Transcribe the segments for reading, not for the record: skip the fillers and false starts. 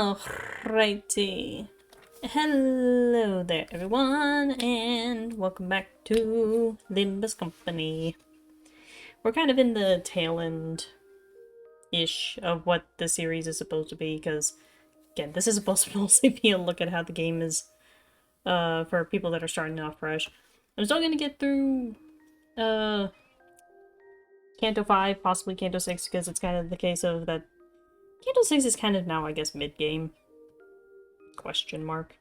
Alrighty. Hello there, everyone, and welcome back to Limbus Company. We're kind of in the tail end-ish of what the series is supposed to be, because, again, this is supposed to mostly be a look at how the game is, for people that are starting off fresh. I'm still gonna get through, Canto 5, possibly Canto 6, because it's kind of the case of that Canto 6 is kind of now, I guess, mid-game. Question mark.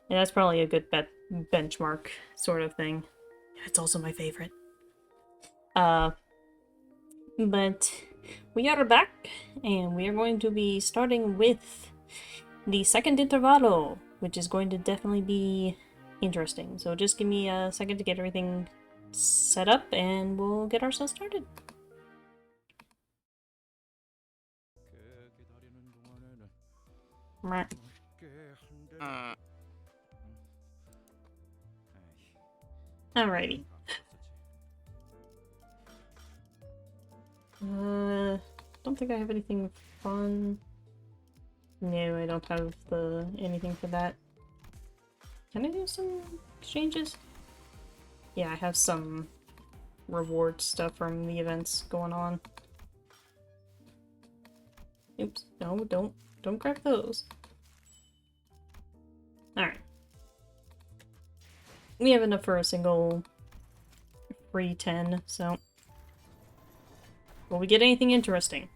And that's probably a good benchmark sort of thing. It's also my favorite. But we are back, and we are going to be starting with the second Intervallo, which is going to definitely be interesting. So just give me a second to get everything set up, and we'll get ourselves started. Alrighty. Don't think I have anything fun. No, I don't have anything for that. Can I do some exchanges? Yeah, I have some reward stuff from the events going on. Oops, no, don't grab those. Alright. We have enough for a single free 10, so... Will we get anything interesting?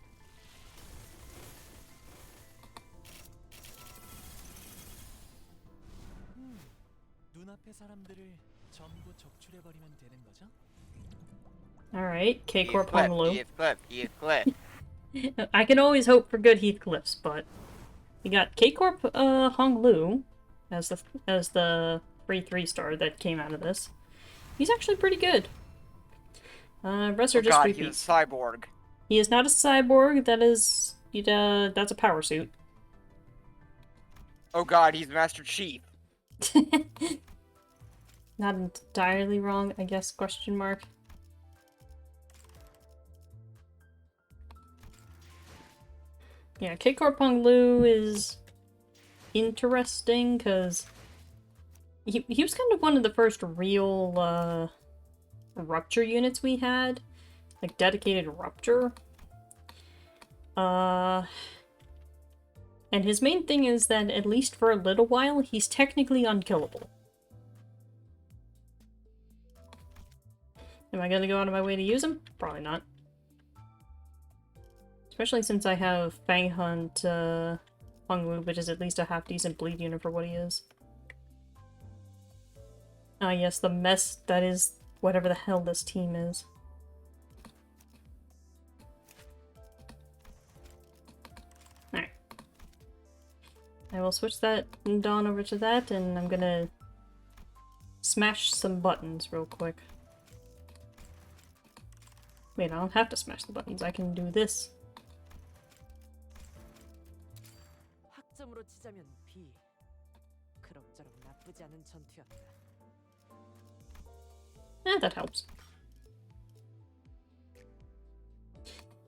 Alright, K-Corp Honolulu. I can always hope for good Heathcliffs, but... We got K-Corp Honolulu as the free 3-star that came out of this. He's actually pretty good. Rest are just creepy. He's a cyborg. He is not a cyborg. That's a power suit. Oh god, he's Master Chief. Not entirely wrong, I guess, question mark. Yeah, K-Corp Honolulu is interesting, because he was kind of one of the first real, Rupture units we had. Like, dedicated Rupture. And his main thing is that, at least for a little while, he's technically unkillable. Am I gonna go out of my way to use him? Probably not. Especially since I have Fang Hunt, Hongwu, which is at least a half-decent bleed unit for what he is. Ah, yes, the mess that is whatever the hell this team is. Alright. I will switch that Dawn over to that, and I'm gonna smash some buttons real quick. Wait, I don't have to smash the buttons, I can do this. That helps.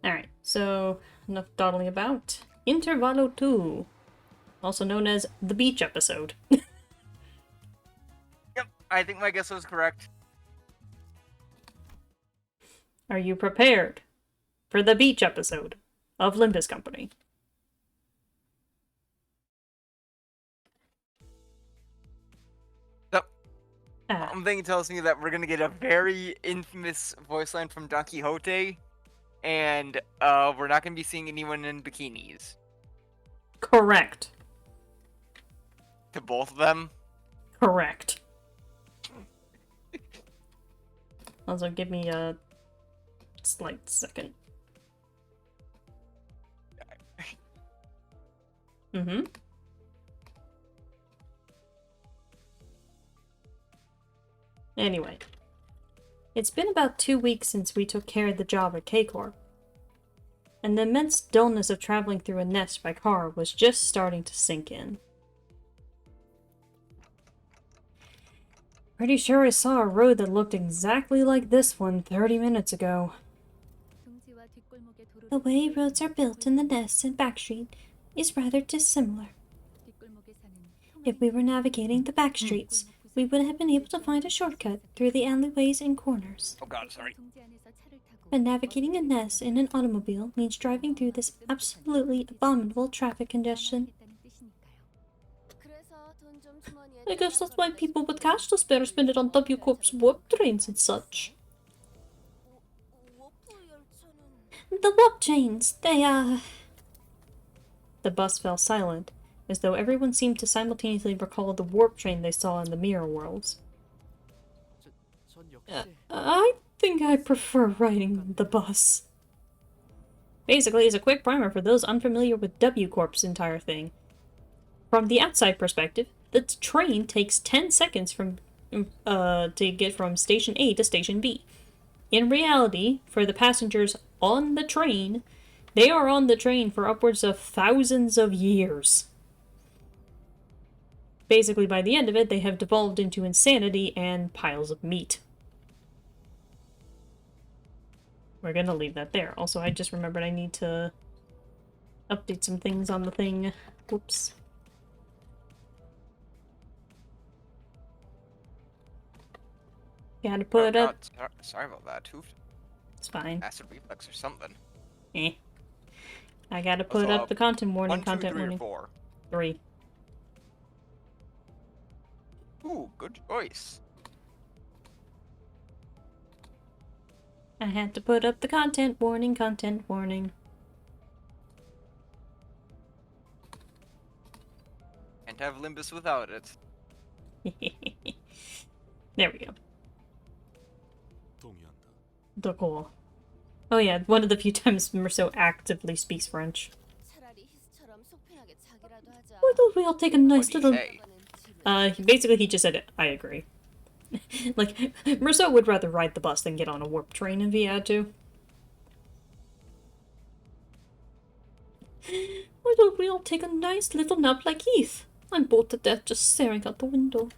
Alright, so enough dawdling about. Intervallo 2, also known as the beach episode. Yep, I think my guess was correct. Are you prepared for the beach episode of Limbus Company? Something tells me that we're gonna get a very infamous voice line from Don Quixote, and we're not gonna be seeing anyone in bikinis. Correct. To both of them? Correct. Also, give me a slight second. Mm-hmm. Anyway, it's been about 2 weeks since we took care of the job at K-Corp, and the immense dullness of traveling through a nest by car was just starting to sink in. Pretty sure I saw a road that looked exactly like this one 30 minutes ago. The way roads are built in the nests and backstreet is rather dissimilar. If we were navigating the back streets, we would have been able to find a shortcut through the alleyways and corners. Oh god, sorry. But navigating a nest in an automobile means driving through this absolutely abominable traffic congestion. I guess that's why people with cash to spare spend it on W Corp's warp trains and such. The warp trains, they, The bus fell silent, as though everyone seemed to simultaneously recall the warp train they saw in the mirror worlds. I think I prefer riding the bus. Basically, as a quick primer for those unfamiliar with W Corp's entire thing. From the outside perspective, the train takes 10 seconds to get from Station A to Station B. In reality, for the passengers on the train, they are on the train for upwards of thousands of years. Basically, by the end of it, they have devolved into insanity and piles of meat. We're gonna leave that there. Also, I just remembered I need to update some things on the thing. Whoops. Gotta put up... Sorry about that, too. It's fine. Acid reflux or something. Eh. I gotta put up the content warning. 1, 2, content 3, warning. Or 4. 3. Ooh, good choice. I had to put up the content warning, content warning. Can't have Limbus without it. There we go. D'accord. Oh yeah, one of the few times Merceau actively speaks French. Why don't we all take a nice little... Basically he just said, I agree. Like, Merceau would rather ride the bus than get on a warp train if he had to. Why don't we all take a nice little nap like Heath? I'm bored to death just staring out the window.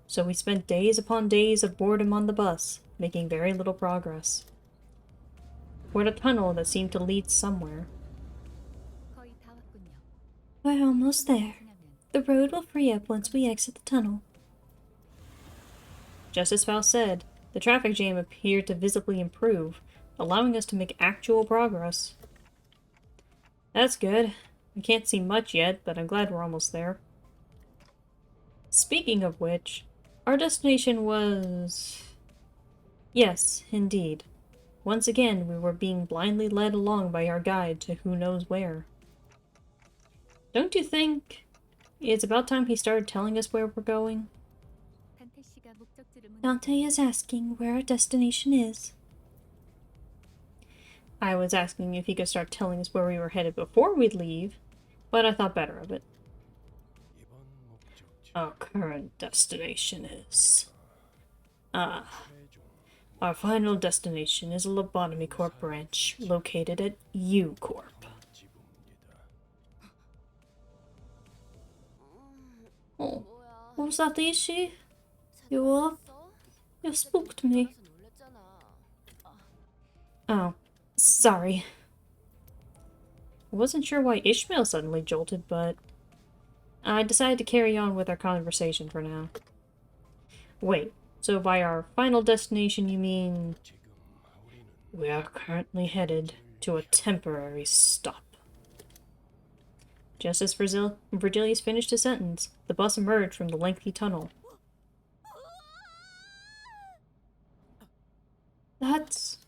So we spent days upon days of boredom on the bus, making very little progress. We're in a tunnel that seemed to lead somewhere. We're almost there. The road will free up once we exit the tunnel. Just as Faust said, the traffic jam appeared to visibly improve, allowing us to make actual progress. That's good. I can't see much yet, but I'm glad we're almost there. Speaking of which, our destination was... Yes, indeed. Once again, we were being blindly led along by our guide to who knows where. Don't you think it's about time he started telling us where we're going? Dante is asking where our destination is. I was asking if he could start telling us where we were headed before we leave, but I thought better of it. Our current destination is... Our final destination is a Lobotomy Corp branch located at U Corp. Oh, was that Ishi? You up? You spooked me. Oh, sorry. I wasn't sure why Ishmael suddenly jolted, but I decided to carry on with our conversation for now. Wait, so by our final destination you mean... We are currently headed to a temporary stop. Just as Virgilius finished his sentence, the bus emerged from the lengthy tunnel. That's...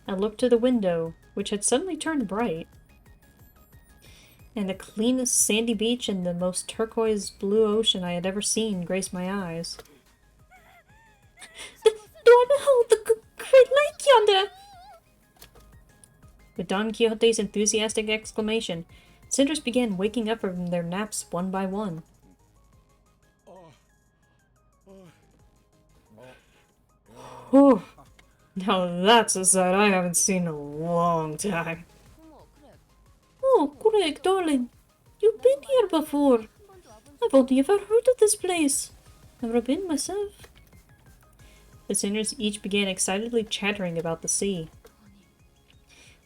I looked to the window, which had suddenly turned bright. And the cleanest sandy beach and the most turquoise blue ocean I had ever seen graced my eyes. Do I behold the great lake yonder? With Don Quixote's enthusiastic exclamation, Cinders began waking up from their naps one by one. Whew. Now that's a sight I haven't seen in a long time. Oh, Greg, darling. You've been here before. I've only ever heard of this place. Never been myself. The sinners each began excitedly chattering about the sea.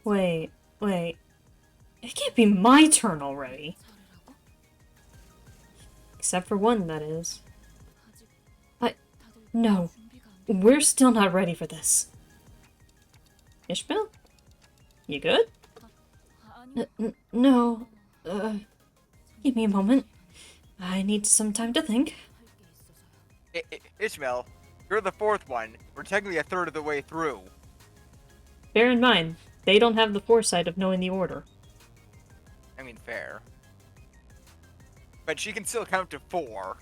Wait. It can't be my turn already. Except for one, that is. No. We're still not ready for this. Ishmael? You good? No. Give me a moment. I need some time to think. Ishmael, you're the fourth one. We're technically a third of the way through. Bear in mind, they don't have the foresight of knowing the order. I mean, fair. But she can still count to 4.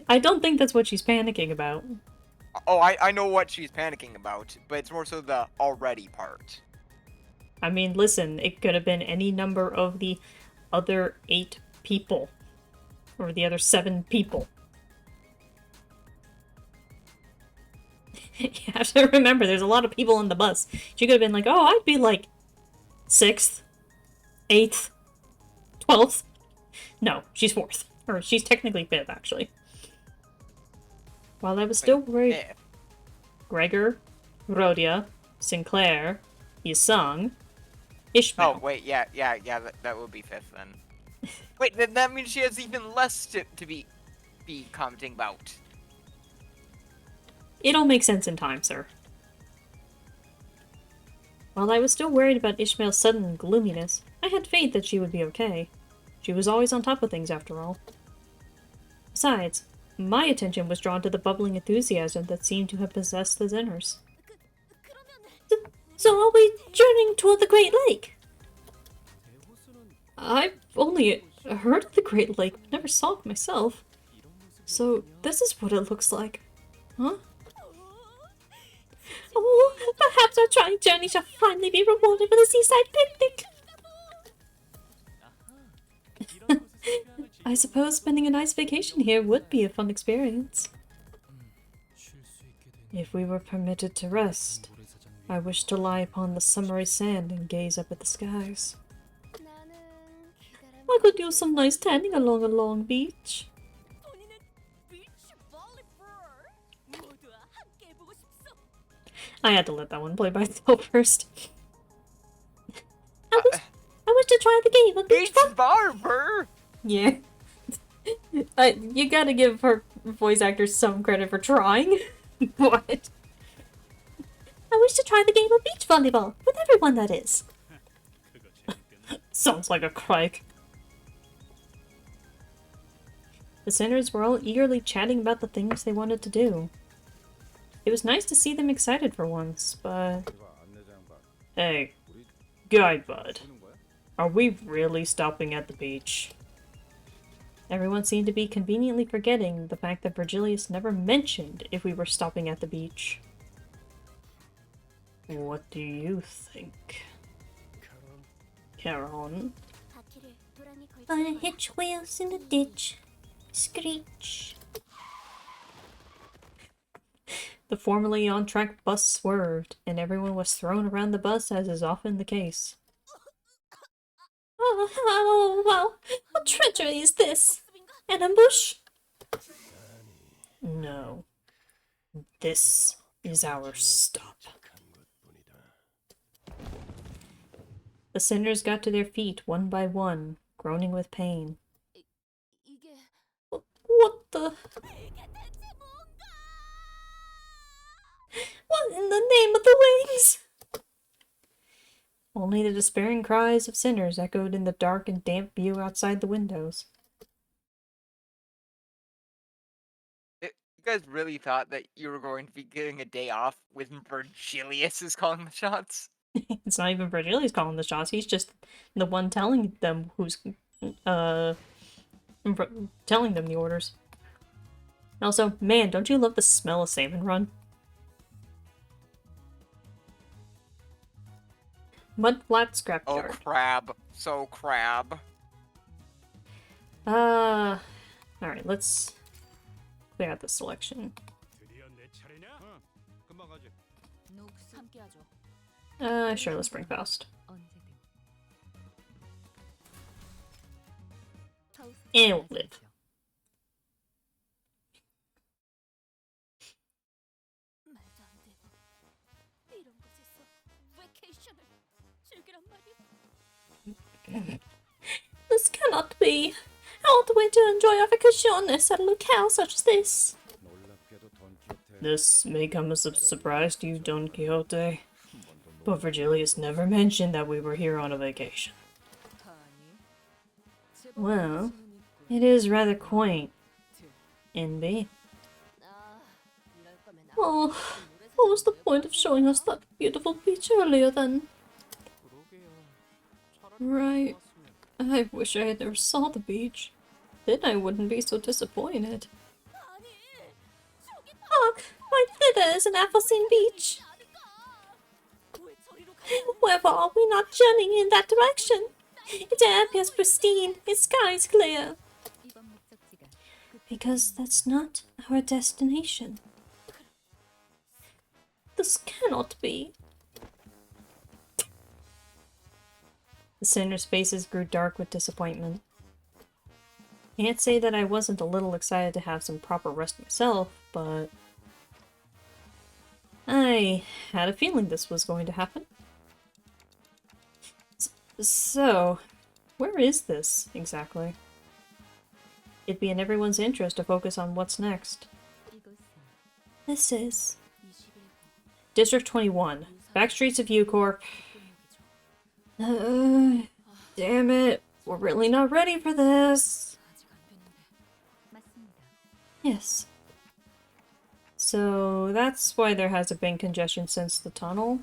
I don't think that's what she's panicking about. Oh, I know what she's panicking about, but it's more so the already part. I mean, listen, it could have been any number of the other 8 people. Or the other 7 people. You have to remember, there's a lot of people on the bus. She could have been like, oh, I'd be like 6th, 8th, 12th. No, she's 4th. Or she's technically 5th, actually. While I was still worried... Gregor, Rhodia, Sinclair, Yisung, Ishmael. Oh, wait, yeah, that would be 5th then. Wait, then that means she has even less to be commenting about. It all makes sense in time, sir. While I was still worried about Ishmael's sudden gloominess, I had faith that she would be okay. She was always on top of things, after all. Besides, my attention was drawn to the bubbling enthusiasm that seemed to have possessed the Zenners. So are we journeying toward the Great Lake? I've only heard of the Great Lake, but never saw it myself. So this is what it looks like. Huh? Oh, perhaps our trying journey shall finally be rewarded with a seaside picnic. I suppose spending a nice vacation here would be a fun experience. If we were permitted to rest, I wish to lie upon the summery sand and gaze up at the skies. I could use some nice tanning along a long beach. I had to let that one play by itself first. I wish to try the game of beach barber. Yeah. You gotta give her voice actors some credit for trying. What? I wish to try the game of beach volleyball, with everyone that is. Sounds like a crike. The Zenners were all eagerly chatting about the things they wanted to do. It was nice to see them excited for once, but... Hey, guide bud. Are we really stopping at the beach? Everyone seemed to be conveniently forgetting the fact that Virgilius never mentioned if we were stopping at the beach. What do you think? Charon? Gonna hitch wheels in a ditch. Screech. The formerly on-track bus swerved, and everyone was thrown around the bus as is often the case. Oh, well, what treachery is this? An ambush? No. This is our stop. The Zenners got to their feet one by one, groaning with pain. What the... What in the name of the wings? Only the despairing cries of sinners echoed in the dark and damp view outside the windows. You guys really thought that you were going to be getting a day off when Virgilius is calling the shots? It's not even Virgilius calling the shots, he's just the one telling them who's, telling them the orders. Also, man, don't you love the smell of salmon run? Mudflat scrapyard. Oh, crab. So crab. Alright, let's clear out the selection. Sure, let's bring Faust. And we'll live. This cannot be. all the way to enjoy our vacations at a locale such as this. This may come as a surprise to you, Don Quixote, but Virgilius never mentioned that we were here on a vacation. Well, it is rather quaint. NB. Oh, what was the point of showing us that beautiful beach earlier then? Right. I wish I had never saw the beach. Then I wouldn't be so disappointed. Look, right thither is an Appleseed beach. Wherefore are we not journeying in that direction? Its air appears pristine, its sky is clear. Because that's not our destination. This cannot be. The sinner's faces grew dark with disappointment. Can't say that I wasn't a little excited to have some proper rest myself, but I had a feeling this was going to happen. So, where is this, exactly? It'd be in everyone's interest to focus on what's next. This is District 21, Backstreets of U-Corp. Damn it, we're really not ready for this. Yes. So that's why there hasn't been congestion since the tunnel?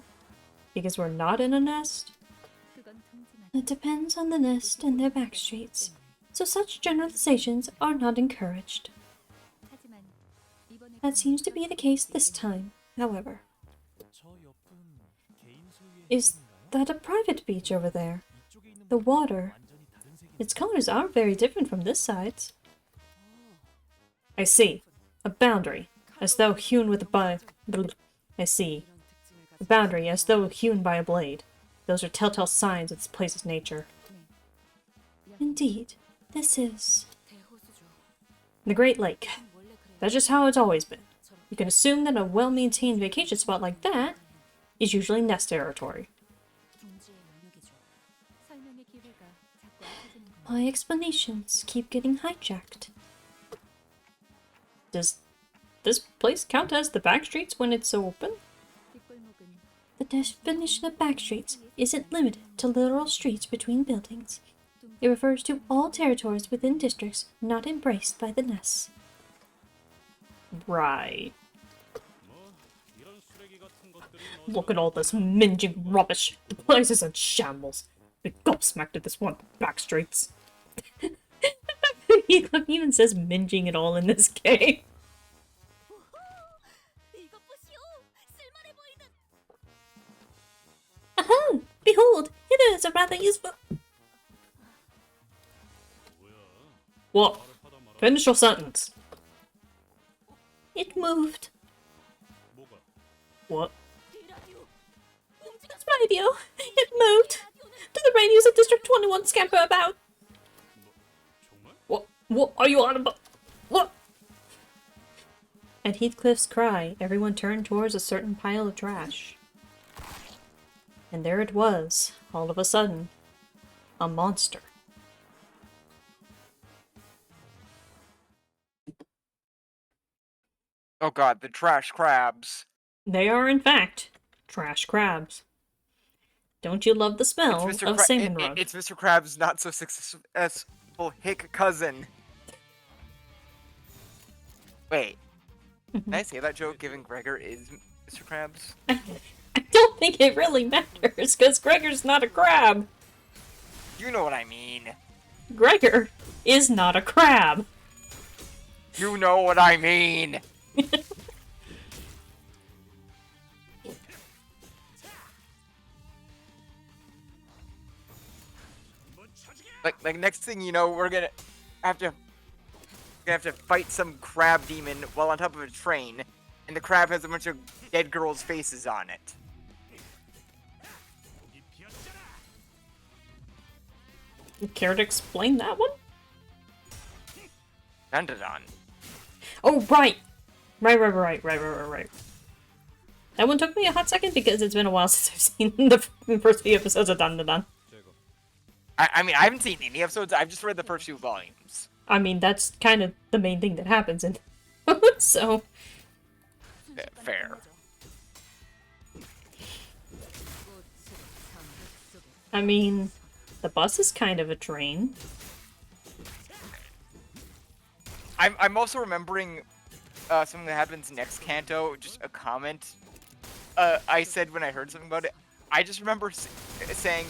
Because we're not in a nest? It depends on the nest and their backstreets, so such generalizations are not encouraged. That seems to be the case this time, however. Is that a private beach over there? The water. Its colors are very different from this side's. I see. A boundary, as though hewn with a I see. A boundary, as though hewn by a blade. Those are telltale signs of this place's nature. Indeed, this is the Great Lake. That's just how it's always been. You can assume that a well-maintained vacation spot like that is usually nest territory. My explanations keep getting hijacked. Does this place count as the backstreets when it's open? The definition of backstreets isn't limited to literal streets between buildings. It refers to all territories within districts not embraced by the nests. Right. Look at all this minging rubbish. The place is in shambles. We're gobsmacked at this one backstreets. He even says minging it all in this game. Aha! Behold, hither is a rather useful... What? Finish your sentence. It moved. What? It's radio. It moved. Do the radios of District 21 scamper about? What are you on about? What? At Heathcliff's cry, everyone turned towards a certain pile of trash. And there it was, all of a sudden. A monster. Oh god, the trash crabs. They are, in fact, trash crabs. Don't you love the smell of salmon rug? It's Mr. Krabs' not so successful hick cousin. Wait. Can I say that joke given Gregor is Mr. Krabs? I don't think it really matters, because Gregor's not a crab. You know what I mean. Gregor is not a crab. You know what I mean. like next thing you know, we're gonna have to fight some crab demon while on top of a train, and the crab has a bunch of dead girls' faces on it. You care to explain that one? Dun-dun-dun. Oh, right! Right. That one took me a hot second because it's been a while since I've seen the first few episodes of Dun Dun Dun. I mean, I haven't seen any episodes, I've just read the first few volumes. I mean, that's kind of the main thing that happens in so Fair. I mean, the bus is kind of a train. I'm also remembering something that happens next canto, just a comment I said when I heard something about it. I just remember saying,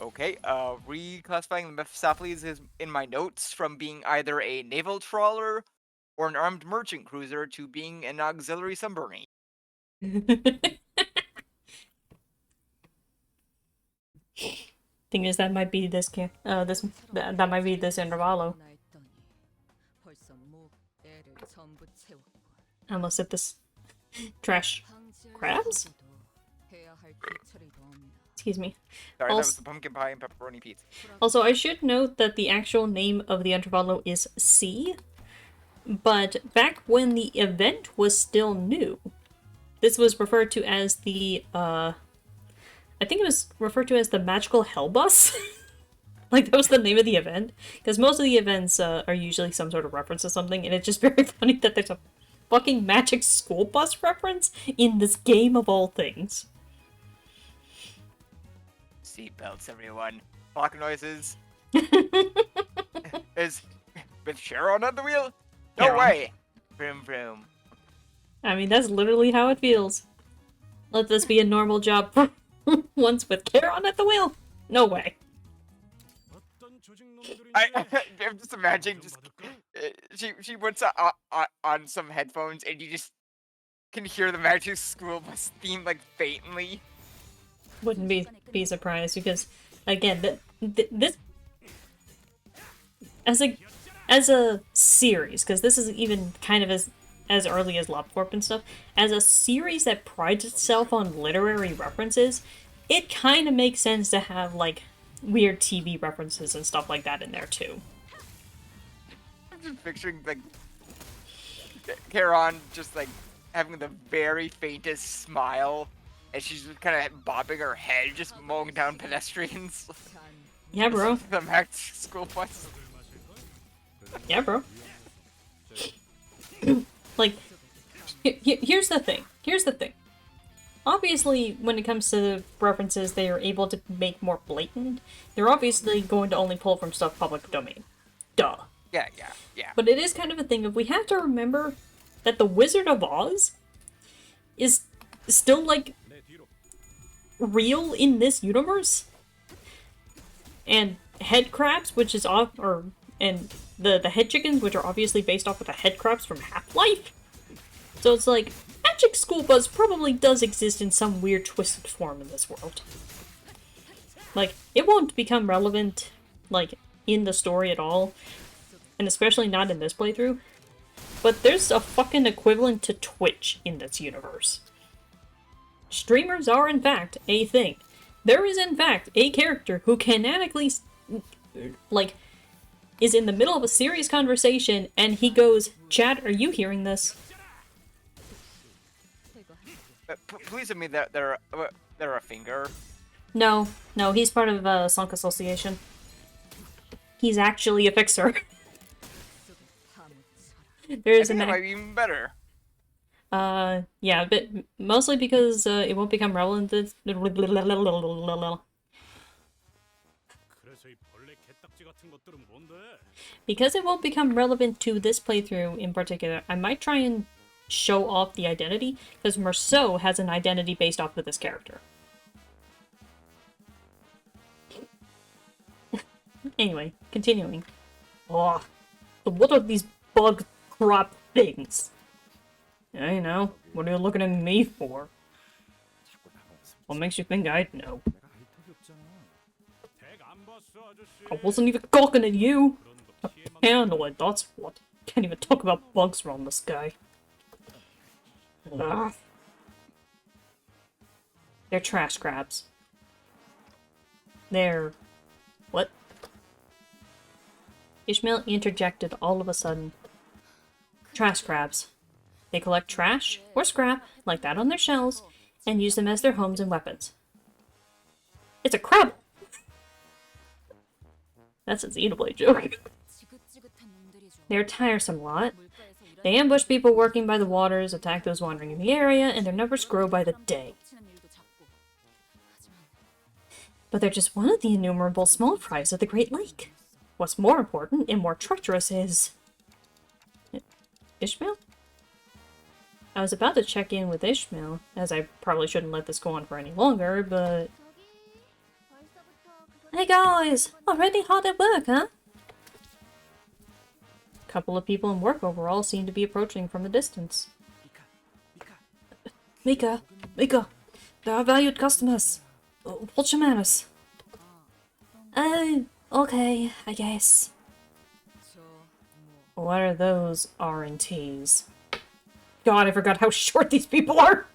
okay, reclassifying the Mephistopheles is in my notes from being either a naval trawler or an armed merchant cruiser to being an auxiliary submarine. Thing is, that might be this that might be this Intervallo. Unless it this trash crabs? Excuse me. Sorry, that was the pumpkin pie and pepperoni pizza. Also, I should note that the actual name of the Intervallo is C, but back when the event was still new, this was referred to as the, I think it was referred to as the Magical Hell Bus. Like, that was the name of the event. Because most of the events are usually some sort of reference to something, and it's just very funny that there's a fucking magic school bus reference in this game of all things. Seatbelts, everyone. Clock noises. Is with Sharon at the wheel? No Sharon. way. Vroom vroom. I mean, that's literally how it feels. Let this be a normal job for once with Charon at the wheel? No way. I'm just imagining she puts on some headphones and you just can hear the Magic School Bus theme like faintly. Wouldn't be surprised because, again, this as a series, because this is even kind of as early as LobCorp and stuff, as a series that prides itself on literary references, it kind of makes sense to have like weird TV references and stuff like that in there too. I'm just picturing like Charon just like having the very faintest smile, and she's just kind of bobbing her head, just mowing down pedestrians. Yeah, bro. The Magic School Bus. Yeah, bro. Like, here's the thing. Here's the thing. Obviously, when it comes to references they are able to make more blatant, they're obviously going to only pull from stuff public domain. Duh. Yeah. But it is kind of a thing of we have to remember that the Wizard of Oz is still, like, real in this universe. And head crabs, which is and the head chickens, which are obviously based off of the head crabs from Half-Life. So it's like, Magic School Bus probably does exist in some weird twisted form in this world. Like, it won't become relevant, like, in the story at all, and especially not in this playthrough, but there's a fucking equivalent to Twitch in this universe. Streamers are, in fact, a thing. There is, in fact, a character who canonically, like, is in the middle of a serious conversation, and he goes, "Chat, are you hearing this?" Please tell me that they're a finger. No, he's part of Sunk Association. He's actually a fixer. There's that might be even better. Yeah, but mostly because it won't become relevant. Because it won't become relevant to this playthrough in particular, I might try and show off the identity, because Merceau has an identity based off of this character. Anyway, continuing. Oh, what are these bug crop things? Yeah, you know, what are you looking at me for? What makes you think I'd know? I wasn't even gawking at you! A paranoid, that's what. Can't even talk about bugs around this guy. Ugh. They're trash crabs. They're... what? Ishmael interjected all of a sudden. Trash crabs. They collect trash, or scrap, like that on their shells, and use them as their homes and weapons. It's a crab! That's a Xenoblade joke. They're a tiresome lot. They ambush people working by the waters, attack those wandering in the area, and their numbers grow by the day. But they're just one of the innumerable small fries of the Great Lake. What's more important and more treacherous is... Ishmael? I was about to check in with Ishmael, as I probably shouldn't let this go on for any longer, but... Hey guys! Already hard at work, huh? A couple of people in work overall seem to be approaching from the distance. Mika! Mika! They're our valued customers! What's your manners? Oh, okay, I guess. What are those R&Ts? God, I forgot how short these people are!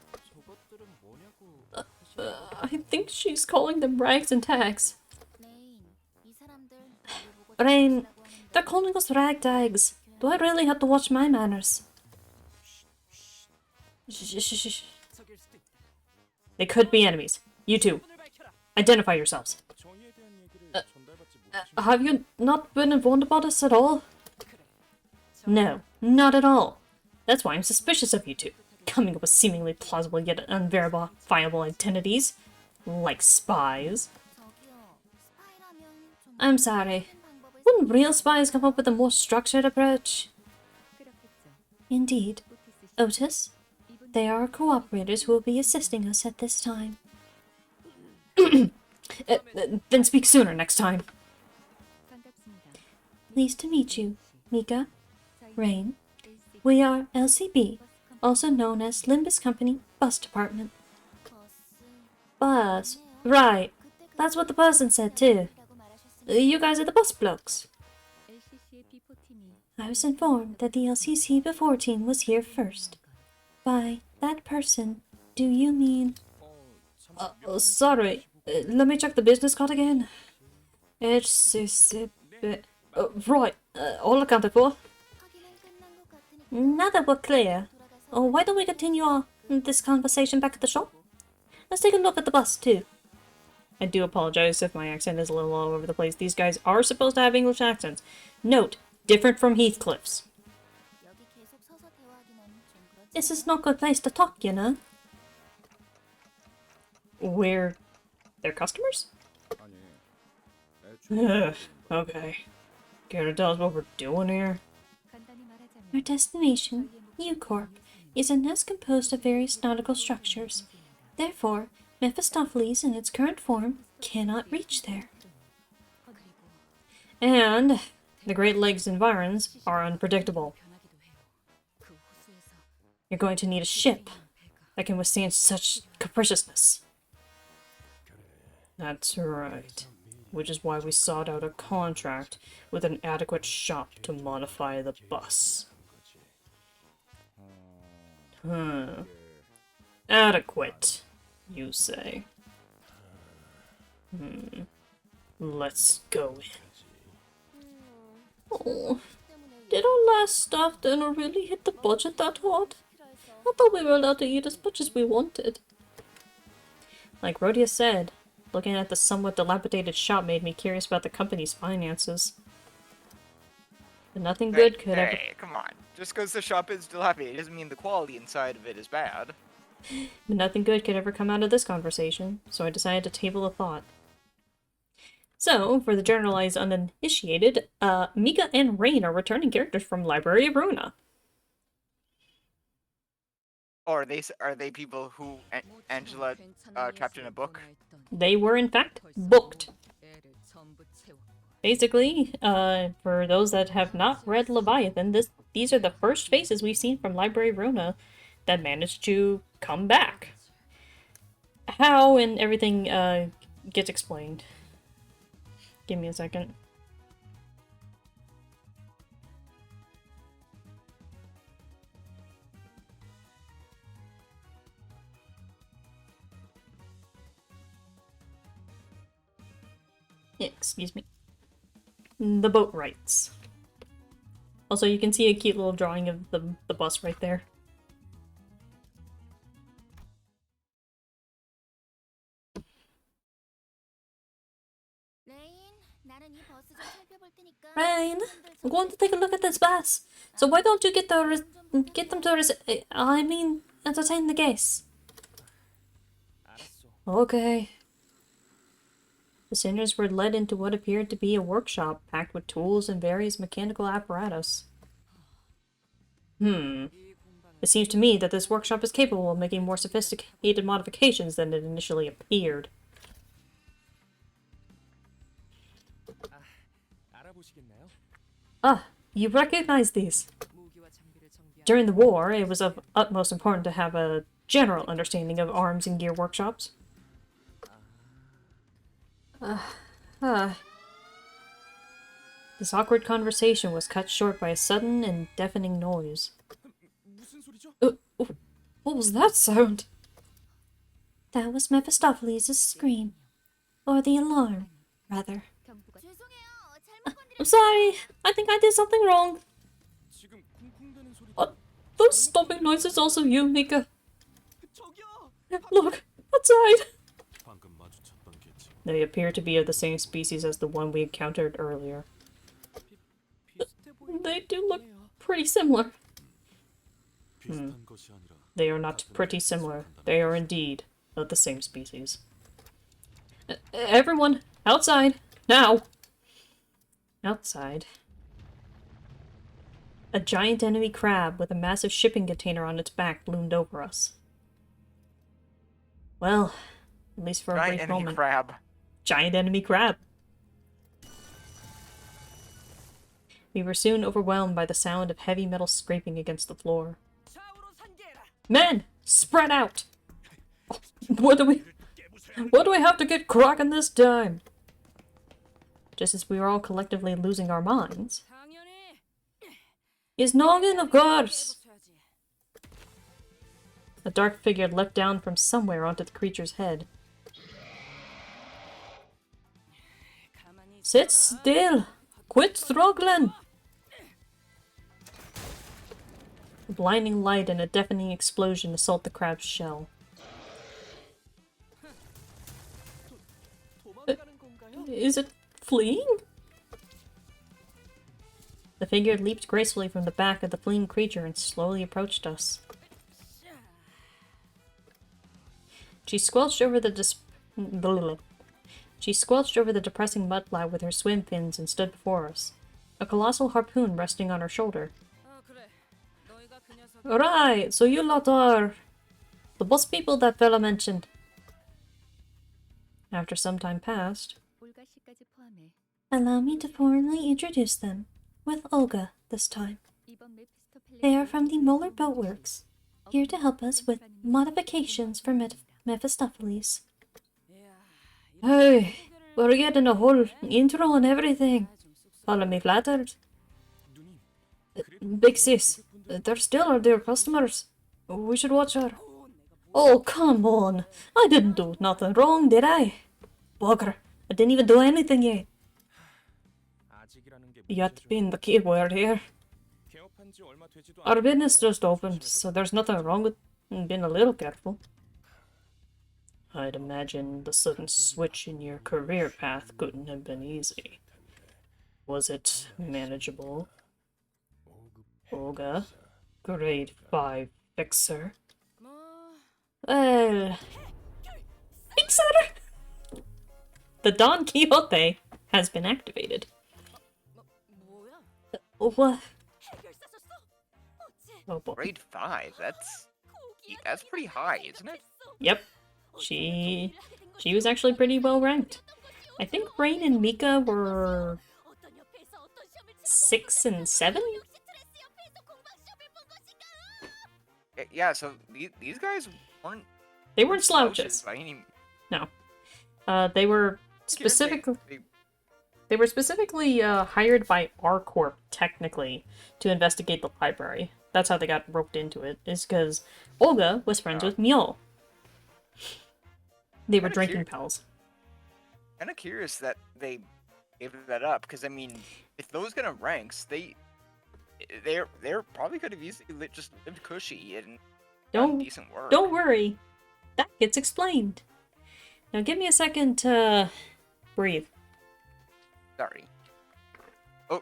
I think she's calling them rags and tags. Rain, they're calling us ragtags. Do I really have to watch my manners? Shh. They could be enemies. You two. Identify yourselves. Have you not been informed about us at all? No, not at all. That's why I'm suspicious of you two. Coming up with seemingly plausible yet unverifiable identities. Like spies. I'm sorry. Wouldn't real spies come up with a more structured approach? Indeed. Otis, they are our cooperators who will be assisting us at this time. Then speak sooner next time. Pleased to meet you, Mika. Rain. We are LCB, also known as Limbus Company Bus Department. Bus. Right. That's what the person said too. You guys are the bus blokes. I was informed that the LCC before team was here first. By that person, do you mean... sorry. Let me check the business card again. Right. All accounted for. Now that we're clear, why don't we continue this conversation back at the shop? Let's take a look at the bus, too. I do apologize if my accent is a little all over the place. These guys are supposed to have English accents. Note, different from Heathcliff's. This is not a good place to talk, you know. We're their customers? Okay. Care to tell us what we're doing here? Our destination, U-Corp, is a nest composed of various nautical structures. Therefore, Mephistopheles in its current form cannot reach there. And the Great Lakes environs are unpredictable. You're going to need a ship that can withstand such capriciousness. That's right. Which is why we sought out a contract with an adequate shop to modify the bus. Adequate, you say? Let's go in. Oh, did our last staff dinner really hit the budget that hard? I thought we were allowed to eat as much as we wanted. Like Rhodia said, looking at the somewhat dilapidated shop made me curious about the company's finances. But nothing good could ever... Hey, come on. Just because the shop is dilapidated doesn't mean the quality inside of it is bad. But nothing good could ever come out of this conversation, so I decided to table a thought. So, for the generalized uninitiated, Mika and Rain are returning characters from Library of Runa. Or are they people who Angela trapped in a book? They were, in fact, booked. Basically, for those that have not read Leviathan, these are the first faces we've seen from Library of Runa that managed to come back. How and everything gets explained. Give me a second. Excuse me. The boat rights. Also, you can see a cute little drawing of the bus right there. Rain, I'm going to take a look at this bus. So why don't you get them to entertain the guests? Okay. The sinners were led into what appeared to be a workshop, packed with tools and various mechanical apparatus. It seems to me that this workshop is capable of making more sophisticated modifications than it initially appeared. Ah, you recognize these. During the war, it was of utmost importance to have a general understanding of arms and gear workshops. This awkward conversation was cut short by a sudden and deafening noise. What was that sound? That was Mephistopheles' scream. Or the alarm, rather. I'm sorry. I think I did something wrong. Those stomping noises also you, Mika. Look, outside. They appear to be of the same species as the one we encountered earlier. They do look pretty similar. They are not pretty similar. They are indeed of the same species. Everyone, outside, now! Outside. A giant enemy crab with a massive shipping container on its back loomed over us. Well, at least for a brief moment. Crab. Giant enemy crab. We were soon overwhelmed by the sound of heavy metal scraping against the floor. Men! Spread out! What do we have to get cracking this time? Just as we were all collectively losing our minds. Is noggin, of course! A dark figure leapt down from somewhere onto the creature's head. Sit still! Quit struggling! A blinding light and a deafening explosion assault the crab's shell. Is it fleeing? The figure leaped gracefully from the back of the fleeing creature and slowly approached us. She squelched over the depressing mudflat with her swim fins and stood before us, a colossal harpoon resting on her shoulder. Right, so you lot are the boss people that fella mentioned. After some time passed, allow me to formally introduce them, with Olga this time. They are from the Molar Boatworks, here to help us with modifications for Mephistopheles. Hey, we're getting a whole intro and everything. Follow me flattered. Big sis, there still are their customers. We should watch her. Oh, come on. I didn't do nothing wrong, did I? Bugger, I didn't even do anything yet. Yet being the key word here. Our business just opened, so there's nothing wrong with being a little careful. I'd imagine the sudden switch in your career path couldn't have been easy. Was it manageable? Olga, grade 5 fixer. Well, fixer! The Don Quixote has been activated. What? Oh boy. Grade 5, that's pretty high, isn't it? Yep. She was actually pretty well ranked. I think Rain and Mika were 6 and 7? Yeah, so these guys weren't... They weren't slouches. By any... No. They were specifically... They were specifically hired by R-Corp, technically, to investigate the library. That's how they got roped into it, is because Olga was friends with Mule. They were drinking pals. Kinda curious that they gave that up, because I mean, if those kind of ranks, they're probably could have easily just lived cushy and done decent work. Don't worry, that gets explained. Now give me a second to breathe. Sorry.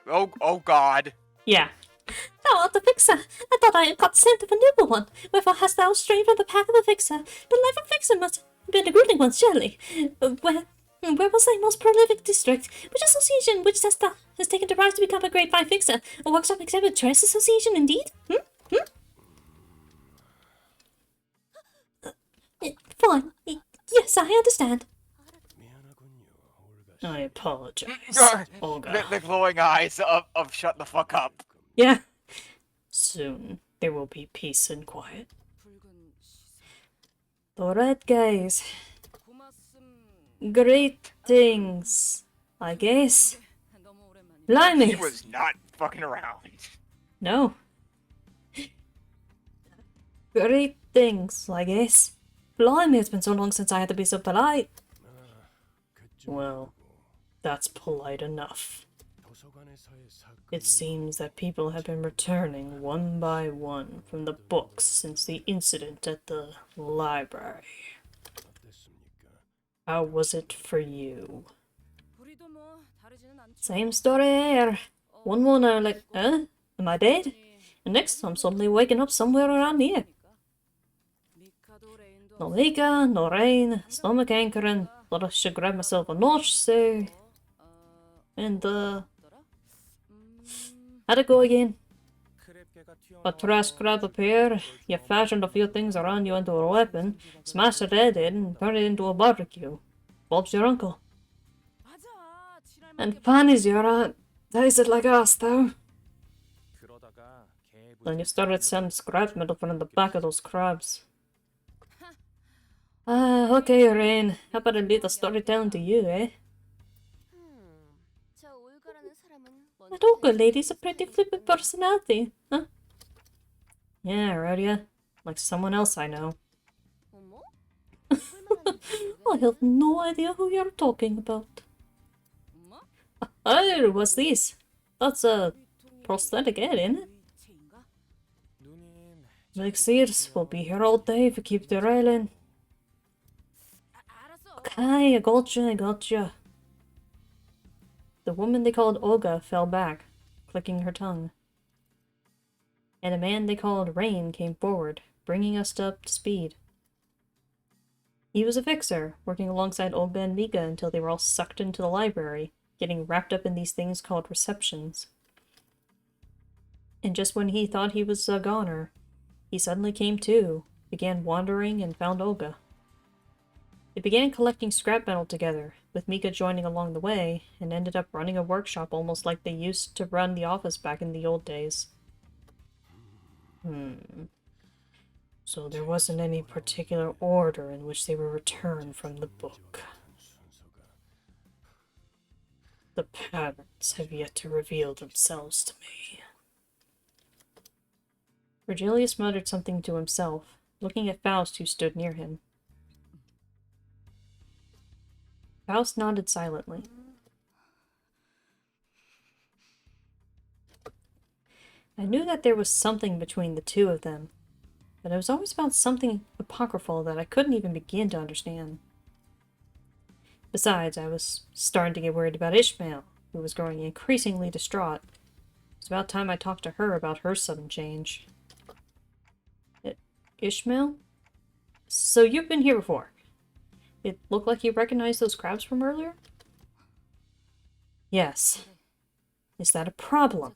Oh God. Yeah. Thou art the fixer. I thought I had got scent of a noble one. Wherefore hast thou strayed from the path of a fixer? The life of fixer must have been a goodly one, surely. Where was thy most prolific district? Which association which hast thou has taken to rise to become a great fine fixer? A workshop exhibit choice association indeed? Fine. Yes, I understand. I apologize, Olga. The glowing eyes of shut the fuck up. Yeah. Soon there will be peace and quiet. Alright, guys. Greetings, I guess. Blimey! He was not fucking around. No. Greetings, I guess. Blimey, it's been so long since I had to be so polite. Well, that's polite enough. It seems that people have been returning one by one from the books since the incident at the library. How was it for you? Same story here. One morning, like, am I dead? And next, I'm suddenly waking up somewhere around here. No Mika, no rain, stomach anchoring. Thought I should grab myself a notch, so... And, how'd it go again? A trash grab up here, you fashioned a few things around you into a weapon, smashed a red head and turned it into a barbecue. Bob's your uncle. And Fanny's your aunt. Tasted like us, though. Then you started selling scrap metal from the back of those crabs. Okay, Rain. How about I leave the storytelling to you, eh? That Olga lady's a pretty flippant personality, huh? Yeah, Rhodia. Like someone else I know. I have no idea who you're talking about. Oh, what's this? That's a prosthetic head, isn't it? Elixirs will be here all day if you keep derailing. Okay, I gotcha. The woman they called Olga fell back, clicking her tongue. And a man they called Rain came forward, bringing us up to speed. He was a fixer, working alongside Olga and Mika until they were all sucked into the library, getting wrapped up in these things called receptions. And just when he thought he was a goner, he suddenly came to, began wandering, and found Olga. They began collecting scrap metal together, with Mika joining along the way, and ended up running a workshop almost like they used to run the office back in the old days. So there wasn't any particular order in which they were returned from the book. The patterns have yet to reveal themselves to me. Virgilius muttered something to himself, looking at Faust, who stood near him. Faust nodded silently. I knew that there was something between the two of them, but it was always about something apocryphal that I couldn't even begin to understand. Besides, I was starting to get worried about Ishmael, who was growing increasingly distraught. It was about time I talked to her about her sudden change. Ishmael? So you've been here before. It looked like you recognized those crabs from earlier? Yes. Is that a problem?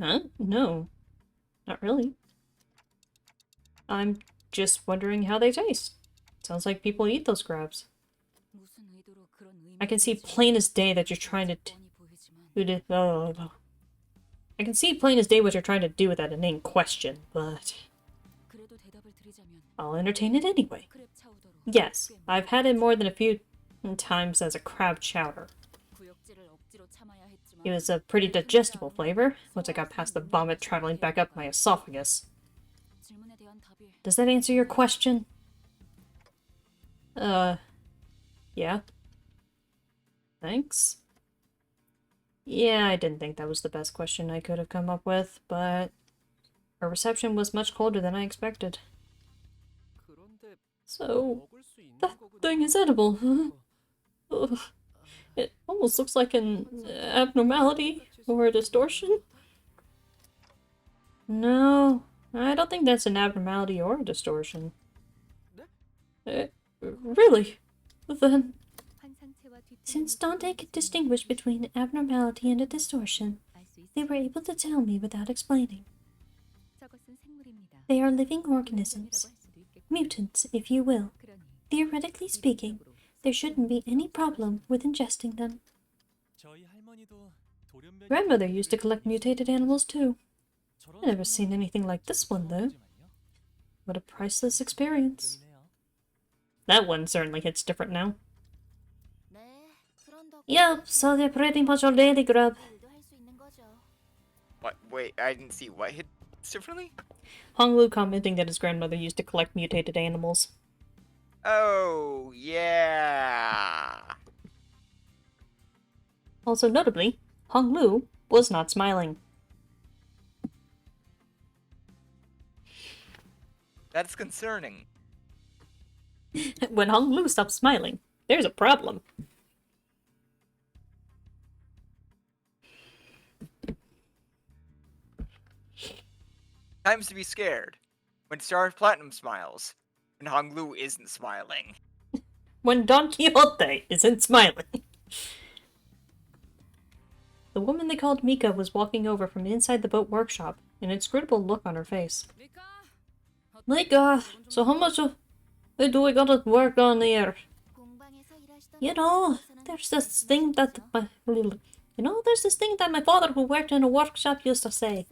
Huh? No. Not really. I'm just wondering how they taste. Sounds like people eat those crabs. I can see plain as day that you're trying to I can see plain as day what you're trying to do with that inane question, but I'll entertain it anyway. Yes, I've had it more than a few times as a crab chowder. It was a pretty digestible flavor, once I got past the vomit traveling back up my esophagus. Does that answer your question? Yeah. Thanks. Yeah, I didn't think that was the best question I could have come up with, but her reception was much colder than I expected. So, that thing is edible, huh? Ugh. It almost looks like an abnormality or a distortion. No, I don't think that's an abnormality or a distortion. Really? Then, since Dante could distinguish between an abnormality and a distortion, they were able to tell me without explaining. They are living organisms. Mutants, if you will. Theoretically speaking, there shouldn't be any problem with ingesting them. Grandmother used to collect mutated animals too. I've never seen anything like this one, though. What a priceless experience. That one certainly hits different now. Yep, so they're pretty much our daily grub. What? Wait, I didn't see what hit differently? Honglu commenting that his grandmother used to collect mutated animals. Oh, yeah. Also notably, Honglu was not smiling. That's concerning. When Honglu stops smiling, there's a problem. Times to be scared. When Star Platinum smiles. When Honglu isn't smiling. When Don Quixote isn't smiling. The woman they called Mika was walking over from inside the boat workshop, an inscrutable look on her face. Mika, so how much do we gotta work on here? You know, there's this thing that my father who worked in a workshop used to say.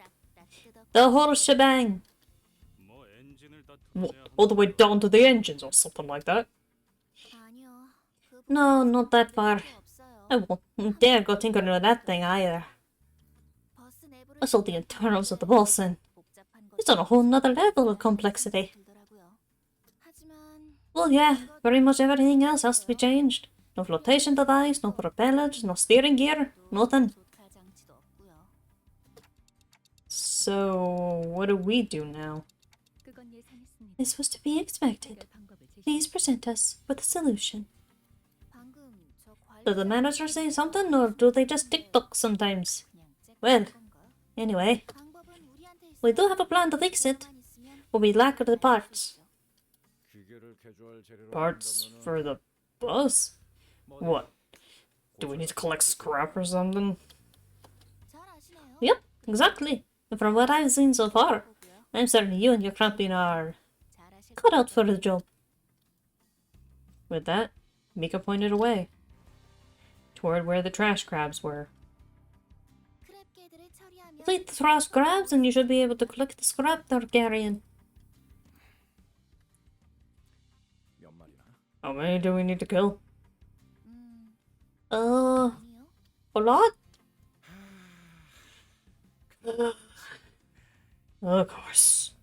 The whole shebang. What, all the way down to the engines or something like that? No, not that far. I won't dare go tinkering with that thing either. That's all the internals of the Wilson. It's on a whole nother level of complexity. Well, yeah, very much everything else has to be changed. No flotation device, no propellers, no steering gear, nothing. So, what do we do now? This was to be expected. Please present us with a solution. Do the manager say something, or do they just tick-tock sometimes? Well, anyway, we do have a plan to fix it, but we lack the parts. Parts for the bus? What? Do we need to collect scrap or something? Yep, exactly. And from what I've seen so far, I'm certain you and your company are cut out for the job. With that, Mika pointed away, toward where the trash crabs were. Complete the trash crabs and you should be able to collect the scrap they're carrying. How many do we need to kill? A lot? Of course.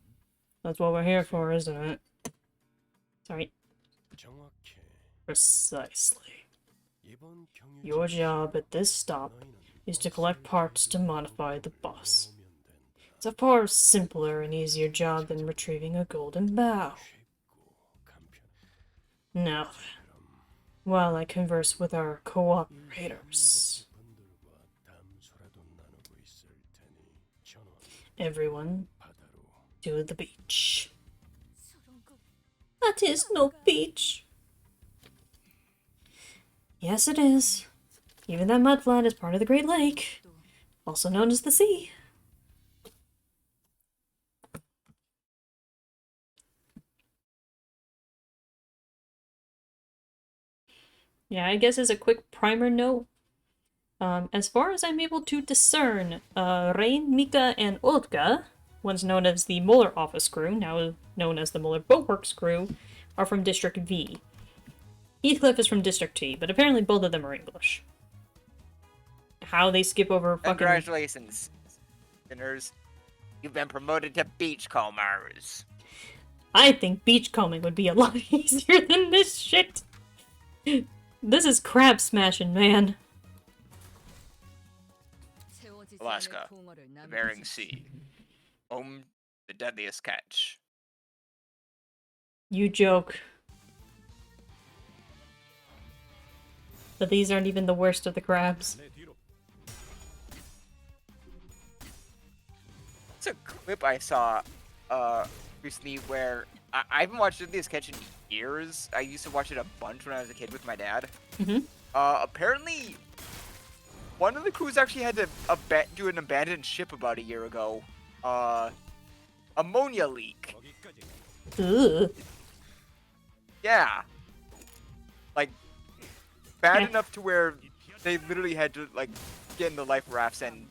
That's what we're here for, isn't it? Sorry. Precisely. Your job at this stop is to collect parts to modify the bus. It's a far simpler and easier job than retrieving a golden bow. Now, while I converse with our cooperators, everyone to the beach. That is no beach. Yes, it is. Even that mudflat is part of the Great Lake, also known as the sea. Yeah, I guess as a quick primer note, as far as I'm able to discern, Rain, Mika, and Olga, once known as the Muller Office crew, now known as the Muller Boatworks crew, are from District V. Heathcliff is from District T, but apparently both of them are English. How they skip over fucking... Congratulations, sinners. You've been promoted to beachcombers. I think beachcombing would be a lot easier than this shit. This is crab smashing, man. Alaska, the Bering Sea. Home, the deadliest catch. You joke. But these aren't even the worst of the crabs. It's a clip I saw recently where I haven't watched this sketch in years. I used to watch it a bunch when I was a kid with my dad. Mm-hmm. Apparently, one of the crews actually had to do an abandoned ship about a year ago. Ammonia leak. Ugh. Yeah. Like, bad Yeah. enough to where they literally had to, like, get in the life rafts and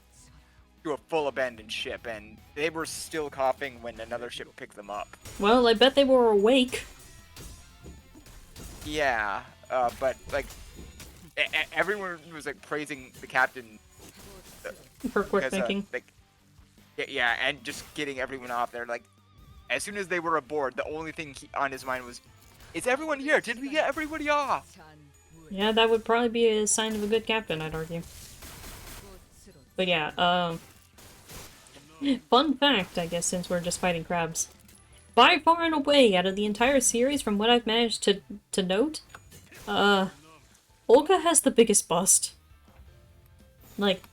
do a full abandoned ship, and they were still coughing when another ship picked them up. Well, I bet they were awake. Yeah, but, like, everyone was, like, praising the captain. For quick Because, thinking. like, yeah, and just getting everyone off there. Like, as soon as they were aboard, the only thing on his mind was, is everyone here? Did we get everybody off? Yeah, that would probably be a sign of a good captain, I'd argue. But yeah, fun fact, I guess, since we're just fighting crabs. By far and away, out of the entire series, from what I've managed to note, Olga has the biggest bust. Like,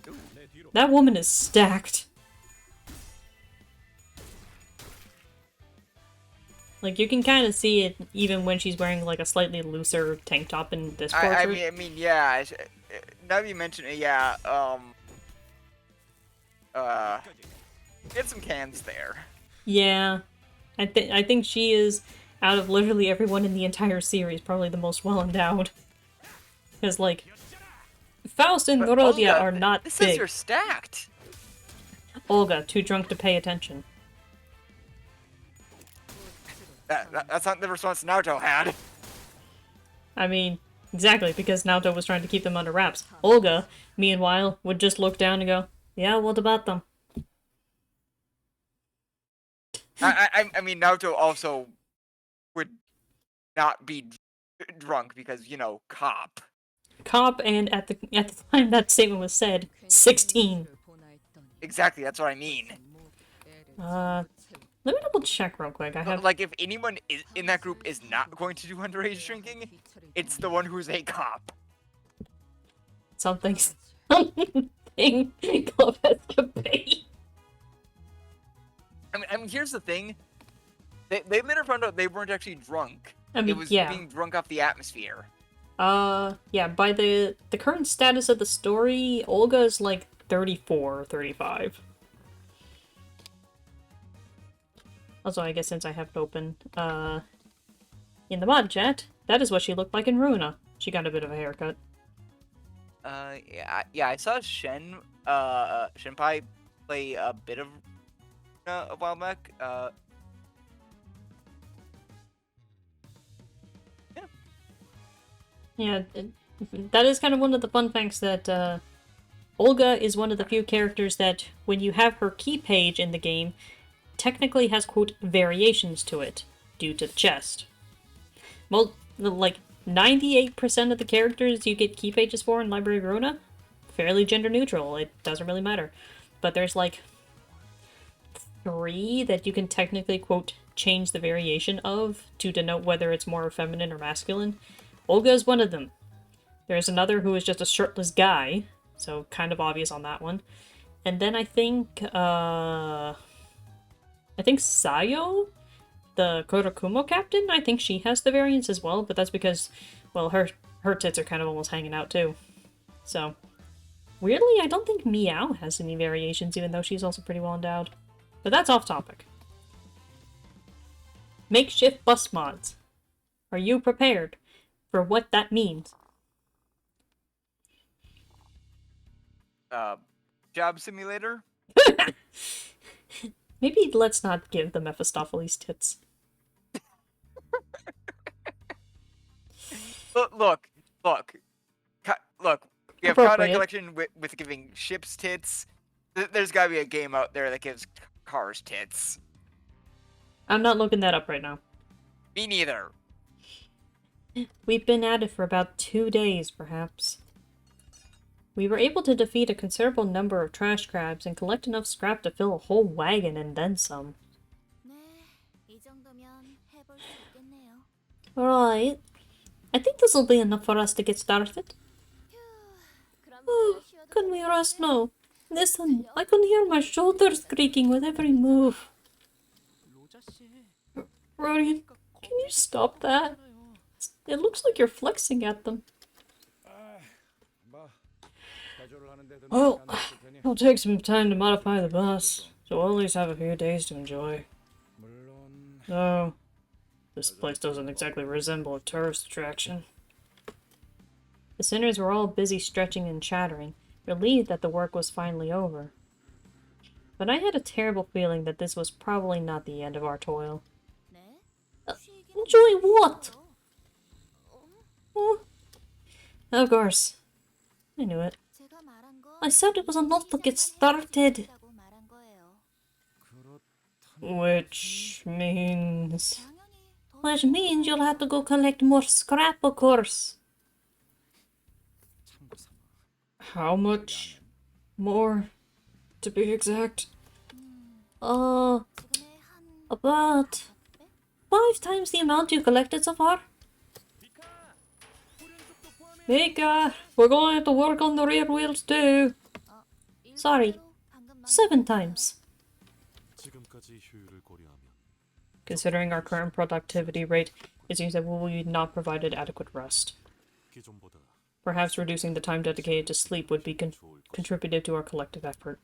that woman is stacked. Like, you can kind of see it even when she's wearing, like, a slightly looser tank top in this portrait. I mean, yeah. Now that you mention it, yeah. Get some cans there. Yeah. I think she is, out of literally everyone in the entire series, probably the most well-endowed. Because, like, Faust and But Dorodia Olga, are not this says big. you're stacked. Olga, too drunk to pay attention. That's not the response Naruto had. I mean, exactly, because Naoto was trying to keep them under wraps. Olga, meanwhile, would just look down and go, yeah, what about them? I mean, Naruto also would not be drunk because, you know, cop. Cop, and at the time that statement was said, 16. Exactly, that's what I mean. Let me double check real quick. I have... Like, if anyone in that group is not going to do underage drinking, it's the one who's a cop. something called escapade. I mean, here's the thing. They later found out they weren't actually drunk. I mean, it was yeah. being drunk off the atmosphere. Yeah, by the current status of the story, Olga's like 34 or 35. Also, I guess since I have it open, in the mod chat, that is what she looked like in Runa. She got a bit of a haircut. Yeah, I saw Shenpai play a bit of a while back. Yeah, that is kind of one of the fun facts that, Olga is one of the few characters that, when you have her key page in the game, technically has, quote, variations to it, due to the chest. Well, like, 98% of the characters you get key pages for in Library of Runa, fairly gender neutral, it doesn't really matter. But there's, like, 3 that you can technically, quote, change the variation of to denote whether it's more feminine or masculine. Olga is one of them. There's another who is just a shirtless guy, so kind of obvious on that one. And then I think Sayo, the Korokumo captain, I think she has the variants as well, but that's because, well, her tits are kind of almost hanging out too. So, weirdly, I don't think Meow has any variations, even though she's also pretty well endowed. But that's off topic. Makeshift bus mods. Are you prepared for what that means? Job simulator? Maybe let's not give the Mephistopheles tits. Look. We have Contact Collection with giving ships tits. There's gotta be a game out there that gives cars tits. I'm not looking that up right now. Me neither. We've been at it for about 2 days, perhaps. We were able to defeat a considerable number of trash crabs and collect enough scrap to fill a whole wagon and then some. Right. I think this will be enough for us to get started. Oh, can we rest now? Listen, I can hear my shoulders creaking with every move. Rodian, can you stop that? It looks like you're flexing at them. Well, it'll take some time to modify the bus, so we'll at least have a few days to enjoy. No, this place doesn't exactly resemble a tourist attraction. The sinners were all busy stretching and chattering, relieved that the work was finally over. But I had a terrible feeling that this was probably not the end of our toil. Enjoy what? Oh, of course. I knew it. I said it was enough to get started. Which means... Which means you'll have to go collect more scrap, of course. How much more, to be exact? About 5 times the amount you collected so far. Mika, we're going to have to work on the rear wheels too. Sorry, 7 times. Considering our current productivity rate, it seems that we have not provided adequate rest. Perhaps reducing the time dedicated to sleep would be contributive to our collective effort.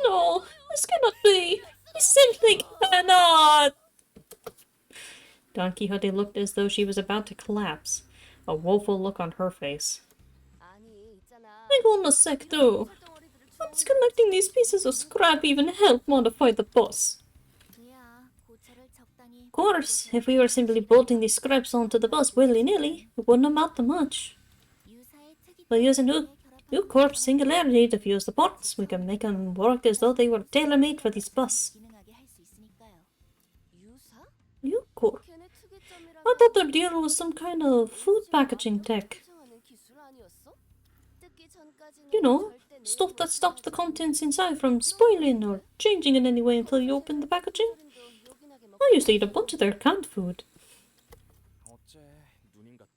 No, this cannot be. We simply cannot. Don Quixote looked as though she was about to collapse, a woeful look on her face. Hang on a sec, though. How does collecting these pieces of scrap even help modify the bus? Of course, if we were simply bolting these scraps onto the bus willy-nilly, it wouldn't amount to much. By using new corp singularity to fuse the parts, we can make them work as though they were tailor-made for this bus. New corp? I thought their deal was some kind of food packaging tech. You know, stuff that stops the contents inside from spoiling or changing in any way until you open the packaging. I used to eat a bunch of their canned food.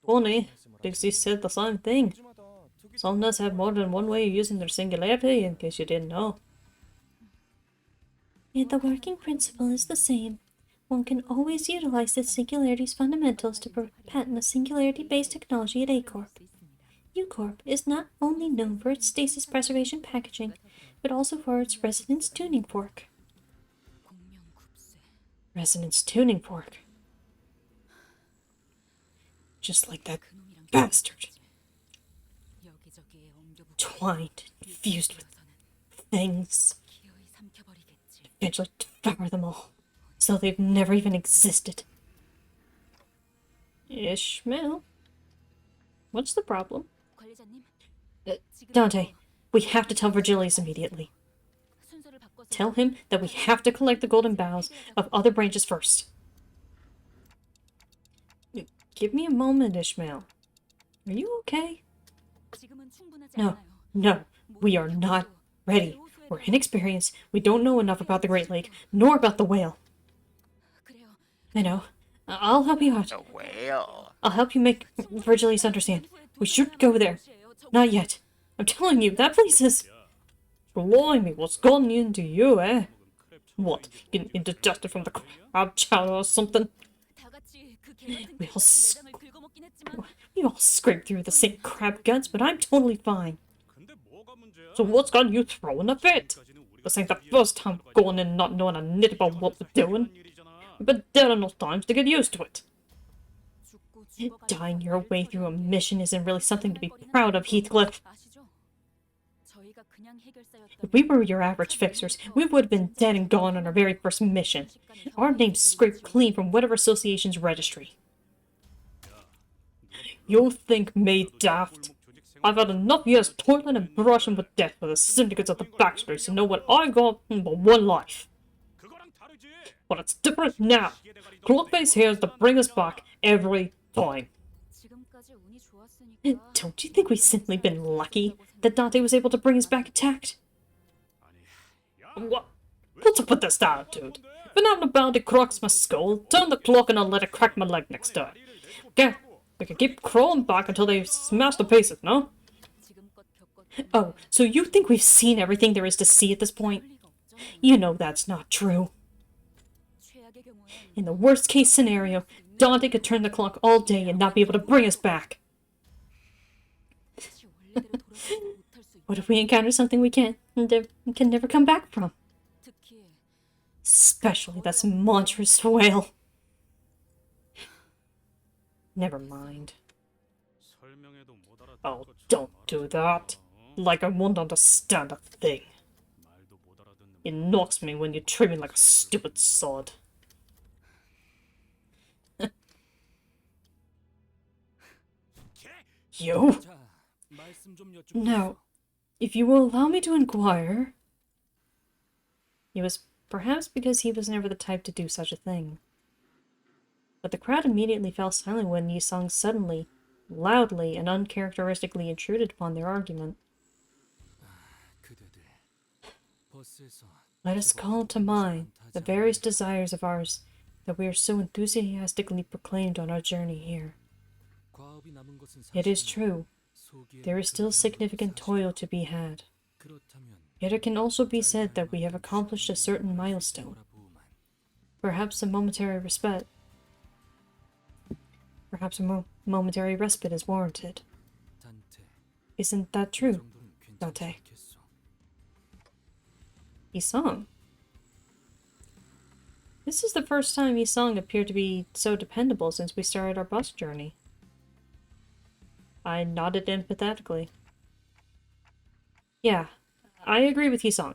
Funny, Dixie said the same thing. Some nuts have more than one way of using their singularity, in case you didn't know. Yet the working principle is the same. One can always utilize the singularity's fundamentals to patent a singularity-based technology at A-Corp. U-Corp is not only known for its stasis preservation packaging, but also for its resonance tuning fork. Resonance tuning fork. Just like that bastard. Twined, fused with things. Eventually devour them all, as though they've never even existed. Ishmael? What's the problem? Dante, we have to tell Virgilius immediately. Tell him that we have to collect the golden boughs of other branches first. Give me a moment, Ishmael. Are you okay? No, we are not ready. We're inexperienced. We don't know enough about the Great Lake, nor about the whale. I know. I'll help you out. The whale. I'll help you make Virgilius understand. We shouldn't go there. Not yet. I'm telling you, that place is... Blimey, what's gotten into you, eh? What, getting indigested from the crab chowder or something? We all scrape through the same crab guts, but I'm totally fine. So what's got you throwing a fit? This ain't the first time going in not knowing a nit about what we're doing. We've been dead enough times to get used to it. Dying your way through a mission isn't really something to be proud of, Heathcliff. If we were your average fixers, we would have been dead and gone on our very first mission. Our name's scraped clean from whatever association's registry. You think me daft? I've had enough years toiling and brushing with death for the syndicates of the backstreets to know what I got but one life. But it's different now. Clockface here is to bring us back every time. Don't you think we've simply been lucky that Dante was able to bring us back intact? What's up with this attitude? Been out and about, it cracks my skull. Turn the clock and I'll let it crack my leg next time. Okay, we can keep crawling back until they smash the pieces, no? Oh, so you think we've seen everything there is to see at this point? You know that's not true. In the worst case scenario, Dante could turn the clock all day and not be able to bring us back. What if we encounter something we can never come back from? Especially that monstrous whale. Never mind. Oh, don't do that. Like I won't understand a thing. It knocks me when you treat me like a stupid sod. You? Now, if you will allow me to inquire... It was perhaps because he was never the type to do such a thing. But the crowd immediately fell silent when Yisong suddenly, loudly, and uncharacteristically intruded upon their argument. Let us call to mind the various desires of ours that we are so enthusiastically proclaimed on our journey here. It is true, there is still significant toil to be had. Yet it can also be said that we have accomplished a certain milestone. Perhaps a momentary respite. Perhaps a momentary respite is warranted. Isn't that true, Dante? Yisong. This is the first time Yisong appeared to be so dependable since we started our bus journey. I nodded empathetically. Yeah, I agree with Yisong.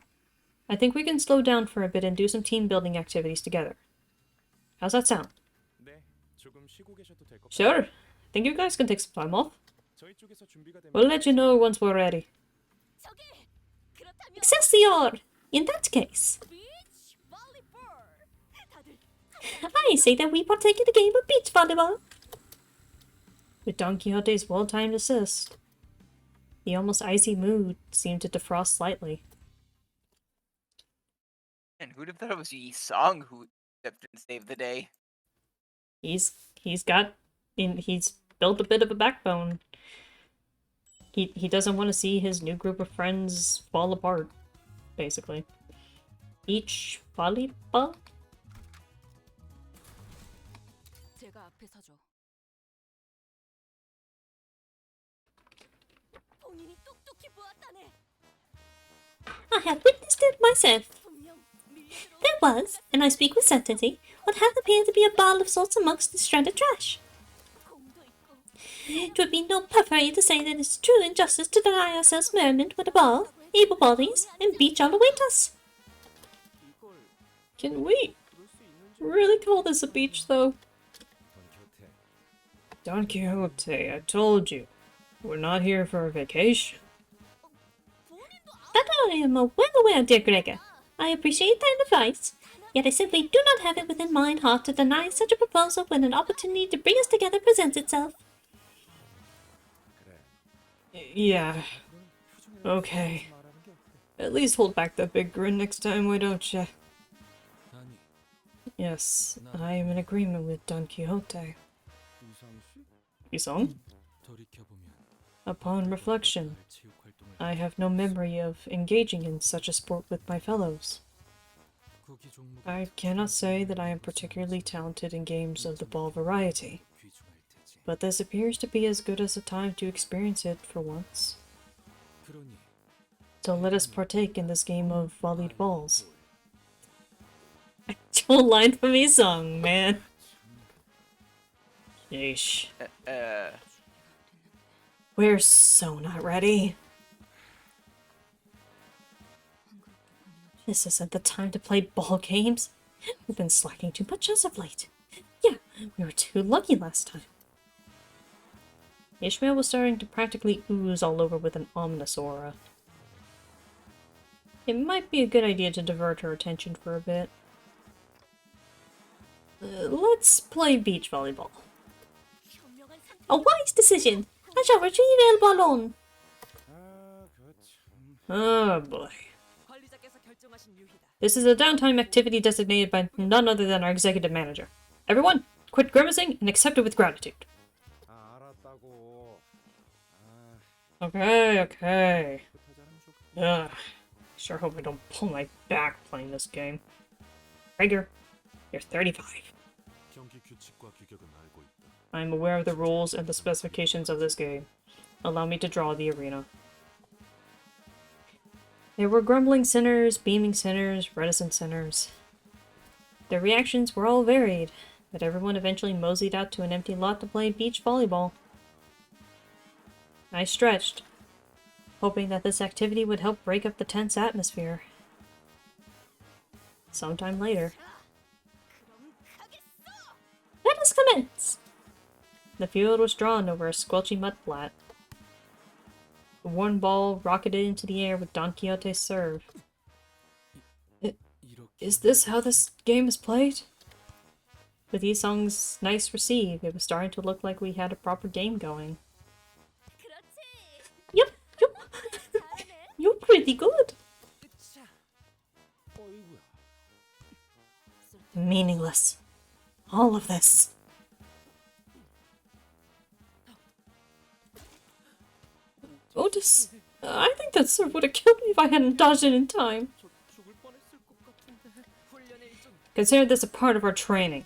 I think we can slow down for a bit and do some team-building activities together. How's that sound? Sure. I think you guys can take some time off. We'll let you know once we're ready. Excelsior! In that case, I say that we partake in a game of beach volleyball. With Don Quixote's well-timed assist, the almost icy mood seemed to defrost slightly. And who'd have thought it was Yi Song who stepped in and saved the day? He's built a bit of a backbone. He doesn't want to see his new group of friends fall apart, basically. Beach volleyball? I have witnessed it myself. There was, and I speak with certainty, what hath appeared to be a ball of sorts amongst the stranded trash. 'Twould be no puffery to say that it's true injustice to deny ourselves merriment when a ball, able bodies, and beach all await us. Can we really call this a beach, though? Don Quixote, I told you, we're not here for a vacation. That I am well aware, dear Gregor. I appreciate that advice, yet I simply do not have it within my heart to deny such a proposal when an opportunity to bring us together presents itself. Yeah. Okay. At least hold back that big grin next time, why don't you? Yes, I am in agreement with Don Quixote. Yisong? Upon reflection, I have no memory of engaging in such a sport with my fellows. I cannot say that I am particularly talented in games of the ball variety, but this appears to be as good as a time to experience it for once. So let us partake in this game of volleyed balls. Actual line from Yisong, man. Yeesh. We're so not ready. This isn't the time to play ball games. We've been slacking too much as of late. Yeah, we were too lucky last time. Ishmael was starting to practically ooze all over with an ominous aura. It might be a good idea to divert her attention for a bit. Let's play beach volleyball. A wise decision! I shall retrieve El Ballon! Oh boy. This is a downtime activity designated by none other than our executive manager. Everyone, quit grimacing and accept it with gratitude. Okay, okay. Ugh. Sure hope I don't pull my back playing this game. Rager, you're 35. I am aware of the rules and the specifications of this game. Allow me to draw the arena. There were grumbling sinners, beaming sinners, reticent sinners. Their reactions were all varied, but everyone eventually moseyed out to an empty lot to play beach volleyball. I stretched, hoping that this activity would help break up the tense atmosphere. Sometime later. Let us commence! The field was drawn over a squelchy mud flat. The worn ball rocketed into the air with Don Quixote's serve. Is this how this game is played? With Yisong's nice receive, it was starting to look like we had a proper game going. Yep, yep. You're pretty good. Meaningless. All of this. Otis, I think that serve would have killed me if I hadn't dodged it in time. Consider this a part of our training.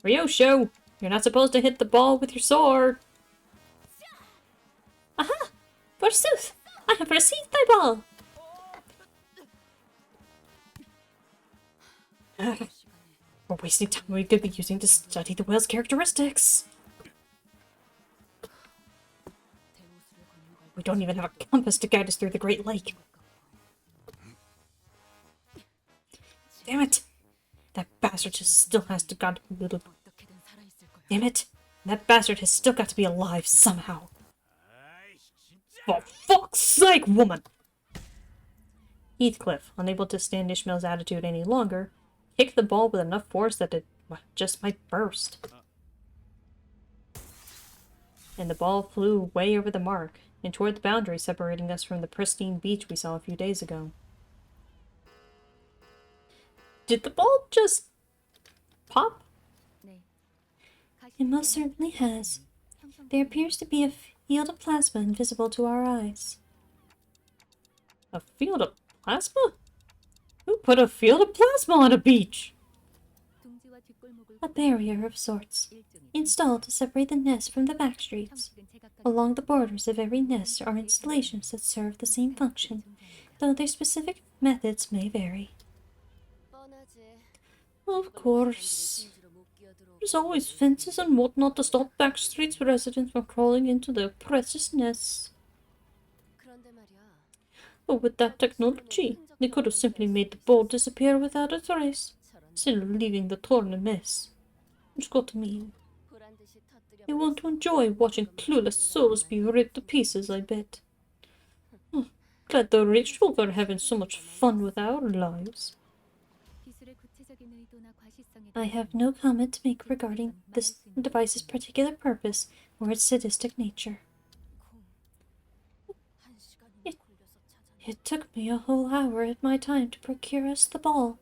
Ryosho, you're not supposed to hit the ball with your sword. Aha! Forsooth, I have received thy ball. We're wasting time we could be using to study the whale's characteristics. We don't even have a compass to guide us through the Great Lake. Damn it! That bastard just still has to got a little. Damn it! That bastard has still got to be alive somehow. For fuck's sake, woman! Heathcliff, unable to stand Ishmael's attitude any longer, kicked the ball with enough force that it just might burst. And the ball flew way over the mark, and toward the boundary separating us from the pristine beach we saw a few days ago. Did the ball just pop? It most certainly has. There appears to be a field of plasma invisible to our eyes. A field of plasma? Who put a field of plasma on a beach? A barrier of sorts, installed to separate the nest from the back streets. Along the borders of every nest are installations that serve the same function, though their specific methods may vary. Of course. There's always fences and whatnot to stop backstreets residents from crawling into their precious nests. But with that technology, they could have simply made the ball disappear without a trace, instead of leaving the torn a mess. Which got to mean. They want to enjoy watching clueless souls be ripped to pieces, I bet. Glad the rich folk are having so much fun with our lives. I have no comment to make regarding this device's particular purpose or its sadistic nature. It took me a whole hour of my time to procure us the ball.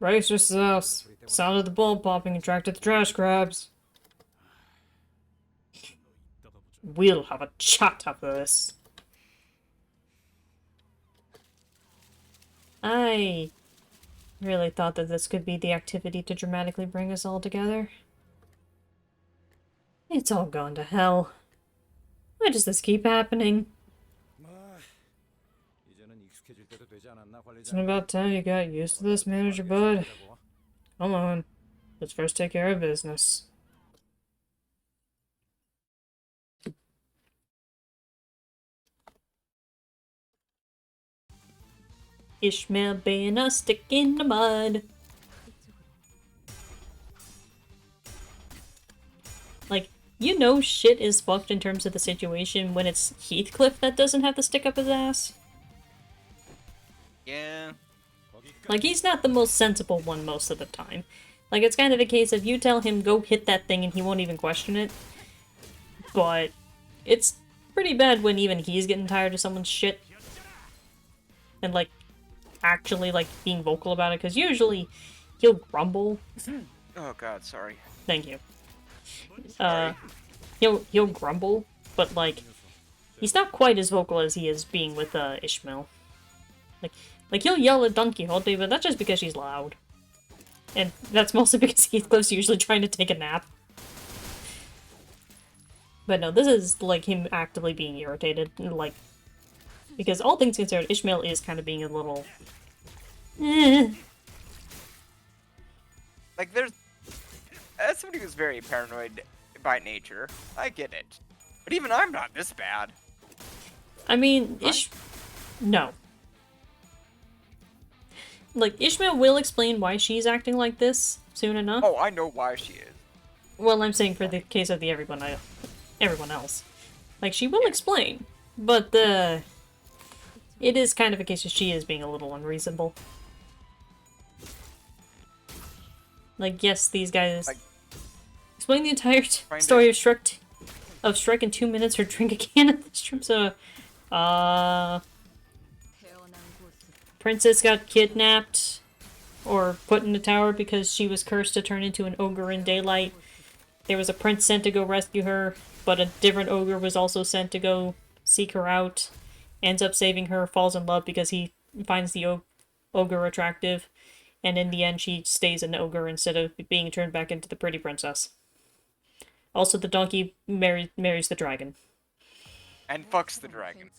Brace yourselves. The sound of the ball popping attracted the trash crabs. We'll have a chat after this. I really thought that this could be the activity to dramatically bring us all together. It's all gone to hell. Why does this keep happening? It's about time you got used to this, manager bud. Come on, let's first take care of business. Ishmael being a stick in the mud. Like, you know shit is fucked in terms of the situation when it's Heathcliff that doesn't have to stick up his ass. Yeah. Like, he's not the most sensible one most of the time. Like, it's kind of a case of you tell him go hit that thing and he won't even question it. But it's pretty bad when even he's getting tired of someone's shit. And, like, actually, like, being vocal about it, because usually he'll grumble. Oh god, sorry. Thank you. Uh, he'll grumble, but like, he's not quite as vocal as he is being with Ishmael. Like he'll yell at Don Quixote, but that's just because she's loud. And that's mostly because Heathcliff's usually trying to take a nap. But no, this is, like, him actively being irritated, like, because all things considered, Ishmael is kind of being a little... Like, as somebody who's very paranoid by nature, I get it. But even I'm not this bad. I mean, no. Like, Ishmael will explain why she's acting like this soon enough. Oh, I know why she is. Well, I'm saying for the case of everyone else. Like, she will explain, but it is kind of a case of she is being a little unreasonable. Like, yes, these guys... Like, explain the entire story of Shrek in 2 minutes or drink a can of this shrimp soda. Princess got kidnapped or put in a tower because she was cursed to turn into an ogre in daylight. There was a prince sent to go rescue her, but a different ogre was also sent to go seek her out. Ends up saving her, falls in love because he finds the ogre attractive, and in the end she stays an ogre instead of being turned back into the pretty princess. Also, the donkey marries the dragon. And fucks the dragon.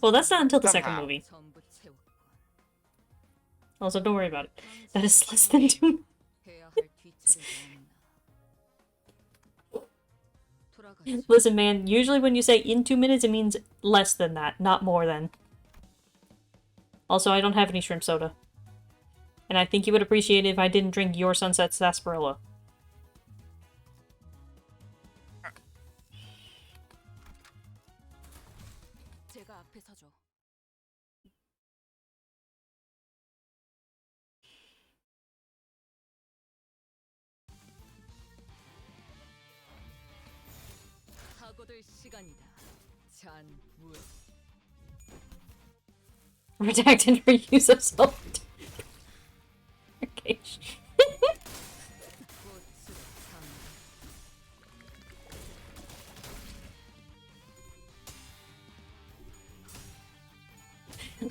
Well, that's not until the second movie. Also, don't worry about it. That is less than 2 minutes. Listen, man, usually when you say in 2 minutes, it means less than that, not more than. Also, I don't have any shrimp soda. And I think you would appreciate it if I didn't drink your Sunset Sarsaparilla. Redacted her use of self. Okay.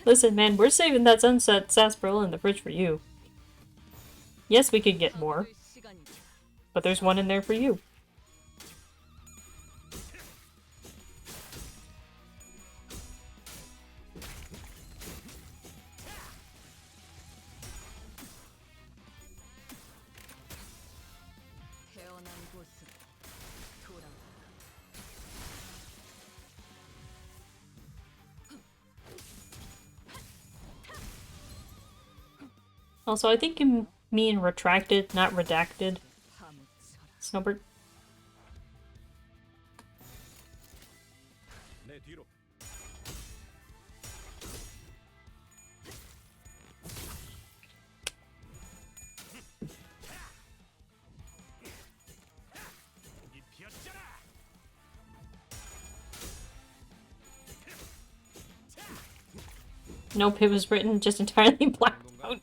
Listen, man, we're saving that Sunset Sarsaparilla in the fridge for you. Yes, we could get more, but there's one in there for you. Also, I think you mean retracted, not redacted. Snowbird. Nope, it was written just entirely blacked out.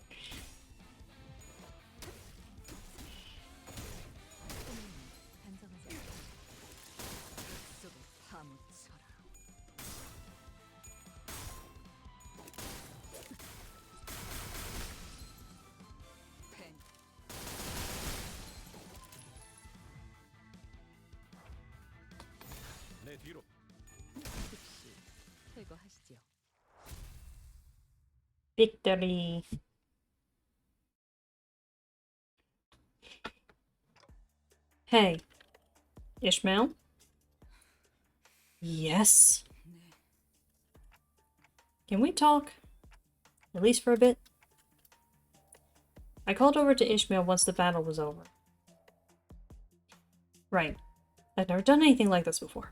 Victory. Hey, Ishmael? Yes? Can we talk? At least for a bit? I called over to Ishmael once the battle was over. Right. I've never done anything like this before.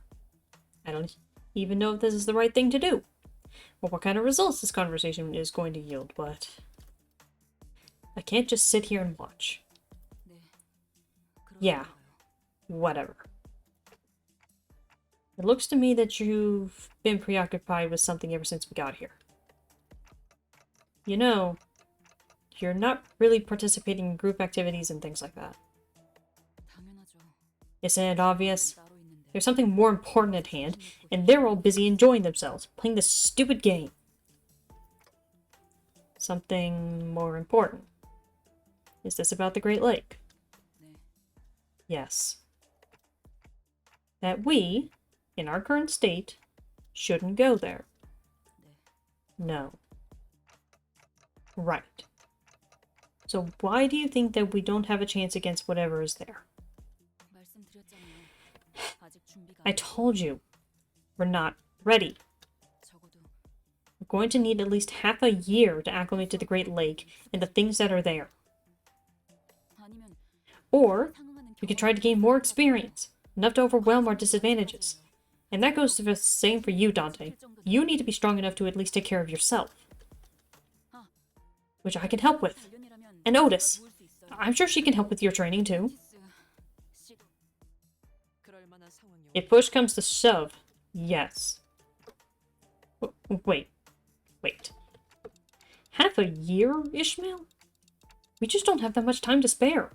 I don't even know if this is the right thing to do, or what kind of results this conversation is going to yield, but I can't just sit here and watch. Yeah, whatever. It looks to me that you've been preoccupied with something ever since we got here. You know, you're not really participating in group activities and things like that. Isn't it obvious? There's something more important at hand, and they're all busy enjoying themselves, playing this stupid game. Something more important. Is this about the Great Lake? Yes. That we, in our current state, shouldn't go there. No. Right. So why do you think that we don't have a chance against whatever is there? I told you, we're not ready. We're going to need at least half a year to acclimate to the Great Lake and the things that are there. Or, we could try to gain more experience, enough to overwhelm our disadvantages. And that goes to the same for you, Dante. You need to be strong enough to at least take care of yourself. Which I can help with. And Otis. I'm sure she can help with your training too. If push comes to shove, yes. Wait. Half a year, Ishmael? We just don't have that much time to spare.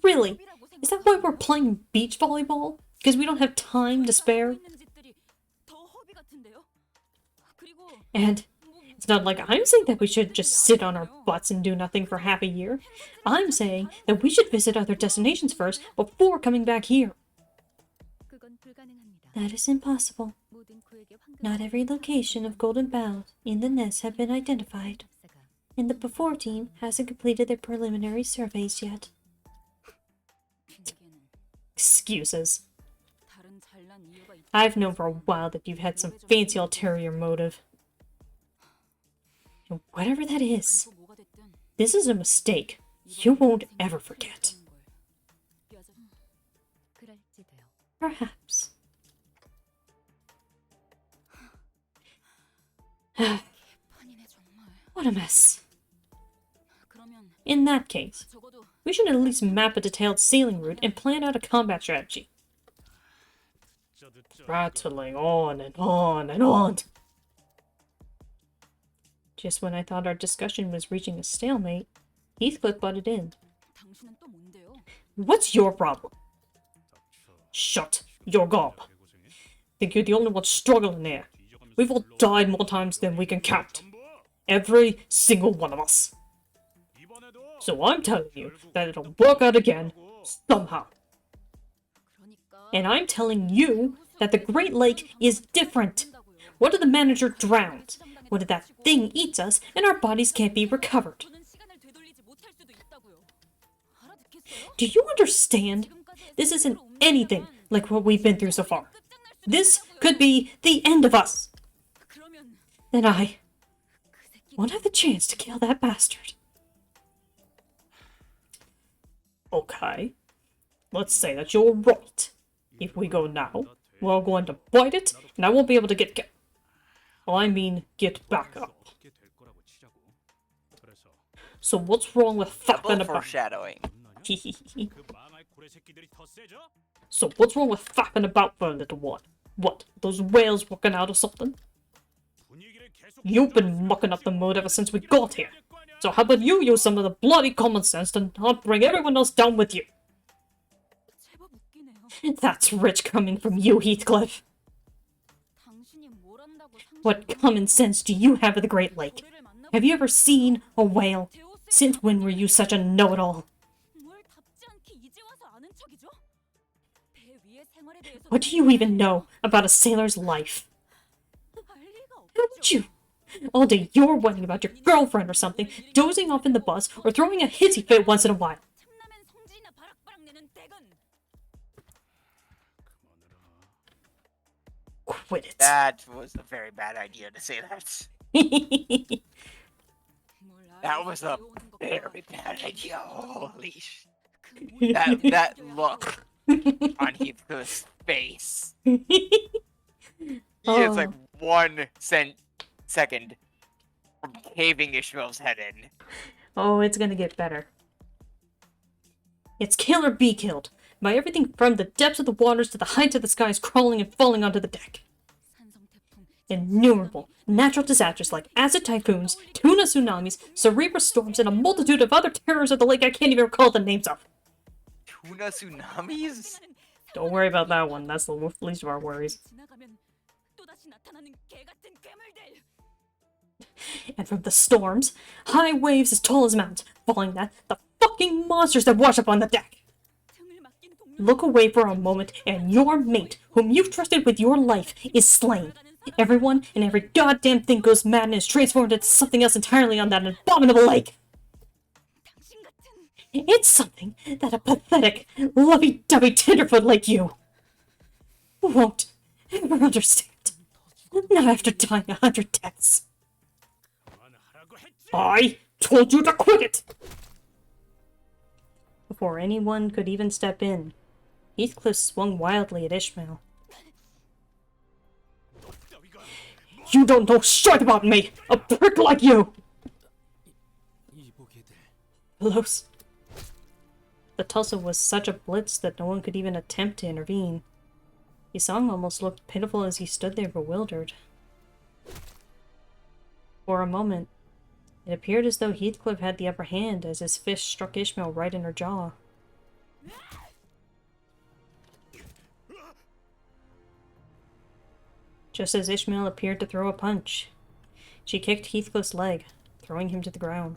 Really? Is that why we're playing beach volleyball? Because we don't have time to spare? And it's not like I'm saying that we should just sit on our butts and do nothing for half a year. I'm saying that we should visit other destinations first before coming back here. That is impossible. Not every location of Golden Bows in the nest have been identified, and the before team hasn't completed their preliminary surveys yet. Excuses. I've known for a while that you've had some fancy ulterior motive. And whatever that is, this is a mistake you won't ever forget. Perhaps. What a mess. In that case, we should at least map a detailed sailing route and plan out a combat strategy. Rattling on and on and on. Just when I thought our discussion was reaching a stalemate, Heathcliff butted in. What's your problem? Shut your gob. Think you're the only one struggling there. We've all died more times than we can count. Every single one of us. So I'm telling you that it'll work out again, somehow. And I'm telling you that the Great Lake is different. What if the manager drowns? What if that thing eats us and our bodies can't be recovered? Do you understand? This isn't anything like what we've been through so far. This could be the end of us. And I won't have the chance to kill that bastard. Okay, let's say that you're right. If we go now, we're going to bite it, and I won't be able to get back up. So what's wrong with fapping about? Foreshadowing. So what's wrong with fapping about for a little while? What, those whales working out or something? You've been mucking up the mood ever since we got here. So how about you use some of the bloody common sense to not bring everyone else down with you? That's rich coming from you, Heathcliff. What common sense do you have of the Great Lake? Have you ever seen a whale? Since when were you such a know-it-all? What do you even know about a sailor's life? How would you? All day you're whining about your girlfriend or something, dozing off in the bus, or throwing a hissy fit once in a while. Quit it. That was a very bad idea to say that. That was a very bad idea. Holy sh... That look on Heathcliff's face. He is like 1 second from caving Ishmael's head in. Oh, it's gonna get better. It's kill or be killed. By everything from the depths of the waters to the heights of the skies crawling and falling onto the deck. Innumerable natural disasters like acid typhoons, tuna tsunamis, cerebral storms, and a multitude of other terrors of the lake I can't even recall the names of. tuna tsunamis? Don't worry about that one. That's the least of our worries. And from the storms, high waves as tall as mountains, falling that the fucking monsters that wash up on the deck. Look away for a moment, and your mate, whom you've trusted with your life, is slain. Everyone and every goddamn thing goes mad and is transformed into something else entirely on that abominable lake. It's something that a pathetic, lovey-dovey tenderfoot like you won't ever understand. Not after dying 100 deaths. I told you to quit it! Before anyone could even step in, Heathcliff swung wildly at Ishmael. You don't know shit about me! A prick like you! Close. The tussle was such a blitz that no one could even attempt to intervene. Yisong almost looked pitiful as he stood there bewildered. For a moment, it appeared as though Heathcliff had the upper hand as his fist struck Ishmael right in her jaw. Just as Ishmael appeared to throw a punch, she kicked Heathcliff's leg, throwing him to the ground.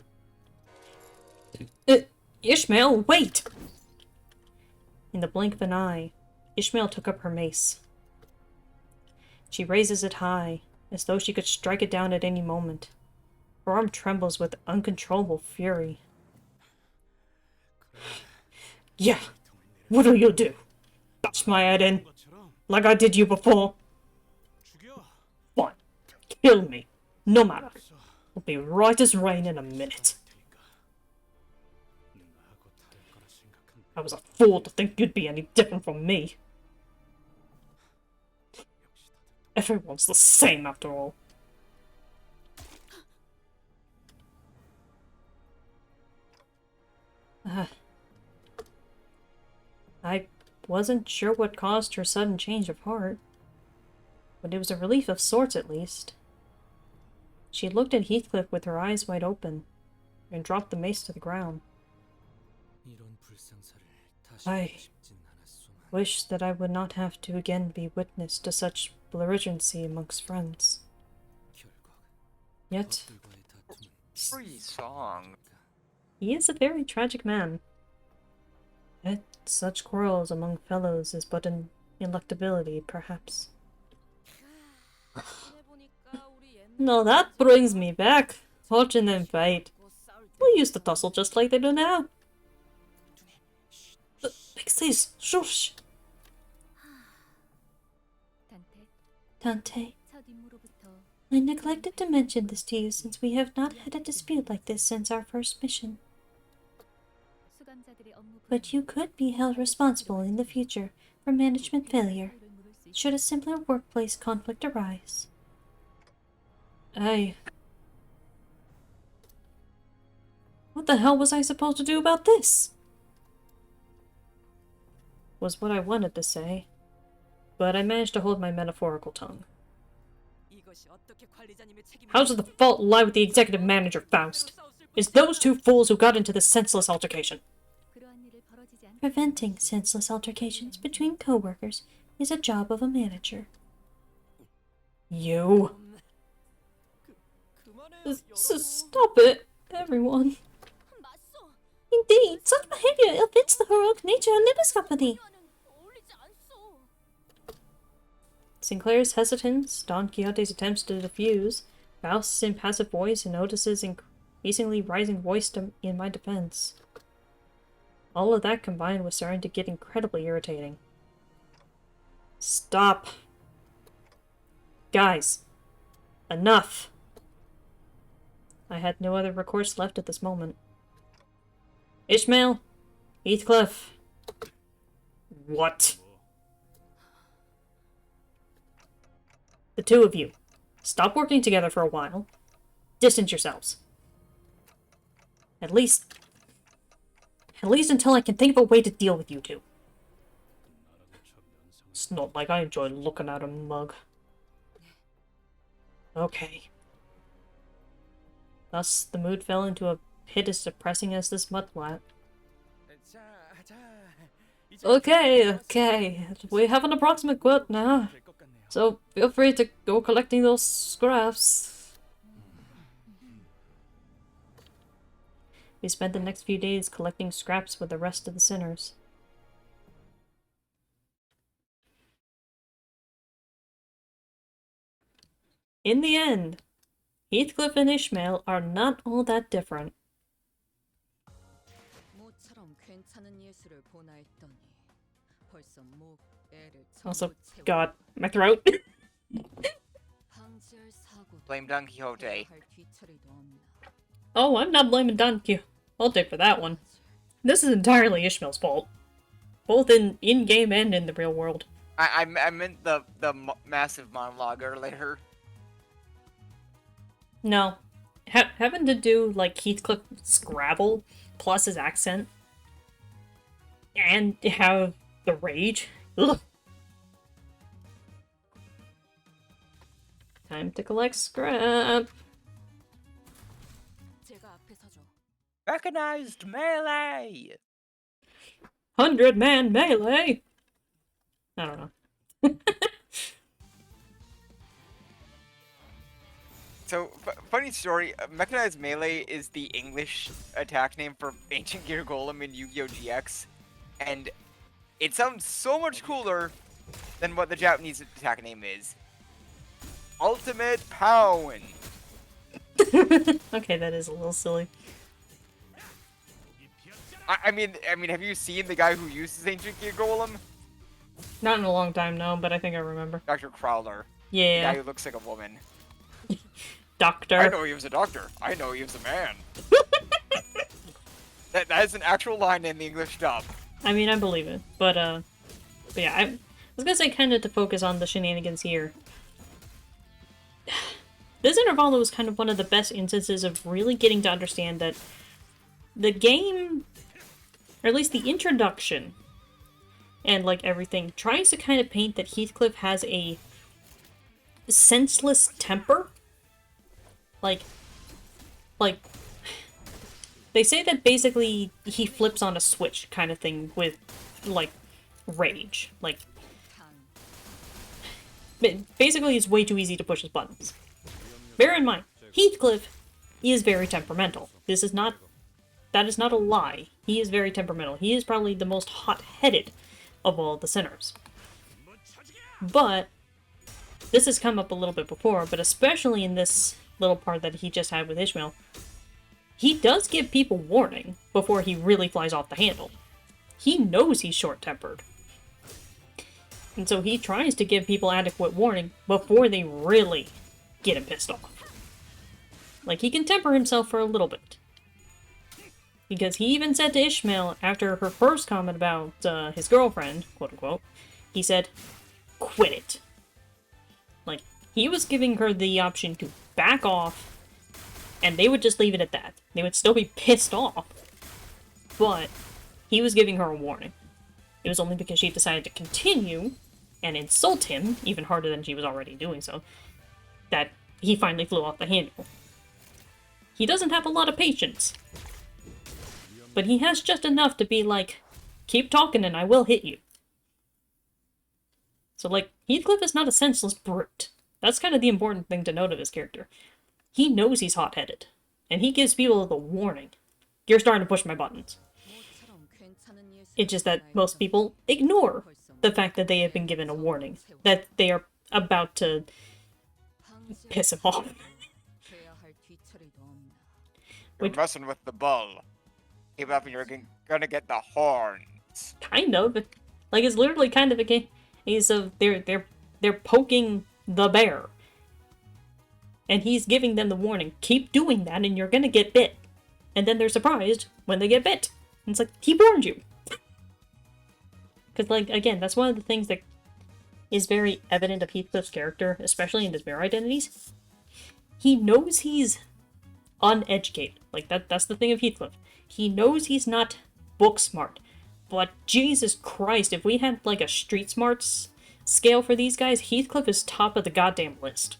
Ishmael, wait! In the blink of an eye, Ishmael took up her mace. She raises it high, as though she could strike it down at any moment. Her arm trembles with uncontrollable fury. Yeah, what'll you do? Bash my head in, like I did you before? Fine, kill me, no matter. I'll be right as rain in a minute. I was a fool to think you'd be any different from me. Everyone's the same after all. I wasn't sure what caused her sudden change of heart, but it was a relief of sorts at least. She looked at Heathcliff with her eyes wide open, and dropped the mace to the ground. I wish that I would not have to again be witness to such belligerency amongst friends. Yet, Free song. he is a very tragic man. Yet such quarrels among fellows is but an electability, perhaps. No, that brings me back. Fortune and fate. We used to tussle just like they do now. Pixies, shush! Dante, I neglected to mention this to you since we have not had a dispute like this since our first mission. But you could be held responsible in the future for management failure, should a similar workplace conflict arise. What the hell was I supposed to do about this? Was what I wanted to say, but I managed to hold my metaphorical tongue. How does the fault lie with the executive manager, Faust? It's those two fools who got into this senseless altercation. Preventing senseless altercations between co-workers is a job of a manager. You? Stop it, everyone. Indeed, such behavior ill-fits the heroic nature of Nimbus Company. Sinclair's hesitance, Don Quixote's attempts to diffuse, Faust's impassive voice, and Otis's increasingly rising voice in my defense. All of that combined was starting to get incredibly irritating. Stop. Guys. Enough. I had no other recourse left at this moment. Ishmael? Heathcliff? What? The two of you. Stop working together for a while. Distance yourselves. At least until I can think of a way to deal with you two. It's not like I enjoy looking at a mug. Okay. Thus, the mood fell into a pit as depressing as this mudflat. Okay. We have an approximate quote now. So feel free to go collecting those scraps. We spent the next few days collecting scraps with the rest of the sinners. In the end, Heathcliff and Ishmael are not all that different. Also, God, my throat. Blame Don Quixote. Oh, I'm not blaming Don Quixote for that one. This is entirely Ishmael's fault. Both in-game and in the real world. I meant the massive monologue earlier. No. Having to do, like, Heathcliff Scrabble plus his accent and have the rage. Ugh. Time to collect scrap. Recognized melee! 100-man melee! I don't know. So, funny story, Mechanized Melee is the English attack name for Ancient Gear Golem in Yu-Gi-Oh! GX, and it sounds so much cooler than what the Japanese attack name is. Ultimate Pound! Okay, that is a little silly. I mean, have you seen the guy who uses Ancient Gear Golem? Not in a long time, no, but I think I remember. Dr. Crowler. Yeah. The guy who looks like a woman. Doctor. I know he was a doctor. I know he was a man. that is an actual line in the English dub. I mean, I believe it, but yeah, I was gonna say kind of to focus on the shenanigans here. This Intervallo was kind of one of the best instances of really getting to understand that the game, or at least the introduction, and like everything, tries to kind of paint that Heathcliff has a senseless temper. Like, they say that basically he flips on a switch kind of thing with, like, rage. Like, basically it's way too easy to push his buttons. Bear in mind, Heathcliff is very temperamental. That is not a lie. He is very temperamental. He is probably the most hot-headed of all the sinners. But this has come up a little bit before, but especially in this little part that he just had with Ishmael, he does give people warning before he really flies off the handle. He knows he's short-tempered. And so he tries to give people adequate warning before they really get him pissed off. Like, he can temper himself for a little bit. Because he even said to Ishmael, after her first comment about his girlfriend, quote-unquote, he said, "Quit it." Like, he was giving her the option to back off, and they would just leave it at that. They would still be pissed off, but he was giving her a warning. It was only because she decided to continue and insult him, even harder than she was already doing so, that he finally flew off the handle. He doesn't have a lot of patience, but he has just enough to be like, keep talking and I will hit you. So, like, Heathcliff is not a senseless brute. That's kind of the important thing to note of his character. He knows he's hot-headed, and he gives people the warning. You're starting to push my buttons. It's just that most people ignore the fact that they have been given a warning, that they are about to piss him off. You're messing with the bull. Keep up and you're gonna get the horns. Kind of. Like, it's literally kind of a case of they're poking the bear. And he's giving them the warning, keep doing that and you're gonna get bit. And then they're surprised when they get bit. And it's like, he warned you. Because, like, again, that's one of the things that is very evident of Heathcliff's character, especially in his bear identities. He knows he's uneducated. Like, that's the thing of Heathcliff. He knows he's not book smart. But Jesus Christ, if we had, like, a street smarts scale for these guys, Heathcliff is top of the goddamn list.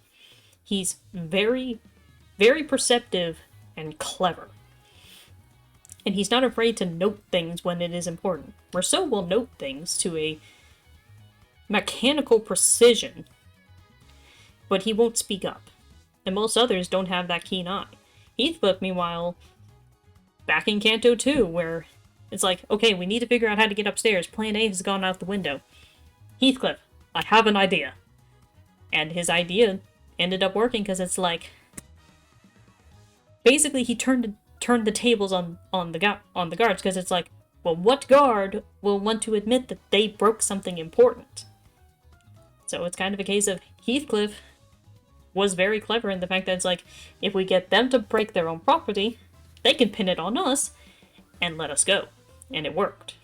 He's very, very perceptive and clever. And he's not afraid to note things when it is important. Rousseau will note things to a mechanical precision, but he won't speak up. And most others don't have that keen eye. Heathcliff, meanwhile, back in Canto 2, where it's like, okay, we need to figure out how to get upstairs. Plan A has gone out the window. Heathcliff, I have an idea. And his idea ended up working because it's like, basically he turned the tables on the guards, because it's like, well, what guard will want to admit that they broke something important? So it's kind of a case of Heathcliff was very clever in the fact that it's like, if we get them to break their own property, they can pin it on us and let us go. And it worked.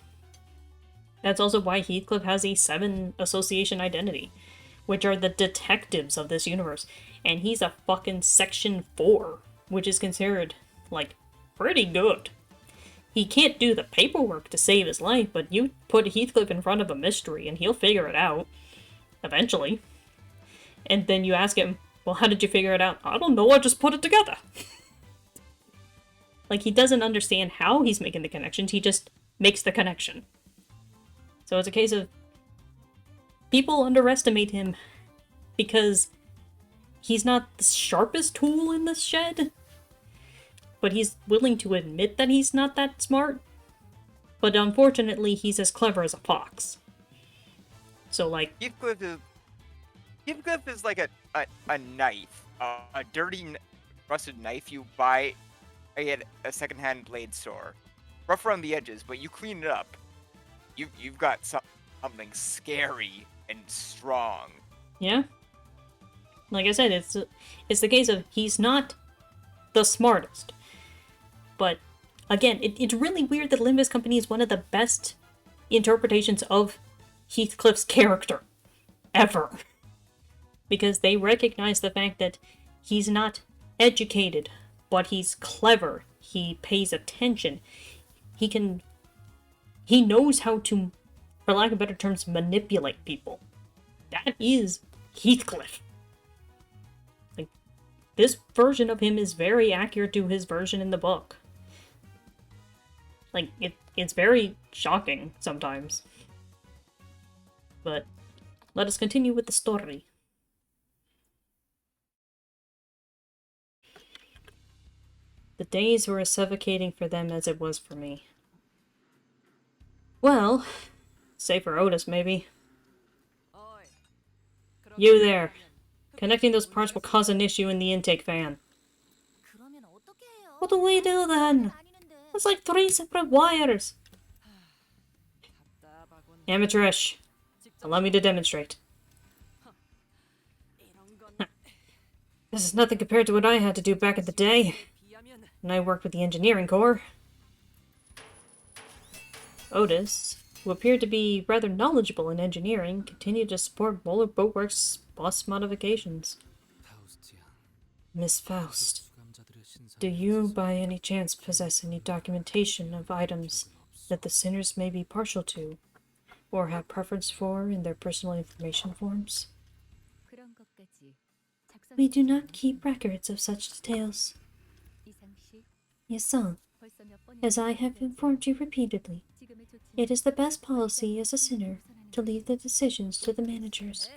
That's also why Heathcliff has a 7 association identity, which are the detectives of this universe. And he's a fucking Section 4, which is considered, like, pretty good. He can't do the paperwork to save his life, but you put Heathcliff in front of a mystery and he'll figure it out. Eventually. And then you ask him, well, how did you figure it out? I don't know, I just put it together. Like, he doesn't understand how he's making the connections, he just makes the connection. So it's a case of people underestimate him because he's not the sharpest tool in the shed, but he's willing to admit that he's not that smart. But unfortunately, he's as clever as a fox. So, like... Heathcliff is like a knife. A dirty, rusted knife you buy at a secondhand blade store. Rough around the edges, but you clean it up. You've got something scary and strong. Yeah? Like I said, it's the case of he's not the smartest. But, again, it's really weird that Limbus Company is one of the best interpretations of Heathcliff's character ever. Because they recognize the fact that he's not educated, but he's clever. He pays attention. He knows how to, for lack of better terms, manipulate people. That is Heathcliff. Like, this version of him is very accurate to his version in the book. Like, it's very shocking sometimes. But let us continue with the story. The days were as suffocating for them as it was for me. Well, save for Otis, maybe. You there. Connecting those parts will cause an issue in the intake fan. What do we do then? It's like 3 separate wires. Amateurish. Allow me to demonstrate. This is nothing compared to what I had to do back in the day, when I worked with the engineering corps. Otis, who appeared to be rather knowledgeable in engineering, continued to support Moeller Boatworks' bus modifications. Miss Faust, do you by any chance possess any documentation of items that the sinners may be partial to, or have preference for in their personal information forms? We do not keep records of such details. Yes, as I have informed you repeatedly, it is the best policy as a sinner to leave the decisions to the managers.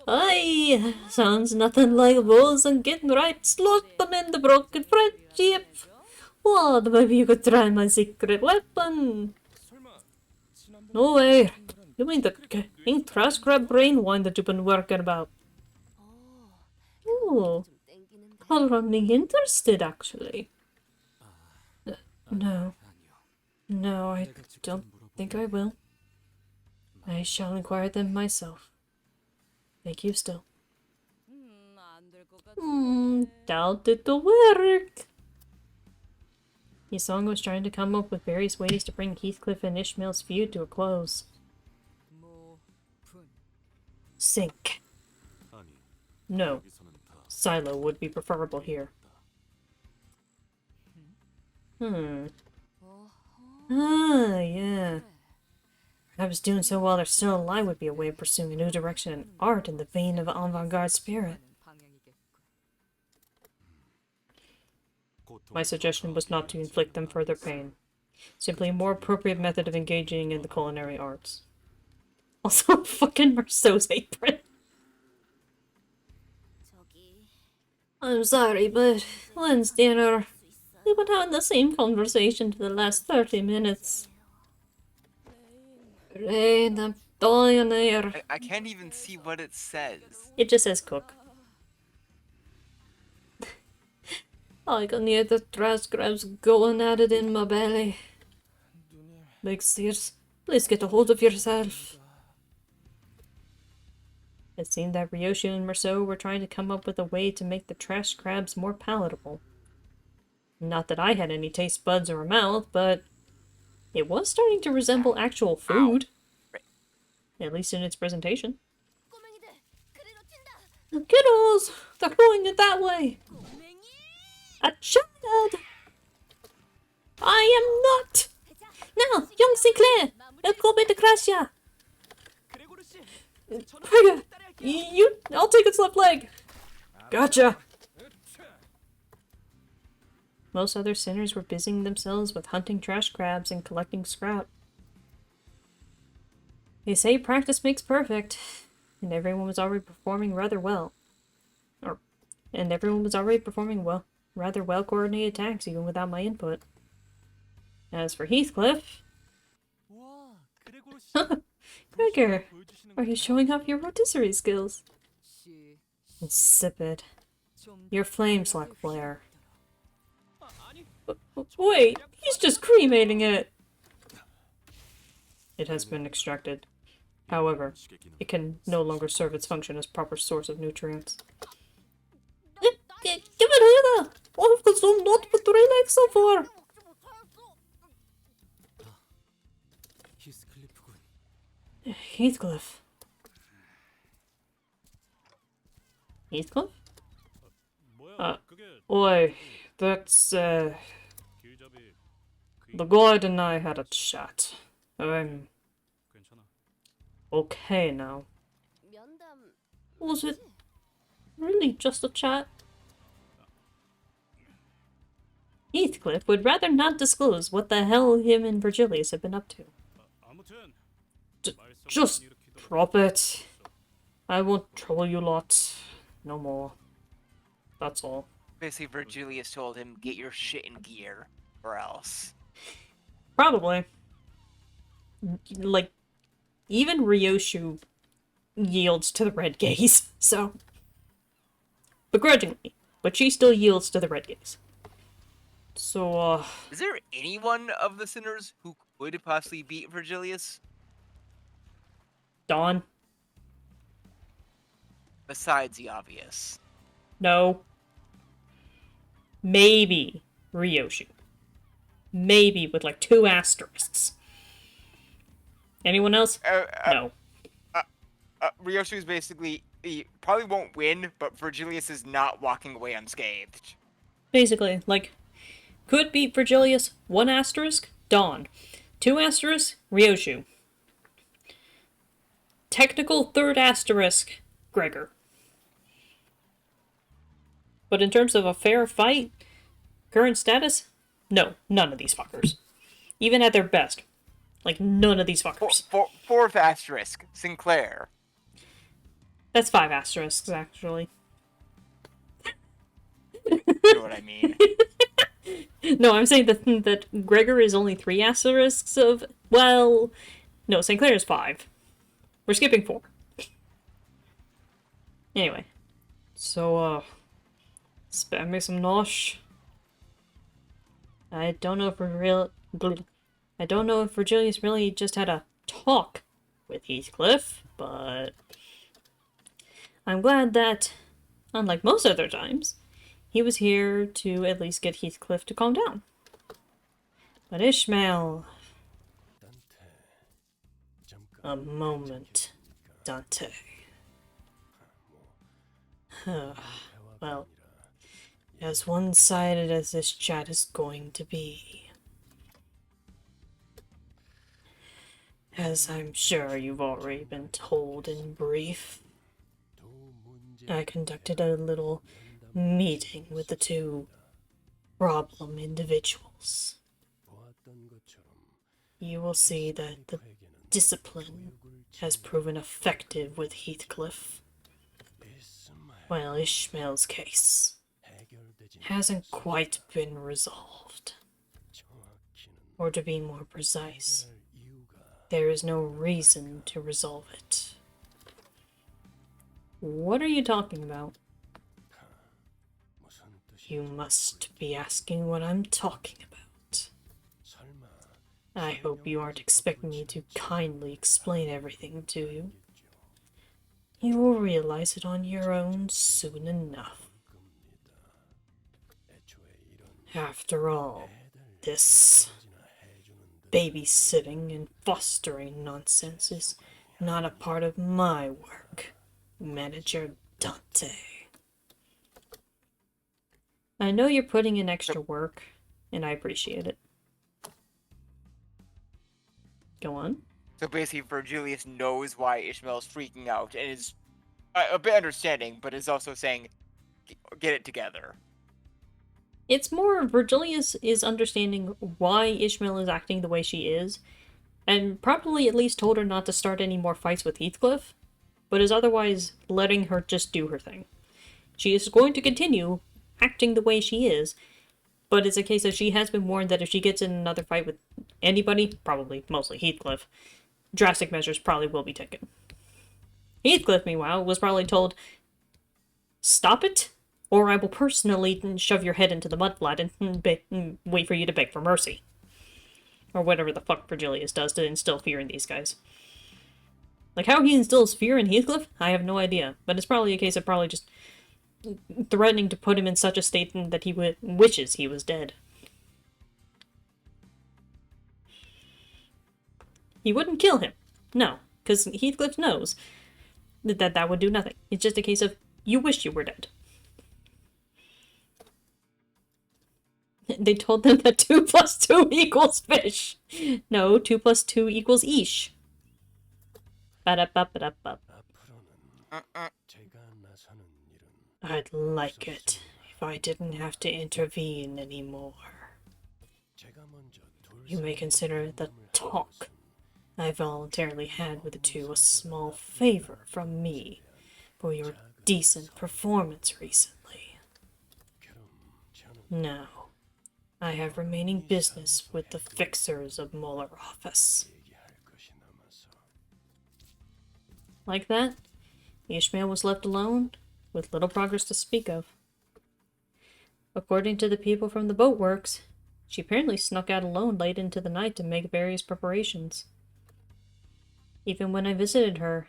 Aye, sounds nothing like bulls and getting right slaughtered in the broken friendship. Well, maybe you could try my secret weapon. No way. You mean the ink trash crab brain wine that you've been working about? Ooh, running interested, actually. No. No, I don't think I will. I shall inquire them myself. Thank you still. Doubt it'll work. Yisong was trying to come up with various ways to bring Heathcliff and Ishmael's feud to a close. Sink. No. Silo would be preferable here. Ah, yeah. Perhaps doing so while they're still alive would be a way of pursuing a new direction in art in the vein of avant-garde spirit. My suggestion was not to inflict them further pain. Simply a more appropriate method of engaging in the culinary arts. Also, fucking Marceau's apron. I'm sorry, but when's dinner? We've been having the same conversation for the last 30 minutes. Rain, I'm dying here. I can't even see what it says. It just says cook. I can hear the trash crabs going at it in my belly. Big Sears, please get a hold of yourself. It seemed that Ryoshi and Marceau were trying to come up with a way to make the trash crabs more palatable. Not that I had any taste buds or a mouth, but it was starting to resemble actual food. At least in its presentation. Kiddos! They're going it that way! A child! I am not! Now, young Sinclair! El come de Gracia! Gregor! I'll take its left leg! Gotcha! Most other sinners were busying themselves with hunting trash crabs and collecting scrap. They say practice makes perfect, and everyone was already performing rather well. Rather well coordinated attacks even without my input. As for Heathcliff... Gregor, are you showing off your rotisserie skills? Insipid. Your flames lack flair. Wait, he's just cremating it! It has been extracted. However, it can no longer serve its function as proper source of nutrients. Give it here! I've consumed not but 3 legs so far! Heathcliff. Heathcliff? Oi, that's, the guide and I had a chat. I'm okay now. Was it really just a chat? Heathcliff would rather not disclose what the hell him and Virgilius have been up to. Just drop it. I won't trouble you lot. No more. That's all. Basically, Virgilius told him, get your shit in gear, or else. Probably. Like, even Ryoshu yields to the red gaze, so... begrudgingly, but she still yields to the red gaze. So, Is there anyone of the sinners who could possibly beat Virgilius? Dawn? Besides the obvious. No. Maybe Ryoshu. Maybe with like 2 asterisks. Anyone else? No. Ryoshu is basically, he probably won't win, but Virgilius is not walking away unscathed. Basically, like, could beat Virgilius, 1 asterisk, Dawn. 2 asterisks, Ryoshu. Technical 3rd asterisk, Gregor. But in terms of a fair fight, current status, no, none of these fuckers. Even at their best. Like, none of these fuckers. 4th asterisk, Sinclair. That's 5 asterisks, actually. You know what I mean. No, I'm saying that Gregor is only 3 asterisks of... well... no, Sinclair is 5. We're skipping 4. Anyway. So, spam me some nosh. I don't know if Virgilius really just had a talk with Heathcliff, but I'm glad that, unlike most other times, he was here to at least get Heathcliff to calm down. But Ishmael... a moment, Dante. Well, as one-sided as this chat is going to be, as I'm sure you've already been told in brief, I conducted a little meeting with the 2 problem individuals. You will see that the discipline has proven effective with Heathcliff, while Ishmael's case hasn't quite been resolved. Or to be more precise, there is no reason to resolve it. What are you talking about? You must be asking what I'm talking about. I hope you aren't expecting me to kindly explain everything to you. You will realize it on your own soon enough. After all, this babysitting and fostering nonsense is not a part of my work, Manager Dante. I know you're putting in extra work, and I appreciate it. Go on. So basically, Virgilius knows why Ishmael's freaking out and is a bit understanding, but is also saying, get it together. It's more Virgilius is understanding why Ishmael is acting the way she is, and probably at least told her not to start any more fights with Heathcliff, but is otherwise letting her just do her thing. She is going to continue acting the way she is, but it's a case of she has been warned that if she gets in another fight with anybody, probably mostly Heathcliff, drastic measures probably will be taken. Heathcliff, meanwhile, was probably told, stop it, or I will personally shove your head into the mudflat and wait for you to beg for mercy. Or whatever the fuck Virgilius does to instill fear in these guys. Like, how he instills fear in Heathcliff, I have no idea. But it's probably a case of probably just threatening to put him in such a state that he wishes he was dead. He wouldn't kill him. No, because Heathcliff knows that would do nothing. It's just a case of, you wish you were dead. They told them that 2 plus 2 equals fish. No, 2 plus 2 equals ish. Ba-da-ba-ba-da-ba. I'd like it if I didn't have to intervene anymore. You may consider the talk I voluntarily had with the two a small favor from me for your decent performance recently. Now, I have remaining business with the fixers of Muller office. Like that, Ishmael was left alone, with little progress to speak of. According to the people from the boatworks, she apparently snuck out alone late into the night to make various preparations. Even when I visited her,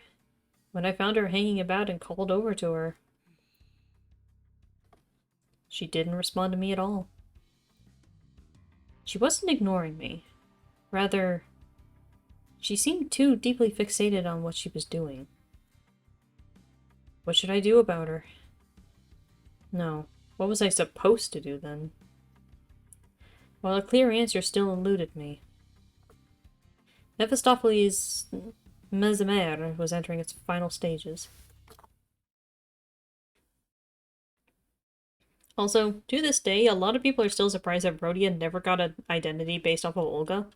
when I found her hanging about and called over to her, she didn't respond to me at all. She wasn't ignoring me. Rather, she seemed too deeply fixated on what she was doing. What should I do about her? No. What was I supposed to do then? While a clear answer still eluded me. Mephistopheles' Mesmer was entering its final stages. Also, to this day, a lot of people are still surprised that Rhodia never got an identity based off of Olga.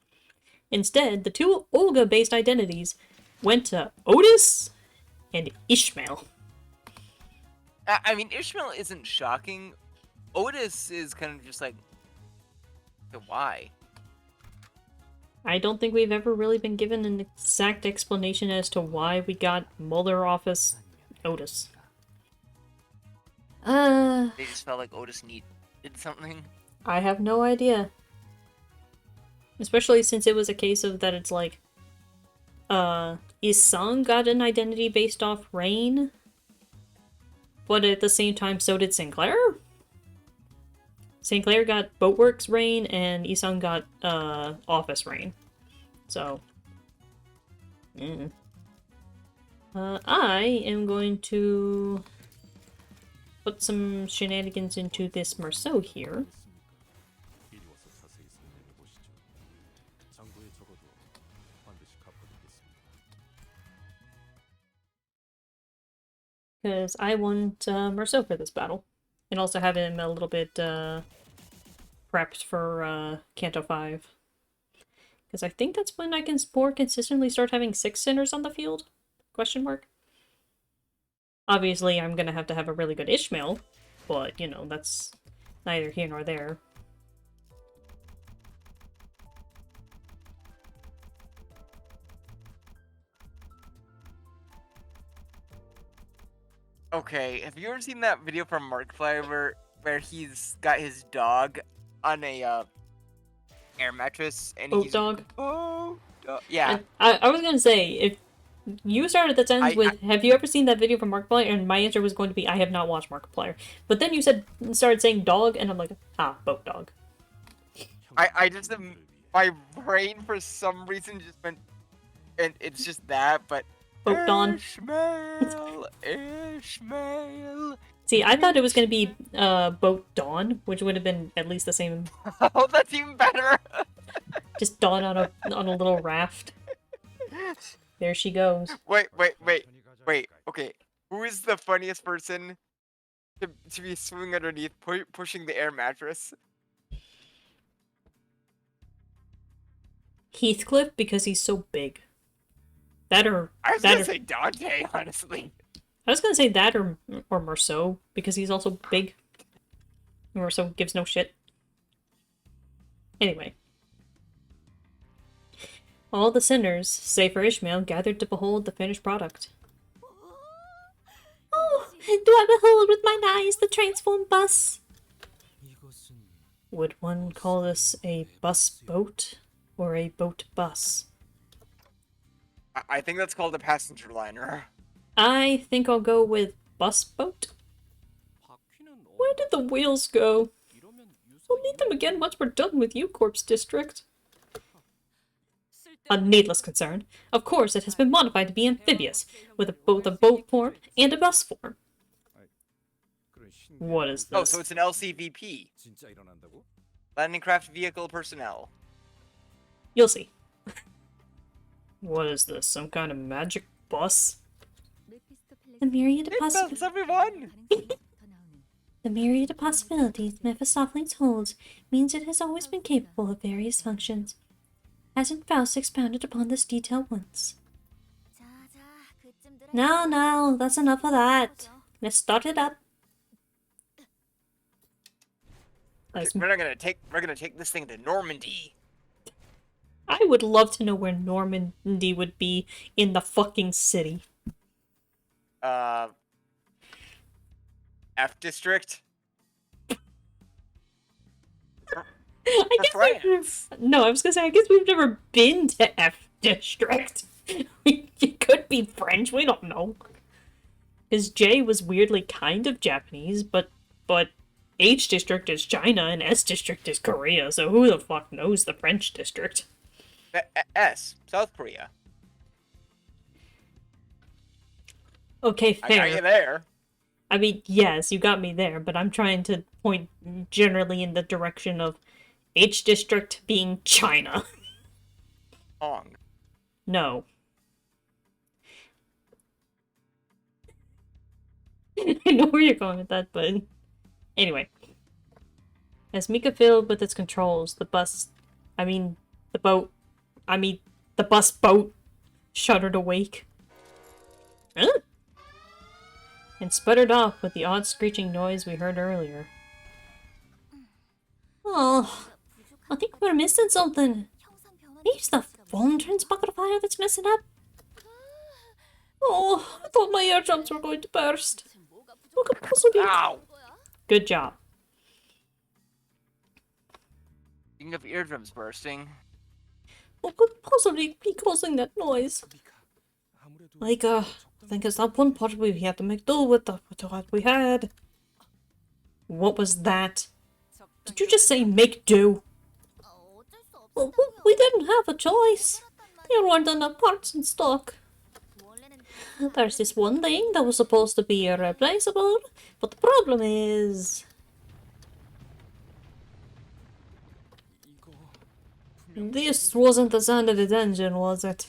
Instead, the 2 Olga-based identities went to Otis and Ishmael. I mean, Ishmael isn't shocking. Otis is kind of just like, why? I don't think we've ever really been given an exact explanation as to why we got Muller office Otis. They just felt like Otis needed something. I have no idea. Especially since it was a case of that it's like, Isang got an identity based off Rain, but at the same time so did Sinclair? Sinclair got Boatworks Rain, and Isang got, Office Rain. So, I am going to put some shenanigans into this Merceau here. Because I want Merceau for this battle. And also have him a little bit prepped for Canto 5. Because I think that's when I can more consistently start having 6 sinners on the field? Question mark. Obviously, I'm gonna have to have a really good Ishmael, but, you know, that's neither here nor there. Okay, have you ever seen that video from Markiplier where he's got his dog on a air mattress and Boat he's dog? yeah. I was gonna say, if you started that sentence with, have you ever seen that video from Markiplier? And my answer was going to be, I have not watched Markiplier. But then you started saying dog, and I'm like, boat dog. I just, my brain for some reason just went, and it's just that, but Boat Dawn. Ishmael. See, I thought it was going to be Boat Dawn, which would have been at least the same. Oh, that's even better. Just Dawn on a little raft. There she goes. Wait. Okay, who is the funniest person to be swimming underneath, pushing the air mattress? Heathcliff, because he's so big. That or I was gonna say Dante, honestly. I was gonna say that or Merceau, because he's also big. Merceau gives no shit. Anyway. All the sinners, save for Ishmael, gathered to behold the finished product. Oh, do I behold with mine eyes the transformed bus? Would one call this a bus boat or a boat bus? I think that's called a passenger liner. I think I'll go with bus boat. Where did the wheels go? We'll need them again once we're done with U Corp's district. A needless concern. Of course, it has been modified to be amphibious, with both a boat form and a bus form. What is this? Oh, so it's an LCVP. Landing craft vehicle personnel. You'll see. What is this? Some kind of magic bus? The myriad of possibilities. Everyone! The myriad of possibilities Mephistopheles holds means it has always been capable of various functions. Hasn't Faust expounded upon this detail once? No, that's enough of that. Let's start it up. We're gonna take this thing to Normandy. I would love to know where Normandy would be in the fucking city. F district. I guess I was gonna say, I guess we've never been to F district. It could be French, we don't know. Because J was weirdly kind of Japanese, but H district is China and S district is Korea, so who the fuck knows the French district? S, South Korea. Okay, fair. I got you there. I mean, yes, you got me there, but I'm trying to point generally in the direction of H district being China. Hong. No. I know where you're going with that, but anyway. As Mika filled with its controls, the bus boat shuddered awake. Huh? And sputtered off with the odd screeching noise we heard earlier. Oh, I think we're missing something. It's the phone transpogrifier that's messing up. Oh, I thought my eardrums were going to burst. What could possibly be? Ow! Good job. Speaking of eardrums bursting. What could possibly be causing that noise? I think at some point possibly we had to make do with what we had. What was that? Did you just say make do? Well, we didn't have a choice. There weren't enough parts in stock. There's this one thing that was supposed to be replaceable, but the problem is... This wasn't the sound of its engine, was it?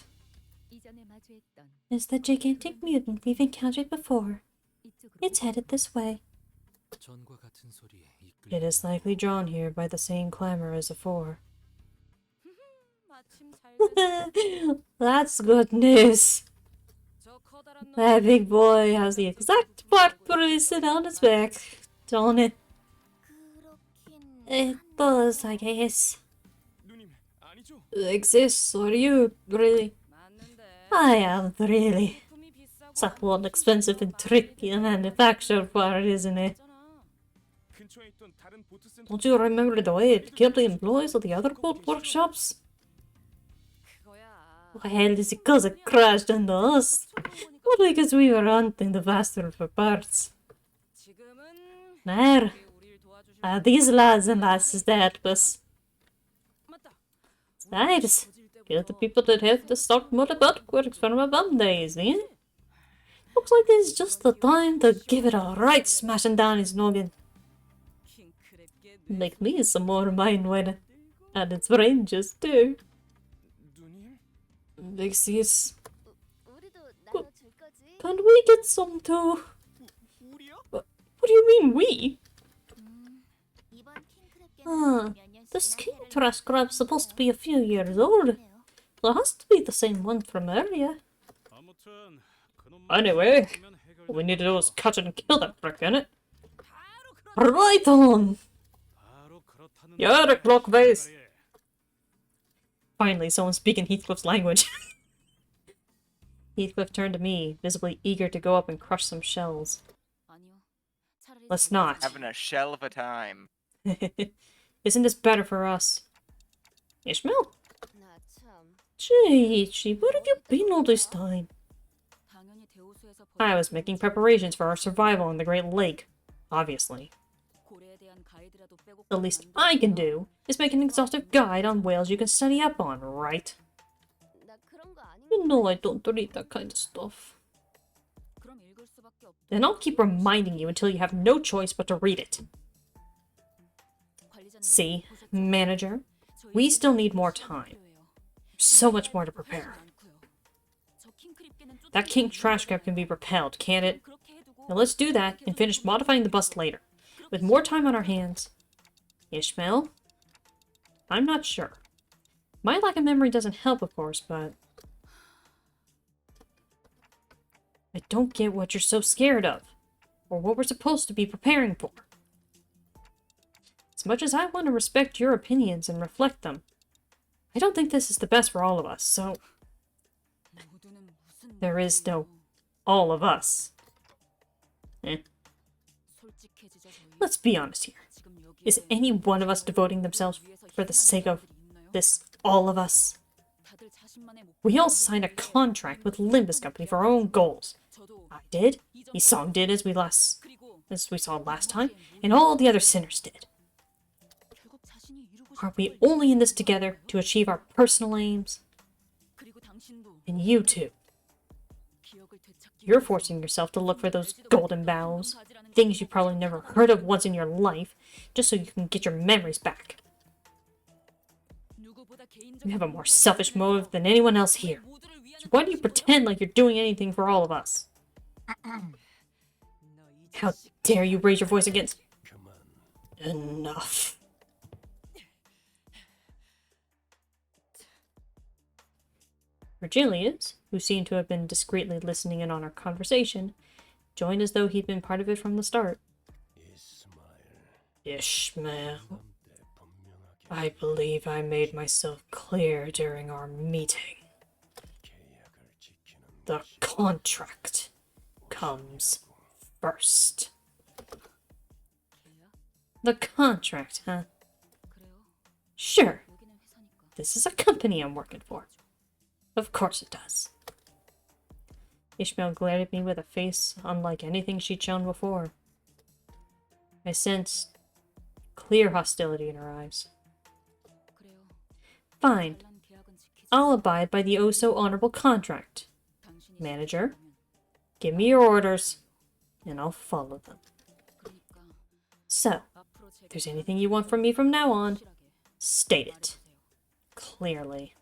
It's the gigantic mutant we've encountered before. It's headed this way. It is likely drawn here by the same clamor as afore. That's good news. That big boy has the exact part listed on his back, don't it? It does, I guess. Exists, are you, really? I am, really. It's that one expensive and tricky manufactured part, isn't it? Don't you remember the way it killed the employees of the other boat workshops? Well, it's because it crashed into us. Not because we were hunting the faster for parts. There. These lads and lasses that help us. Besides, get the people that have to stock motor boat works for my bum days, eh? Looks like this is just the time to give it a right smashing down his noggin. Make me some more mind when and its ranges too. Alexius, can we get some too? What do you mean we? This king trash crab's supposed to be a few years old. So it has to be the same one from earlier. Anyway, all we need to do is catch it and kill that prick, innit? Right on! You're a clock face! Finally, someone speaking Heathcliff's language. Heathcliff turned to me, visibly eager to go up and crush some shells. Let's not. Having a shell of a time. Isn't this better for us? Ishmael? Gee, Ichi, where have you been all this time? I was making preparations for our survival on the Great Lake, obviously. The least I can do is make an exhaustive guide on whales you can study up on, right? You know I don't read that kind of stuff. Then I'll keep reminding you until you have no choice but to read it. See, manager, we still need more time. There's so much more to prepare. That king trash crab can be repelled, can't it? Now let's do that and finish modifying the bust later. With more time on our hands. Ishmael? I'm not sure. My lack of memory doesn't help, of course, but... I don't get what you're so scared of, or what we're supposed to be preparing for. As much as I want to respect your opinions and reflect them, I don't think this is the best for all of us, so... There is no all of us. Let's be honest here. Is any one of us devoting themselves for the sake of this all of us? We all signed a contract with Limbus Company for our own goals. I did, Isong did as we saw last time, and all the other sinners did. Are we only in this together to achieve our personal aims? And you too. You're forcing yourself to look for those golden bowels, things you probably never heard of once in your life, just so you can get your memories back. You have a more selfish motive than anyone else here. So why do you pretend like you're doing anything for all of us? How dare you raise your voice against... Enough. Virgilius, who seemed to have been discreetly listening in on our conversation, joined as though he'd been part of it from the start. Ishmael. I believe I made myself clear during our meeting. The contract comes first. The contract, huh? Sure. This is a company I'm working for. Of course it does. Ishmael glared at me with a face unlike anything she'd shown before. I sensed clear hostility in her eyes. Fine. I'll abide by the oh-so-honorable contract. Manager, give me your orders, and I'll follow them. So, if there's anything you want from me from now on, state it. Clearly.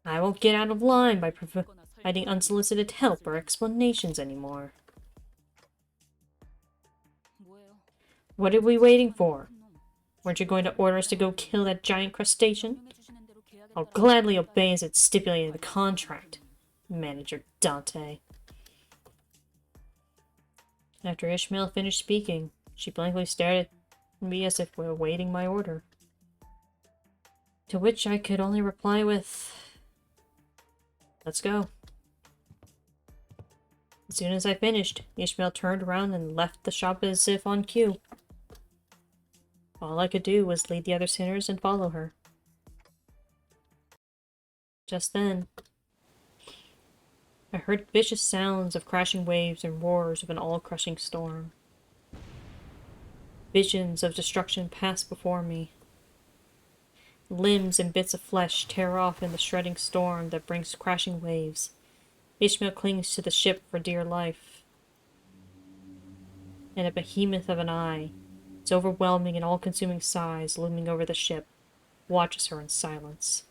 I won't get out of line by providing unsolicited help or explanations anymore. What are we waiting for? Weren't you going to order us to go kill that giant crustacean? I'll gladly obey as it's stipulated in the contract. Manager Dante. After Ishmael finished speaking, she blankly stared at me as if we were awaiting my order. To which I could only reply with, "Let's go." As soon as I finished, Ishmael turned around and left the shop as if on cue. All I could do was lead the other sinners and follow her. Just then, I heard vicious sounds of crashing waves and roars of an all-crushing storm. Visions of destruction passed before me. Limbs and bits of flesh tear off in the shredding storm that brings crashing waves. Ishmael clings to the ship for dear life. And a behemoth of an eye, its overwhelming and all-consuming size looming over the ship, watches her in silence.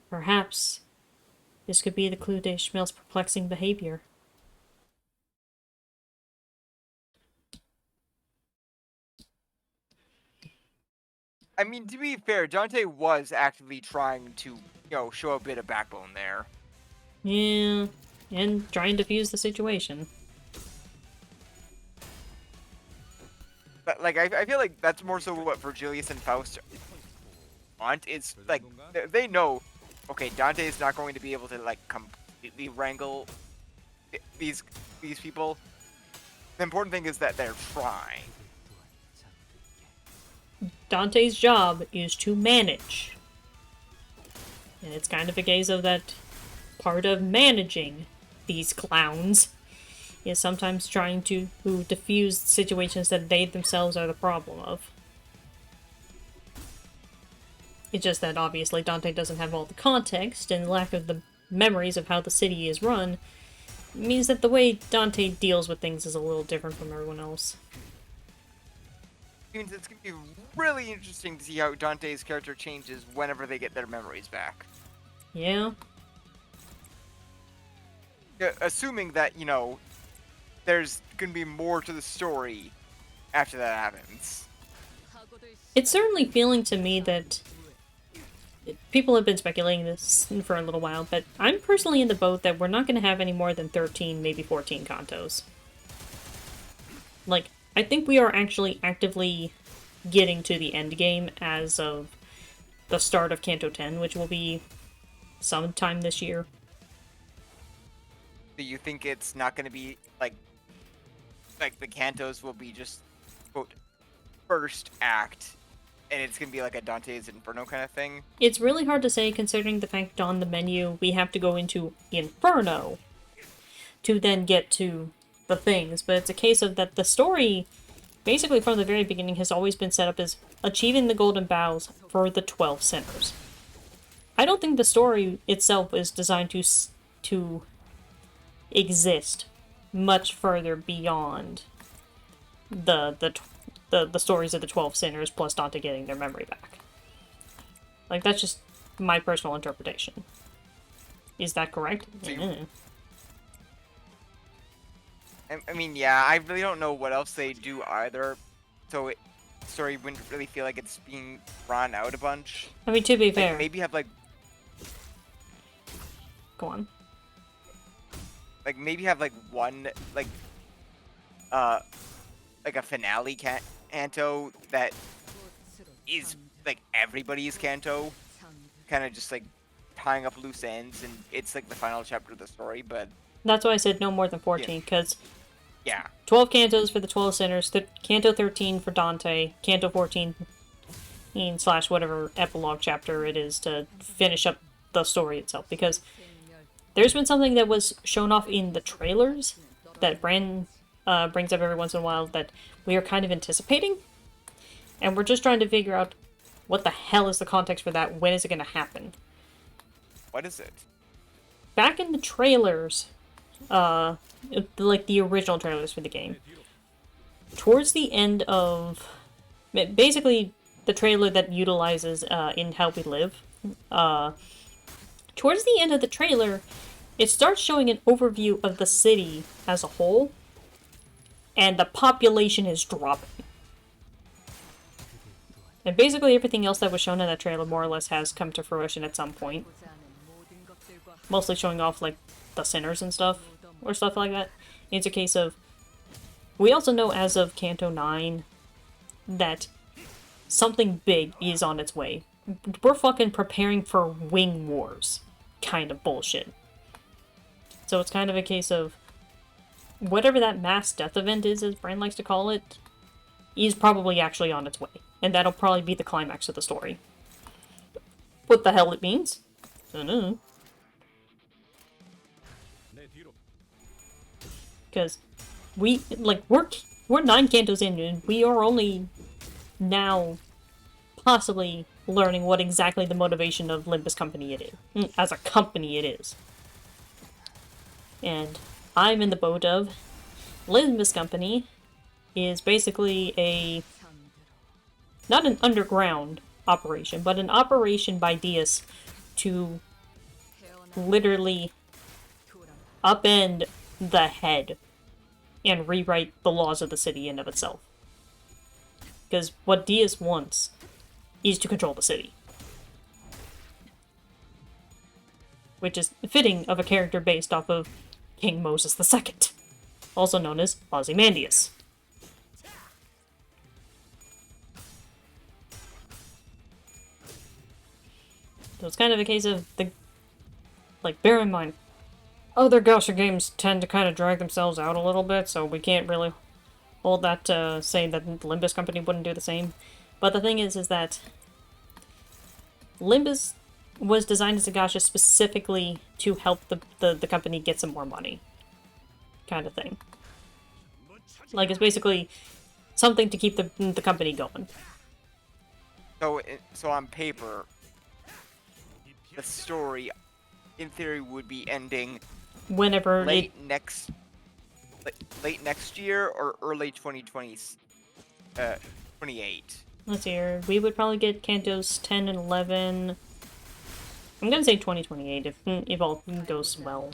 Perhaps this could be the clue to Ishmael's perplexing behavior. I mean, to be fair, Dante was actively trying to, show a bit of backbone there. Yeah, and trying to defuse the situation. But, like, I feel like that's more so what Virgilius and Faust want. It's, like, they know, okay, Dante is not going to be able to, like, completely wrangle these people. The important thing is that they're trying. Dante's job is to manage. And it's kind of a case of that part of managing these clowns is sometimes trying to diffuse situations that they themselves are the problem of. It's just that obviously Dante doesn't have all the context, and lack of the memories of how the city is run means that the way Dante deals with things is a little different from everyone else. Means it's going to be really interesting to see how Dante's character changes whenever they get their memories back. Yeah. Assuming that, there's going to be more to the story after that happens. It's certainly feeling to me that people have been speculating this for a little while, but I'm personally in the boat that we're not going to have any more than 13, maybe 14 cantos. Like, I think we are actually actively getting to the end game as of the start of Canto 10, which will be sometime this year. Do you think it's not going to be, like the cantos will be just, quote, first act, and it's going to be like a Dante's Inferno kind of thing? It's really hard to say, considering the fact on the menu we have to go into Inferno to then get to the things, but it's a case of that the story, basically from the very beginning, has always been set up as achieving the golden bows for the 12 sinners. I don't think the story itself is designed to exist much further beyond the stories of the 12 sinners plus Dante getting their memory back. Like, that's just my personal interpretation. Is that correct? So I mean, yeah, I really don't know what else they do either, so story wouldn't really feel like it's being drawn out a bunch. I mean, to be fair... Maybe have, Go on. Maybe have, one, a finale canto that is, everybody's canto. Kind of just, tying up loose ends, and it's, the final chapter of the story, but... That's why I said no more than 14, because... Yeah. 12 cantos for the 12 sinners, Canto 13 for Dante, Canto 14 / whatever epilogue chapter it is to finish up the story itself. Because there's been something that was shown off in the trailers that Bran brings up every once in a while that we are kind of anticipating. And we're just trying to figure out what the hell is the context for that, when is it going to happen. What is it? Back in the trailers... the original trailers for the game. Towards the end of... Basically, the trailer that utilizes In How We Live. Towards the end of the trailer, it starts showing an overview of the city as a whole. and the population is dropping. And basically everything else that was shown in that trailer more or less has come to fruition at some point. Mostly showing off, like, the sinners and stuff, or stuff like that. It's a case of... We also know as of Kanto 9 that something big is on its way. We're fucking preparing for wing wars kind of bullshit. So it's kind of a case of whatever that mass death event is, as Bran likes to call it, is probably actually on its way. And that'll probably be the climax of the story. What the hell it means? I don't know. Because we're 9 cantos in, and we are only now possibly learning what exactly the motivation of Limbus Company it is. As a company it is. And I'm in the boat of Limbus Company is basically a... not an underground operation, but an operation by Diaz to literally upend the head and rewrite the laws of the city in of itself. Because what Diaz wants is to control the city. Which is fitting of a character based off of King Moses II, also known as Ozymandias. So it's kind of a case of the... like, bear in mind, other gacha games tend to kind of drag themselves out a little bit, so we can't really hold that to say that the Limbus Company wouldn't do the same. But the thing is that Limbus was designed as a gacha specifically to help the company get some more money. Kind of thing. Like, it's basically something to keep the company going. So on paper, the story, in theory, would be ending Whenever late next year or early 28. Let's see here. We would probably get Cantos 10 and 11. I'm gonna say 2028 if all goes well.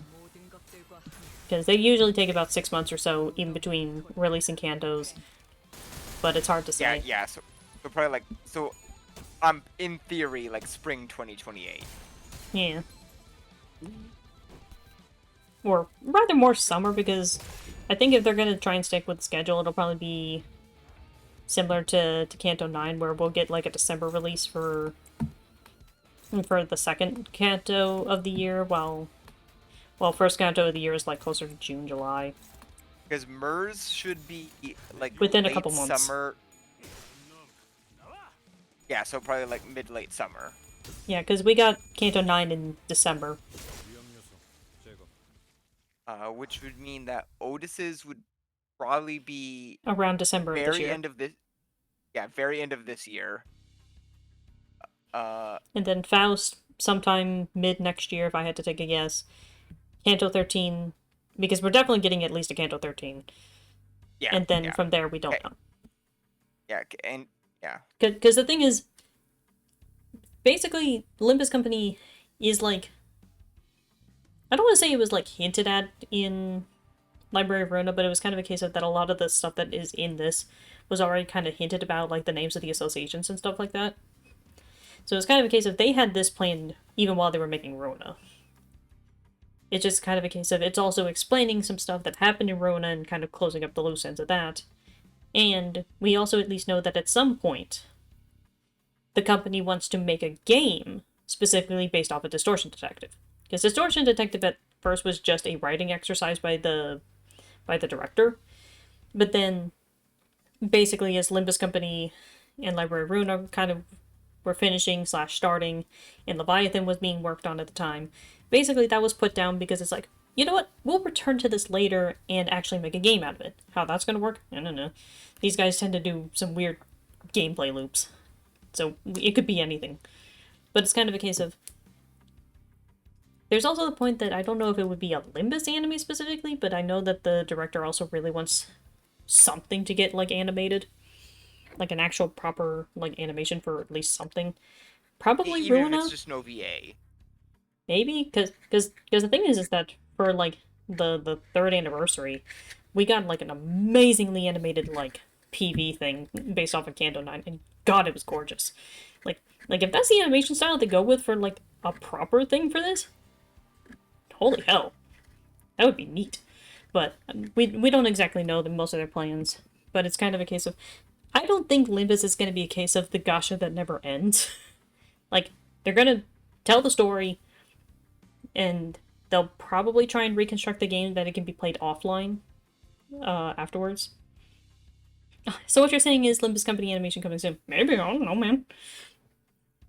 Because they usually take about 6 months or so in between releasing Cantos. But it's hard to say. Yeah, so probably in theory, like spring 2028. Yeah. Or rather more summer, because I think if they're gonna try and stick with the schedule, it'll probably be similar to Kanto 9, where we'll get like a December release for the second Kanto of the year, while first Kanto of the year is like closer to June, July. Because MERS should be like within a late couple months. Summer. Yeah, so probably like mid-late summer. Yeah, because we got Kanto 9 in December. Which would mean that Otis's would probably be around December of this year. Very end of this year. And then Faust sometime mid next year, if I had to take a guess. Kanto 13, because we're definitely getting at least a Kanto 13. Yeah. And then from there, we don't know. Yeah, and yeah. Because the thing is, basically, Limbus Company is like... I don't want to say it was like hinted at in Library of Runa, but it was kind of a case of that a lot of the stuff that is in this was already kind of hinted about, like the names of the associations and stuff like that. So it's kind of a case of they had this planned even while they were making Runa. It's just kind of a case of it's also explaining some stuff that happened in Runa and kind of closing up the loose ends of that. And we also at least know that at some point, the company wants to make a game specifically based off of Distortion Detective. Because Distortion Detective at first was just a writing exercise by the director. But then, basically, as Limbus Company and Library of Runa kind of were finishing / starting, and Leviathan was being worked on at the time, basically that was put down because it's like, you know what, we'll return to this later and actually make a game out of it. How that's going to work? I don't know. These guys tend to do some weird gameplay loops. So it could be anything. But it's kind of a case of... There's also the point that I don't know if it would be a Limbus anime specifically, but I know that the director also really wants something to get, like, animated. Like, an actual proper, like, animation for at least something. Probably Even Runa? if it's just no VA. Maybe? Because the thing is that for, like, the third anniversary, we got like an amazingly animated like PV thing based off of Canto 9, and God, it was gorgeous. Like if that's the animation style to go with for like a proper thing for this, holy hell, that would be neat. But we don't exactly know most of their plans. But it's kind of a case of, I don't think Limbus is going to be a case of the gacha that never ends. Like, they're going to tell the story, and they'll probably try and reconstruct the game that it can be played offline afterwards. So what you're saying is Limbus Company animation coming soon? Maybe, I don't know, man.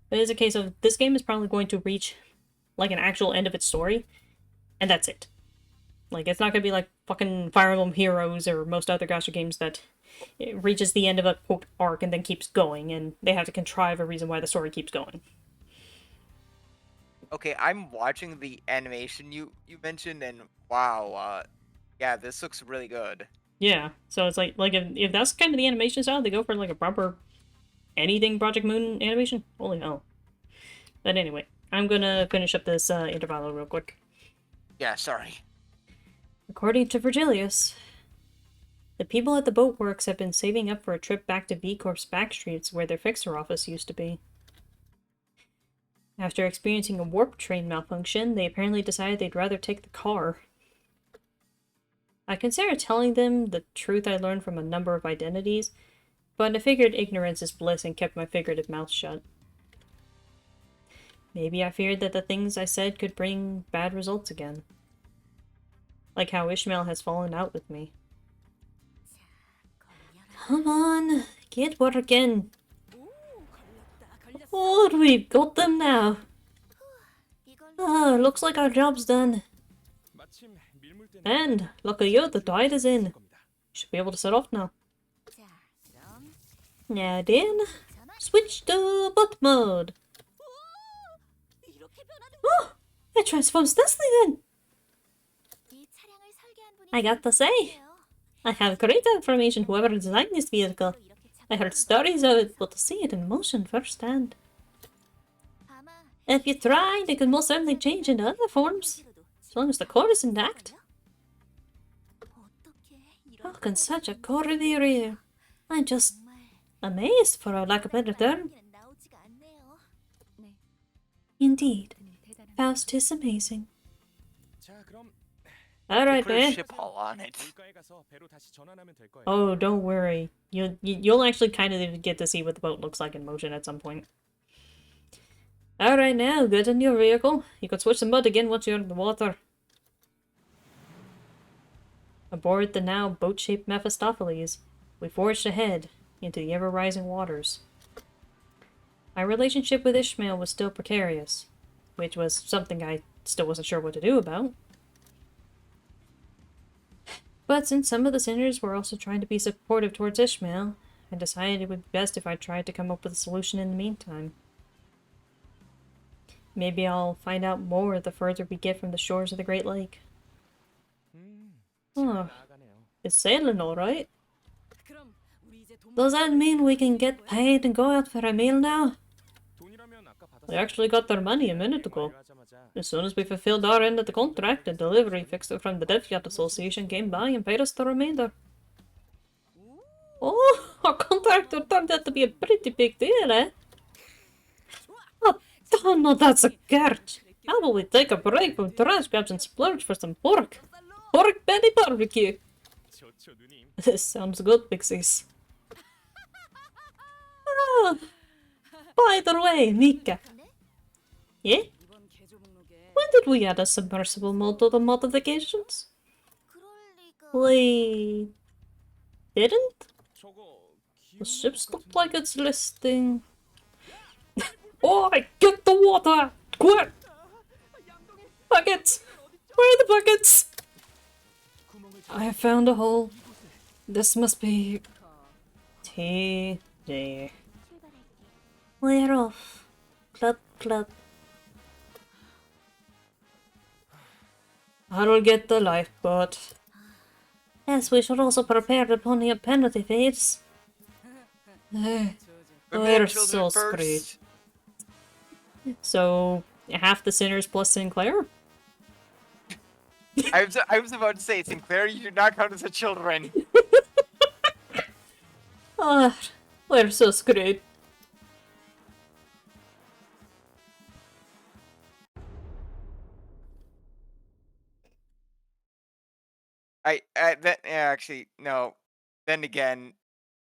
But it's a case of, this game is probably going to reach, like, an actual end of its story, and that's it. Like, it's not gonna be like fucking Fire Emblem Heroes or most other gacha games that it reaches the end of a, quote, arc and then keeps going, and they have to contrive a reason why the story keeps going. Okay, I'm watching the animation you mentioned, and wow, yeah, this looks really good. Yeah, so it's like if that's kind of the animation style, they go for like a proper anything Project Moon animation. Holy hell! But anyway, I'm gonna finish up this Intervallo real quick. Yeah, sorry. According to Virgilius, the people at the boatworks have been saving up for a trip back to V Corp's backstreets where their fixer office used to be. After experiencing a warp train malfunction, they apparently decided they'd rather take the car. I considered telling them the truth I learned from a number of identities, but I figured ignorance is bliss and kept my figurative mouth shut. Maybe I feared that the things I said could bring bad results again. Like how Ishmael has fallen out with me. Come on, get working. Oh, we've got them now. Oh, looks like our job's done. And, look at you, the tide is in. Should be able to set off now. Now then, switch to bot mode. Oh, it transforms nicely then. I got to say, I have great information whoever designed this vehicle. I heard stories of it, but to see it in motion firsthand. If you tried, it could most certainly change into other forms, as long as the core is intact. How can such a core be real? I'm just amazed, for lack of a better term. Indeed, Faust is amazing. Alright, Put a man. ship hull on it. Oh, don't worry. You'll actually kind of get to see what the boat looks like in motion at some point. Alright now, get in your vehicle. You can switch the mud again once you're in the water. Aboard the now boat-shaped Mephistopheles, we forged ahead into the ever-rising waters. My relationship with Ishmael was still precarious, which was something I still wasn't sure what to do about. But since some of the sinners were also trying to be supportive towards Ishmael, I decided it would be best if I tried to come up with a solution in the meantime. Maybe I'll find out more the further we get from the shores of the Great Lake. Oh, it's sailing alright. Does that mean we can get paid and go out for a meal now? They actually got their money a minute ago. As soon as we fulfilled our end of the contract, a delivery fixer from the Dev Yacht Association came by and paid us the remainder. Oh, our contractor turned out to be a pretty big deal, eh? Oh no, that's a catch. How about we take a break from trash grabs and splurge for some pork? Pork belly barbecue. This sounds good, Pixies. Ah, by the way, Mika. Yeah? When did we add a submersible mode to the modifications? We didn't? The ships look like it's listing. Oh, get the water! Quick! Buckets! Where are the buckets? I have found a hole. This must be TJ. We're off. Club, club. I'll get the lifeboat. Yes, we should also prepare the pony of penalty fees. We're so screwed. So, half the sinners plus Sinclair? I was about to say, Sinclair, you do not count as a children. Ah, we're so screwed. That actually no. Then again,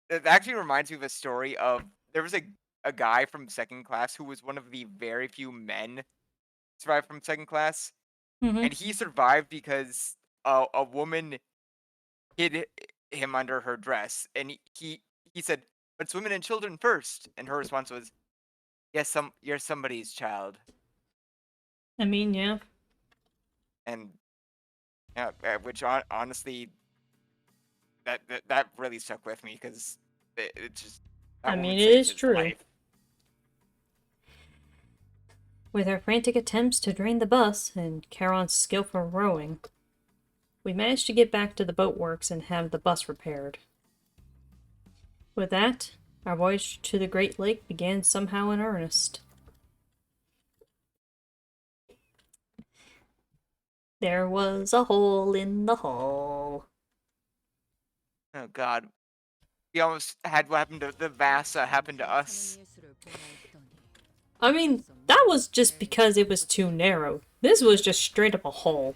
it actually reminds me of a story of there was a guy from second class who was one of the very few men survived from second class, Mm-hmm. and he survived because a woman hid him under her dress, and he said, "But it's women and children first," and her response was, "Yes, you're somebody's child," I mean, yeah. and which honestly that really stuck with me because it just I that woman mean, it saved is his true. life. With our frantic attempts to drain the bus and Charon's skillful rowing, we managed to get back to the boatworks and have the bus repaired. With that, our voyage to the Great Lake began somehow in earnest. There was a hole in the hull. Oh God, we almost had what happened to the Vasa happen to us. I mean, that was just because it was too narrow. This was just straight up a hole.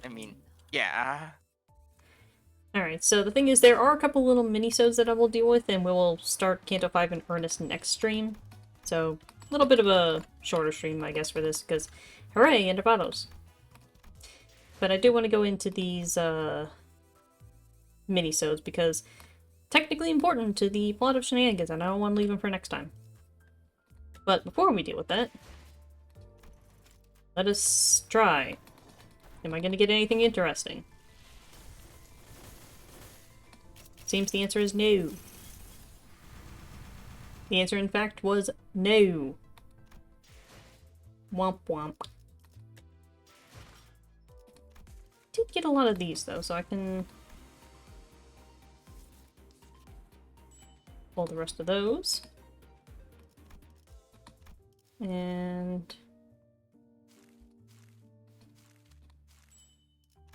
I mean, yeah. Alright, so the thing is, there are a couple little mini-sodes that I will deal with, and we will start Canto 5 in earnest next stream. So, a little bit of a shorter stream, I guess, for this, because hooray, Intervallos! But I do want to go into these, mini-sodes, because technically important to the plot of Shenanigans, and I don't want to leave them for next time. But before we deal with that, let us try. Am I going to get anything interesting? Seems the answer is no. The answer, in fact, was no. Womp womp. Did get a lot of these, though, so I can pull the rest of those. And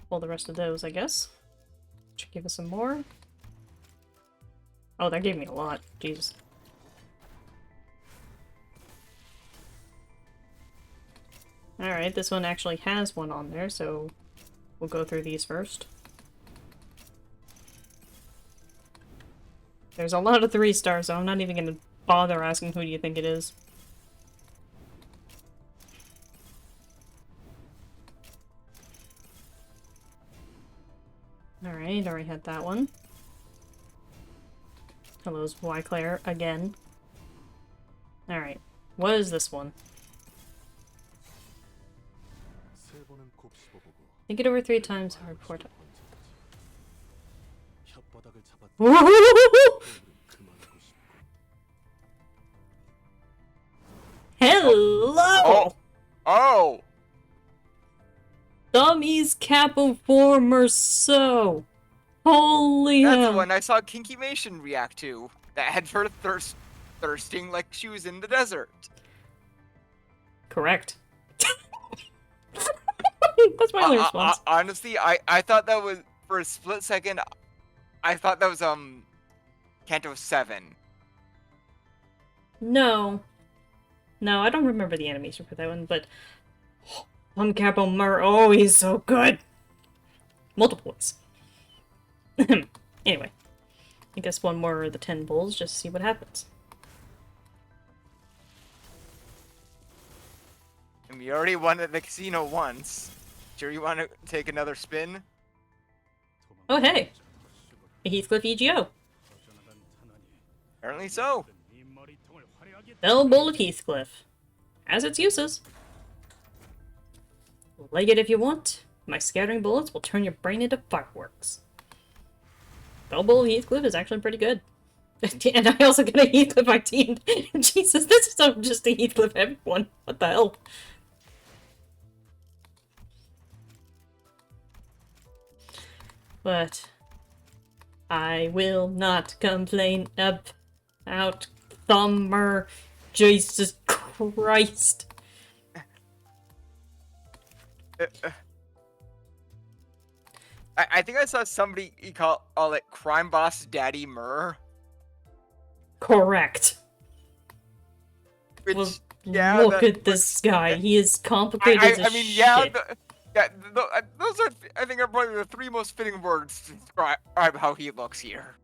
pull the rest of those, I guess. Should give us some more. Oh, that gave me a lot. Jesus. Alright, this one actually has one on there, so we'll go through these first. There's a lot of 3 stars, so I'm not even gonna bother asking who do you think it is. Alright, already had that one. Hello's Wyclair again. Alright, what is this one? Think it over 3 times, hard 4 times. Hello! Oh! Dummies Capiformer so. Holy That's hell. the one I saw Kinky Mation react to. That had her thirsting like she was in the desert. Correct. That's my only response. Honestly, I thought that was, for a split second, I thought that was, Kanto 7. No. No, I don't remember the animation for that one, but Capiformer, oh, he's so good! Multiple ways. Anyway. I guess one more of the 10 bulls, just to see what happens. And we already won at the casino once. Sure you want to take another spin? Oh, hey! A Heathcliff EGO. Apparently so. Bell Bull of Heathcliff. Has its uses. Leg it if you want. My scattering bullets will turn your brain into fireworks. Bell Bull of Heathcliff is actually pretty good. And I also get a Heathcliff I teamed. Jesus, this is just a Heathcliff everyone. What the hell? But I will not complain about Thumber. Jesus Christ. I think I saw somebody call it Crime Boss Daddy Murr. Correct. Which, Well, yeah, look at this guy. He is complicated as I mean, yeah, shit. those are, I think, are probably the three most fitting words to describe how he looks here.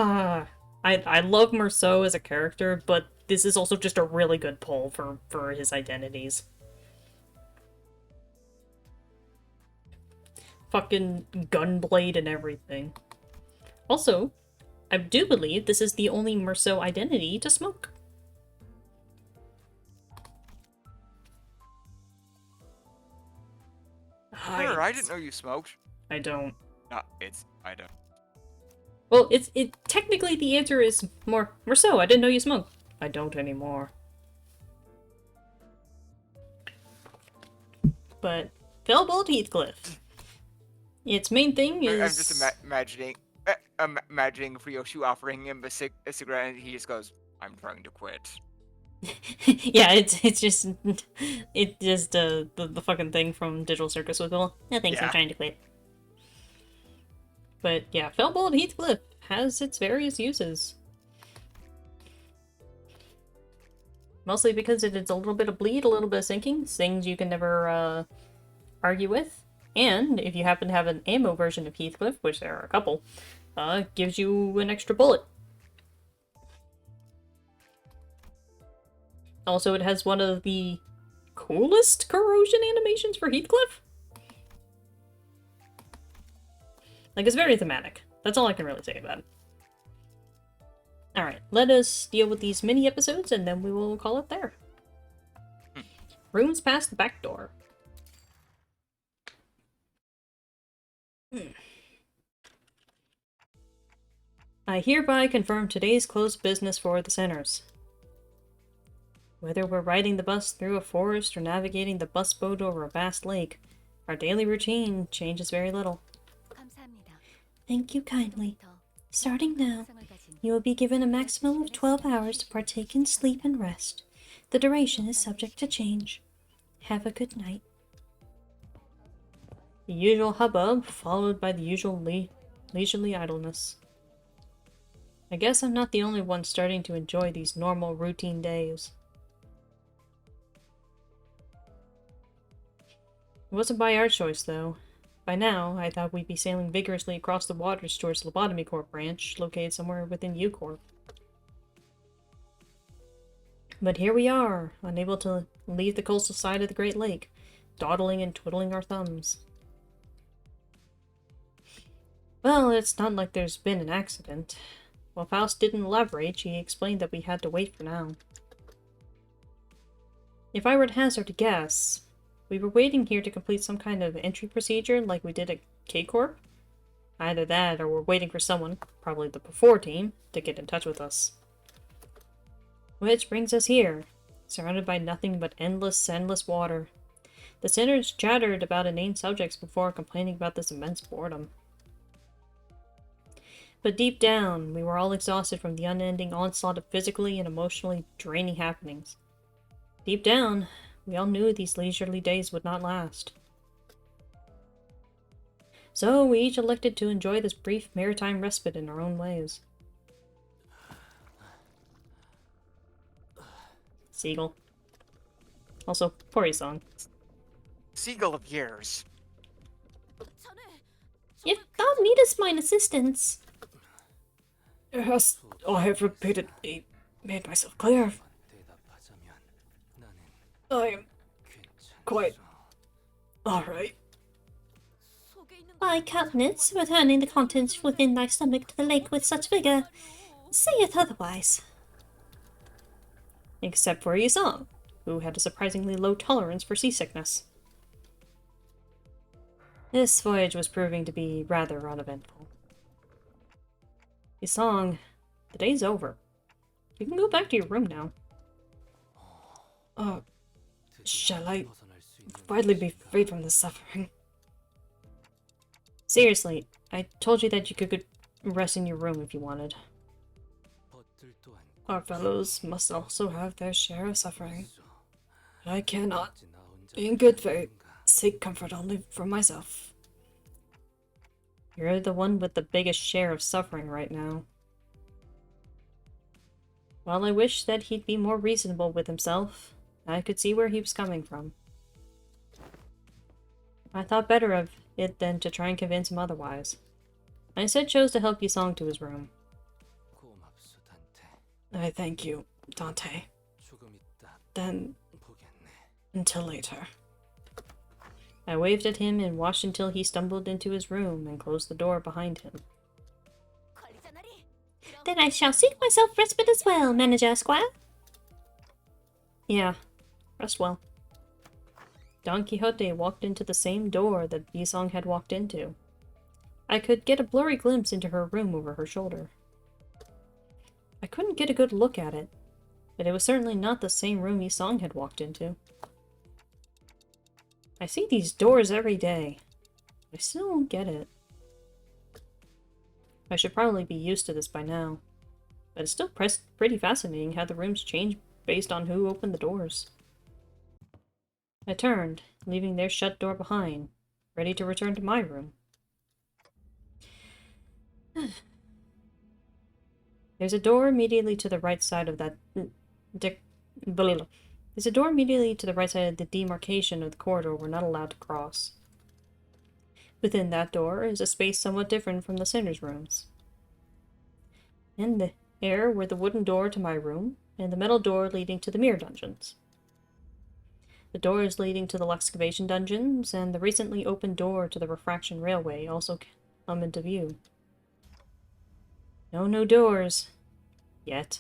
I love Merceau as a character, but this is also just a really good pull for his identities. Fucking gunblade and everything. Also, I do believe this is the only Merceau identity to smoke. Sure, I didn't know you smoked. I don't. No, I don't. Well, technically the answer is Merceau, I didn't know you smoked. I don't anymore. But Fellbolt Heathcliff. Its main thing is... I'm just imagining Ryoshi offering him a cigarette, and he just goes, "I'm trying to quit." Yeah, it's just the fucking thing from Digital Circus with Will. No thanks, I'm trying to quit. But yeah, Fellbolt Heathcliff has its various uses. Mostly because it is a little bit of bleed, a little bit of sinking, things you can never argue with. And if you happen to have an ammo version of Heathcliff, which there are a couple, gives you an extra bullet. Also, it has one of the coolest corrosion animations for Heathcliff. Like, it's very thematic. That's all I can really say about it. Alright, let us deal with these mini-episodes, and then we will call it there. Rooms past the back door. I hereby confirm today's closed business for the sinners. Whether we're riding the bus through a forest or navigating the bus boat over a vast lake, our daily routine changes very little. Thank you kindly. Starting now, you will be given a maximum of 12 hours to partake in sleep and rest. The duration is subject to change. Have a good night. The usual hubbub, followed by the usual leisurely idleness. I guess I'm not the only one starting to enjoy these normal, routine days. It wasn't by our choice, though. By now, I thought we'd be sailing vigorously across the waters towards the Lobotomy Corp branch, located somewhere within U-Corp. But here we are, unable to leave the coastal side of the Great Lake, dawdling and twiddling our thumbs. Well, it's not like there's been an accident. While Faust didn't elaborate, she explained that we had to wait for now. If I were to hazard a guess, we were waiting here to complete some kind of entry procedure like we did at K-Corp. Either that, or we're waiting for someone, probably the Before team, to get in touch with us. Which brings us here, surrounded by nothing but endless water. The sinners chattered about inane subjects before complaining about this immense boredom. But deep down, we were all exhausted from the unending onslaught of physically and emotionally draining happenings. Deep down, we all knew these leisurely days would not last. So we each elected to enjoy this brief maritime respite in our own ways. Seagull. Also, Pori song. Seagull of years. You don't need us mine assistance. Yes, I have repeatedly made myself clear. I am quite alright. Thy countenance, returning the contents within thy stomach to the lake with such vigour, saith otherwise. Except for Yisong, who had a surprisingly low tolerance for seasickness. This voyage was proving to be rather uneventful. Yisong, the day's over. You can go back to your room now. Shall I finally be freed from this suffering? Seriously, I told you that you could rest in your room if you wanted. Our fellows must also have their share of suffering. I cannot, in good faith, seek comfort only for myself. You're the one with the biggest share of suffering right now. While I wish that he'd be more reasonable with himself, I could see where he was coming from. I thought better of it than to try and convince him otherwise. I instead chose to help Yisong to his room. I thank you, Dante. Then, until later. I waved at him and watched until he stumbled into his room and closed the door behind him. Then I shall seek myself respite as well, Manager Squire. Yeah, rest well. Don Quixote walked into the same door that Yisong had walked into. I could get a blurry glimpse into her room over her shoulder. I couldn't get a good look at it, but it was certainly not the same room Yisong had walked into. I see these doors every day. I still don't get it. I should probably be used to this by now, but it's still pretty fascinating how the rooms change based on who opened the doors. I turned, leaving their shut door behind, ready to return to my room. There's a door immediately to the right side of that... There's a door immediately to the right side of the demarcation of the corridor we're not allowed to cross. Within that door is a space somewhat different from the sinners' rooms. In there were the wooden door to my room, and the metal door leading to the mirror dungeons. The doors leading to the excavation dungeons, and the recently opened door to the refraction railway also come into view. No new doors. Yet.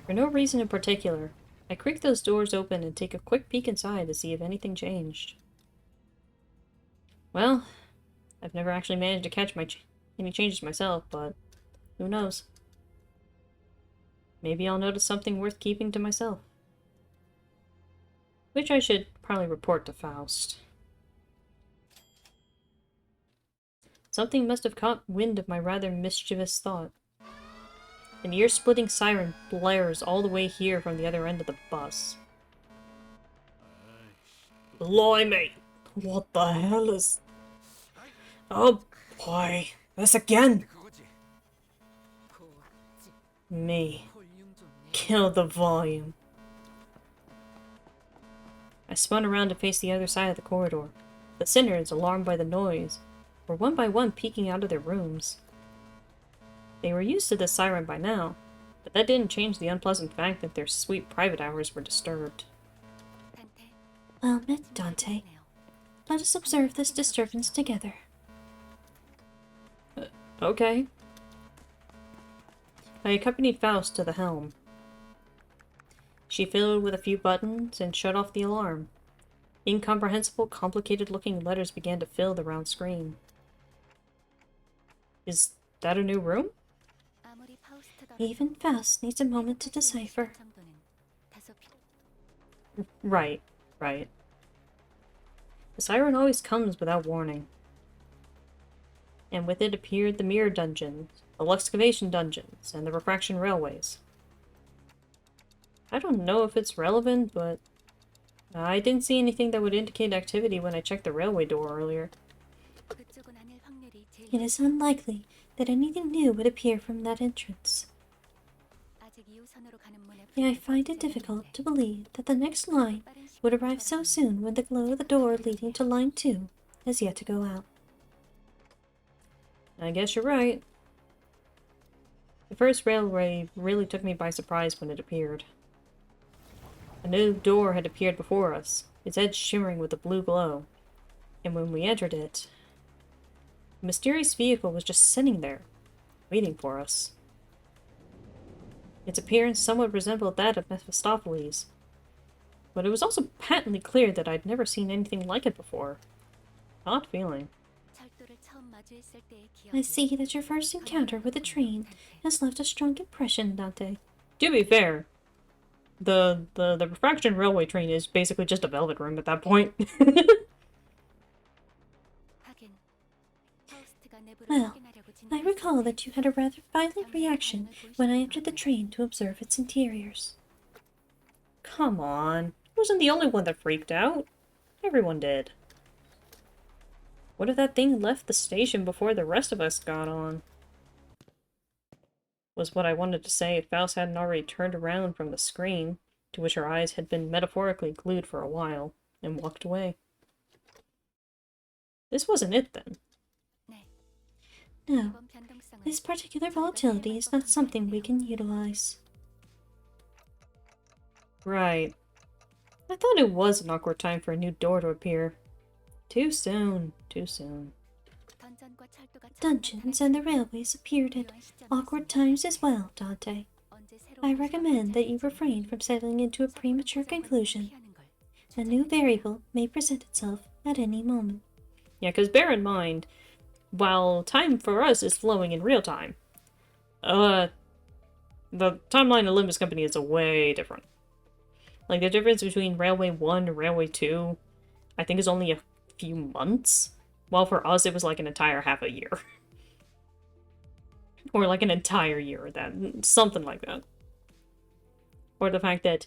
For no reason in particular, I creak those doors open and take a quick peek inside to see if anything changed. Well, I've never actually managed to catch any changes myself, but who knows? Maybe I'll notice something worth keeping to myself. Which I should probably report to Faust. Something must have caught wind of my rather mischievous thought. An ear-splitting siren blares all the way here from the other end of the bus. Blimey! What the hell is... Oh boy, this again! Me. Kill the volume. I spun around to face the other side of the corridor. The sinners, alarmed by the noise, were one by one peeking out of their rooms. They were used to the siren by now, but that didn't change the unpleasant fact that their sweet private hours were disturbed. Well met, Dante. Let us observe this disturbance together. Okay. I accompanied Faust to the helm. She fiddled with a few buttons and shut off the alarm. Incomprehensible, complicated-looking letters began to fill the round screen. Is that a new room? Even Faust needs a moment to decipher. Right. The siren always comes without warning. And with it appeared the mirror dungeons, the excavation dungeons, and the refraction railways. I don't know if it's relevant, but I didn't see anything that would indicate activity when I checked the railway door earlier. It is unlikely that anything new would appear from that entrance. Yet I find it difficult to believe that the next line would arrive so soon when the glow of the door leading to line 2 has yet to go out. I guess you're right. The first railway really took me by surprise when it appeared. A new door had appeared before us, its edge shimmering with a blue glow, and when we entered it, the mysterious vehicle was just sitting there, waiting for us. Its appearance somewhat resembled that of Mephistopheles, but it was also patently clear that I'd never seen anything like it before. Odd feeling. I see that your first encounter with a train has left a strong impression, Dante. To be fair, the refraction railway train is basically just a velvet room at that point. Well, I recall that you had a rather violent reaction when I entered the train to observe its interiors. Come on. wasn't the only one that freaked out. Everyone did. What if that thing left the station before the rest of us got on? Was what I wanted to say if Faust hadn't already turned around from the screen, to which her eyes had been metaphorically glued for a while, and walked away. This wasn't it, then. No, this particular volatility is not something we can utilize. Right. I thought it was an awkward time for a new door to appear. Too soon. Too soon. Dungeons and the railways appeared at awkward times as well, Dante. I recommend that you refrain from settling into a premature conclusion. A new variable may present itself at any moment. Yeah, because bear in mind, while time for us is flowing in real time, the timeline of Limbus Company is way different. Like, the difference between Railway 1 and Railway 2, I think is only a few months. While for us, it was like an entire half a year. Or like an entire year, something like that. Or the fact that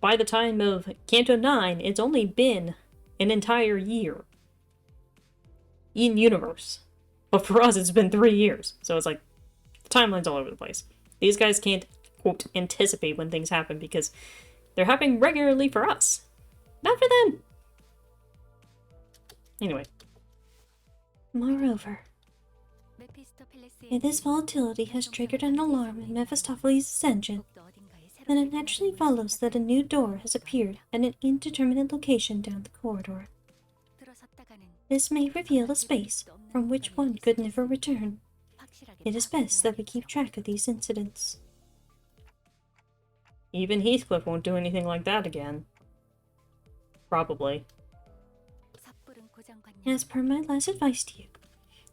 by the time of Canto 9, it's only been an entire year. In universe. But for us, it's been 3 years. So it's like, the timeline's all over the place. These guys can't, quote, anticipate when things happen because they're happening regularly for us. Not for them. Anyway. Moreover, if this volatility has triggered an alarm in Mephistopheles' engine, then it naturally follows that a new door has appeared at an indeterminate location down the corridor. This may reveal a space from which one could never return. It is best that we keep track of these incidents. Even Heathcliff won't do anything like that again. Probably. As per my last advice to you,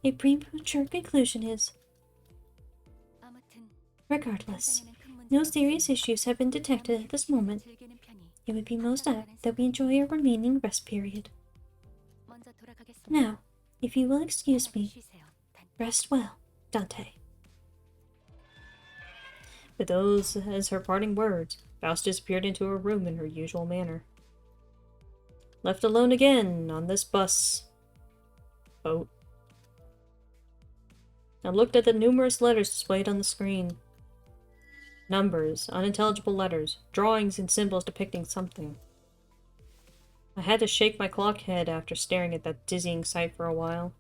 a premature conclusion is... Regardless, no serious issues have been detected at this moment. It would be most apt that we enjoy our remaining rest period. Now, if you will excuse me, rest well, Dante. With those as her parting words, Faust disappeared into her room in her usual manner. Left alone again on this boat. I looked at the numerous letters displayed on the screen. Numbers, unintelligible letters, drawings and symbols depicting something. I had to shake my clock head after staring at that dizzying sight for a while.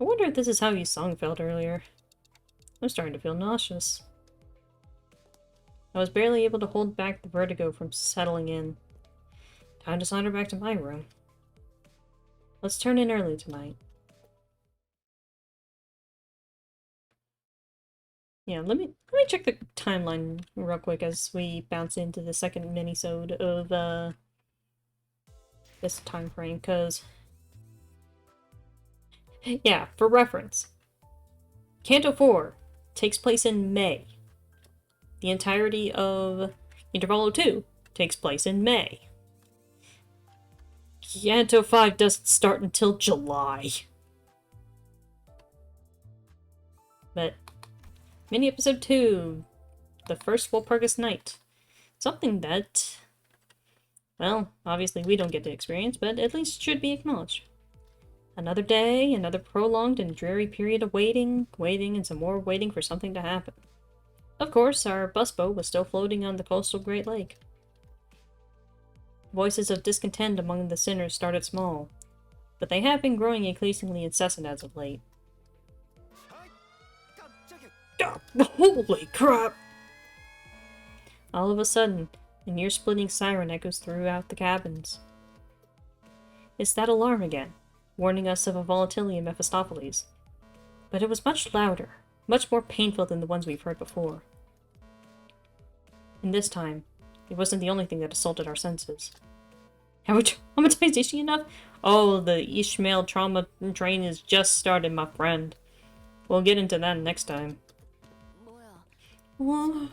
I wonder if this is how Yusung felt earlier. I'm starting to feel nauseous. I was barely able to hold back the vertigo from settling in. Time to saunter back to my room. Let's turn in early tonight. Yeah, let me check the timeline real quick as we bounce into the second mini-sode of this time frame, because yeah, for reference, Canto 4 takes place in May. The entirety of Intervallo 2 takes place in May. Canto 5 doesn't start until July. But mini episode 2, the first Walpurgis Night. Something that, well, obviously we don't get to experience, but at least should be acknowledged. Another day, another prolonged and dreary period of waiting, and some more waiting for something to happen. Of course, our bus boat was still floating on the coastal Great Lake. Voices of discontent among the sinners started small, but they have been growing increasingly incessant as of late. Holy crap! All of a sudden, a near-splitting siren echoes throughout the cabins. It's that alarm again, warning us of a volatility in Mephistopheles. But it was much louder, much more painful than the ones we've heard before. And this time, it wasn't the only thing that assaulted our senses. Have we traumatized Ishi enough? Oh, the Ishmael trauma train is just started, my friend. We'll get into that next time. We've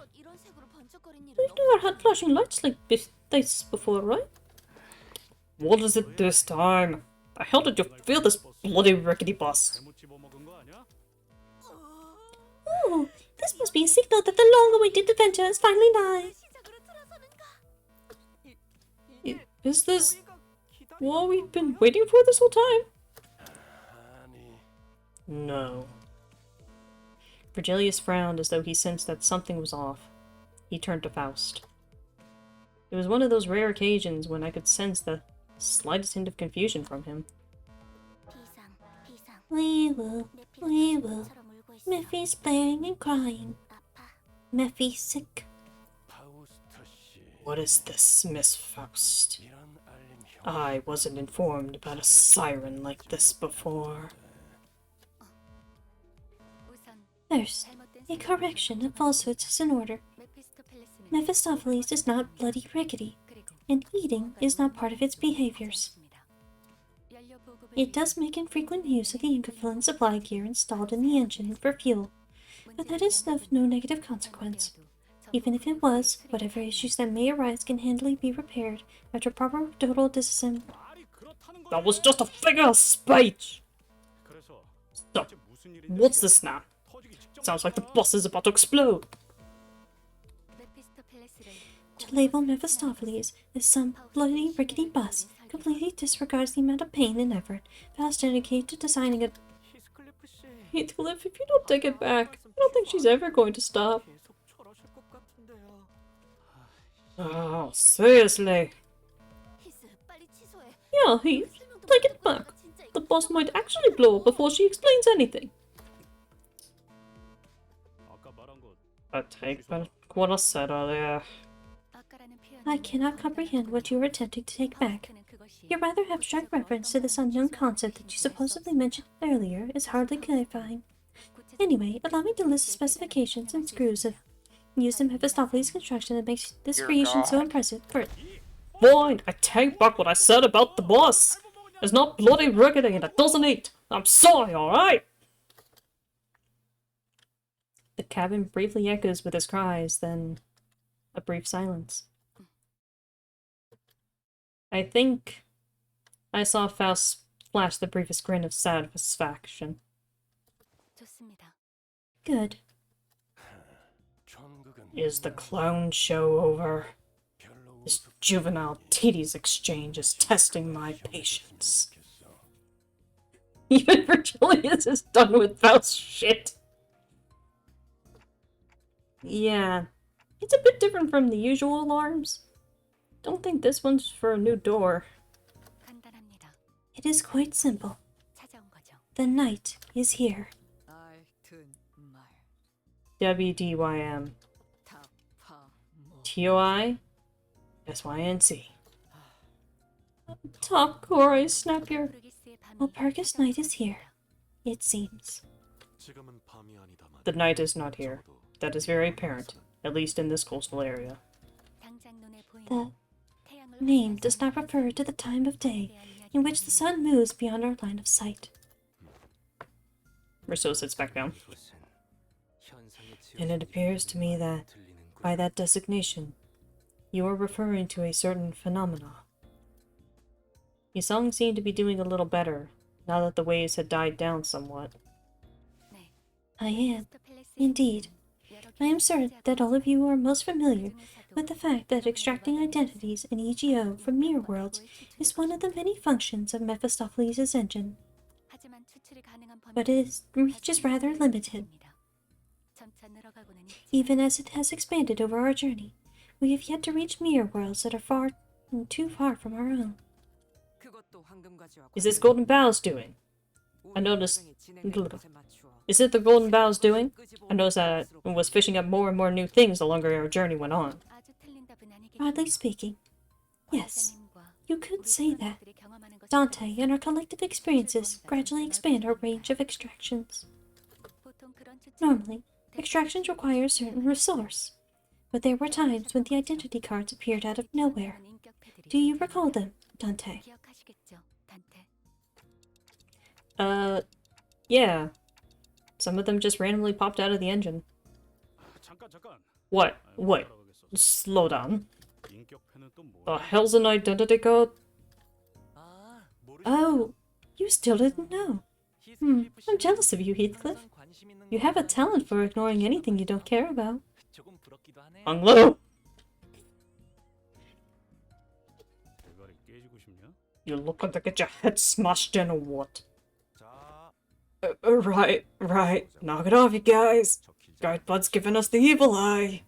never had flashing lights like this before, right? What is it this time? The hell did you feel this bloody rickety bus? Oh, this must be a signal that the long-awaited adventure is finally nigh. Is this what we've been waiting for this whole time? No. Virgilius frowned as though he sensed that something was off. He turned to Faust. It was one of those rare occasions when I could sense the slightest hint of confusion from him. We will. Mephi's blaring and crying. Mephi's sick. What is this, Miss Faust? I wasn't informed about a siren like this before. First, a correction of falsehoods is in order. Mephistopheles is not bloody rickety, and eating is not part of its behaviors. It does make infrequent use of the Intervallo supply gear installed in the engine for fuel, but that is of no negative consequence. Even if it was, whatever issues that may arise can handily be repaired after proper total disassembly. That was just a figure of speech! So, what's this now? Sounds like the bus is about to explode. To label Mephistopheles as some bloody rickety bus completely disregards the amount of pain and effort Faust dedicated to designing it. Heathcliff, if you don't take it back, I don't think she's ever going to stop. Oh, seriously. Yeah, Heath, take it back. The bus might actually blow up before she explains anything. I take back what I said earlier. I cannot comprehend what you are attempting to take back. Your rather abstract reference to this unknown concept that you supposedly mentioned earlier is hardly clarifying. Anyway, allow me to list the specifications and screws used in Mephistopheles' construction that makes this Dear creation so God. impressive. Fine, I take back what I said about the bus. It's not bloody rickety and it doesn't eat. I'm sorry, alright? The cabin briefly echoes with his cries, then a brief silence. I think I saw Faust flash the briefest grin of satisfaction. Good. Is the clown show over? This juvenile tedious exchange is testing my patience. Even Virgilius is done with Faust's shit. Yeah, it's a bit different from the usual alarms. Don't think this one's for a new door. It is quite simple. The night is here. WDYM. TOI? SYNC. Top Corey Snappier. Walpurgis night is here. It seems. The night is not here. That is very apparent, at least in this coastal area. The name does not refer to the time of day in which the sun moves beyond our line of sight. Rousseau sits back down. And it appears to me that, by that designation, you are referring to a certain phenomena. Your song seemed to be doing a little better, now that the waves had died down somewhat. I am, indeed. I am certain that all of you are most familiar with the fact that extracting identities in EGO from mirror worlds is one of the many functions of Mephistopheles' engine. But its reach is rather limited. Even as it has expanded over our journey, we have yet to reach mirror worlds that are too far from our own. Is this Golden Bow's doing? I noticed... Is it the Golden Bow's doing? I noticed that it was fishing up more and more new things the longer our journey went on. Broadly speaking, yes, you could say that. Dante and our collective experiences gradually expand our range of extractions. Normally, extractions require a certain resource, but there were times when the identity cards appeared out of nowhere. Do you recall them, Dante? Yeah. Some of them just randomly popped out of the engine. What? Wait. Slow down. The hell's an identity card? Oh, you still didn't know. I'm jealous of you, Heathcliff. You have a talent for ignoring anything you don't care about. You look like to get your head smashed in or what? Right. Knock it off, you guys. Guidebud's giving us the evil eye.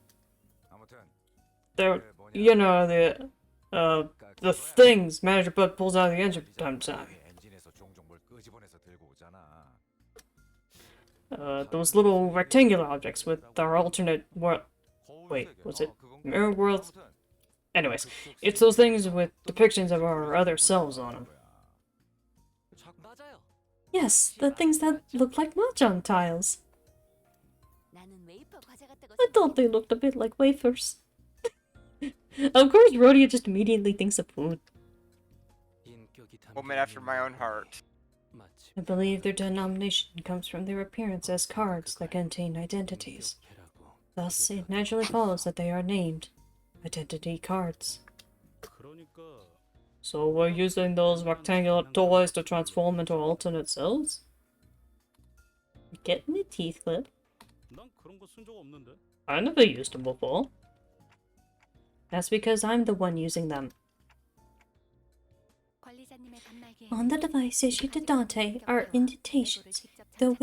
They're, you know, the things Manager Bud pulls out of the engine from time to time. Those little rectangular objects with our alternate world. Wait, was it mirror worlds? Anyways, it's those things with depictions of our other selves on them. Yes, the things that look like mahjong tiles. I thought they looked a bit like wafers. Of course, Rhodia just immediately thinks of food. Woman after my own heart. I believe their denomination comes from their appearance as cards that contain identities. Thus, it naturally follows that they are named identity cards. So we're using those rectangular toys to transform into alternate selves? Getting it, Heathcliff? I never used them before. That's because I'm the one using them. On the device issued to Dante are indentations, through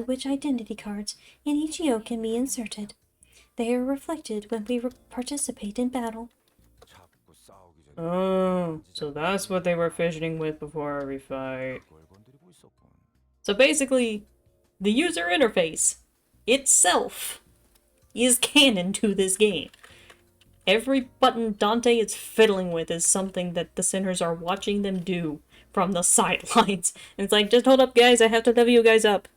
which identity cards in each yoke can be inserted. They are reflected when we participate in battle. Oh, so that's what they were fidgeting with before every fight. So basically, the user interface itself is canon to this game. Every button Dante is fiddling with is something that the sinners are watching them do from the sidelines. And it's like, just hold up, guys, I have to level you guys up.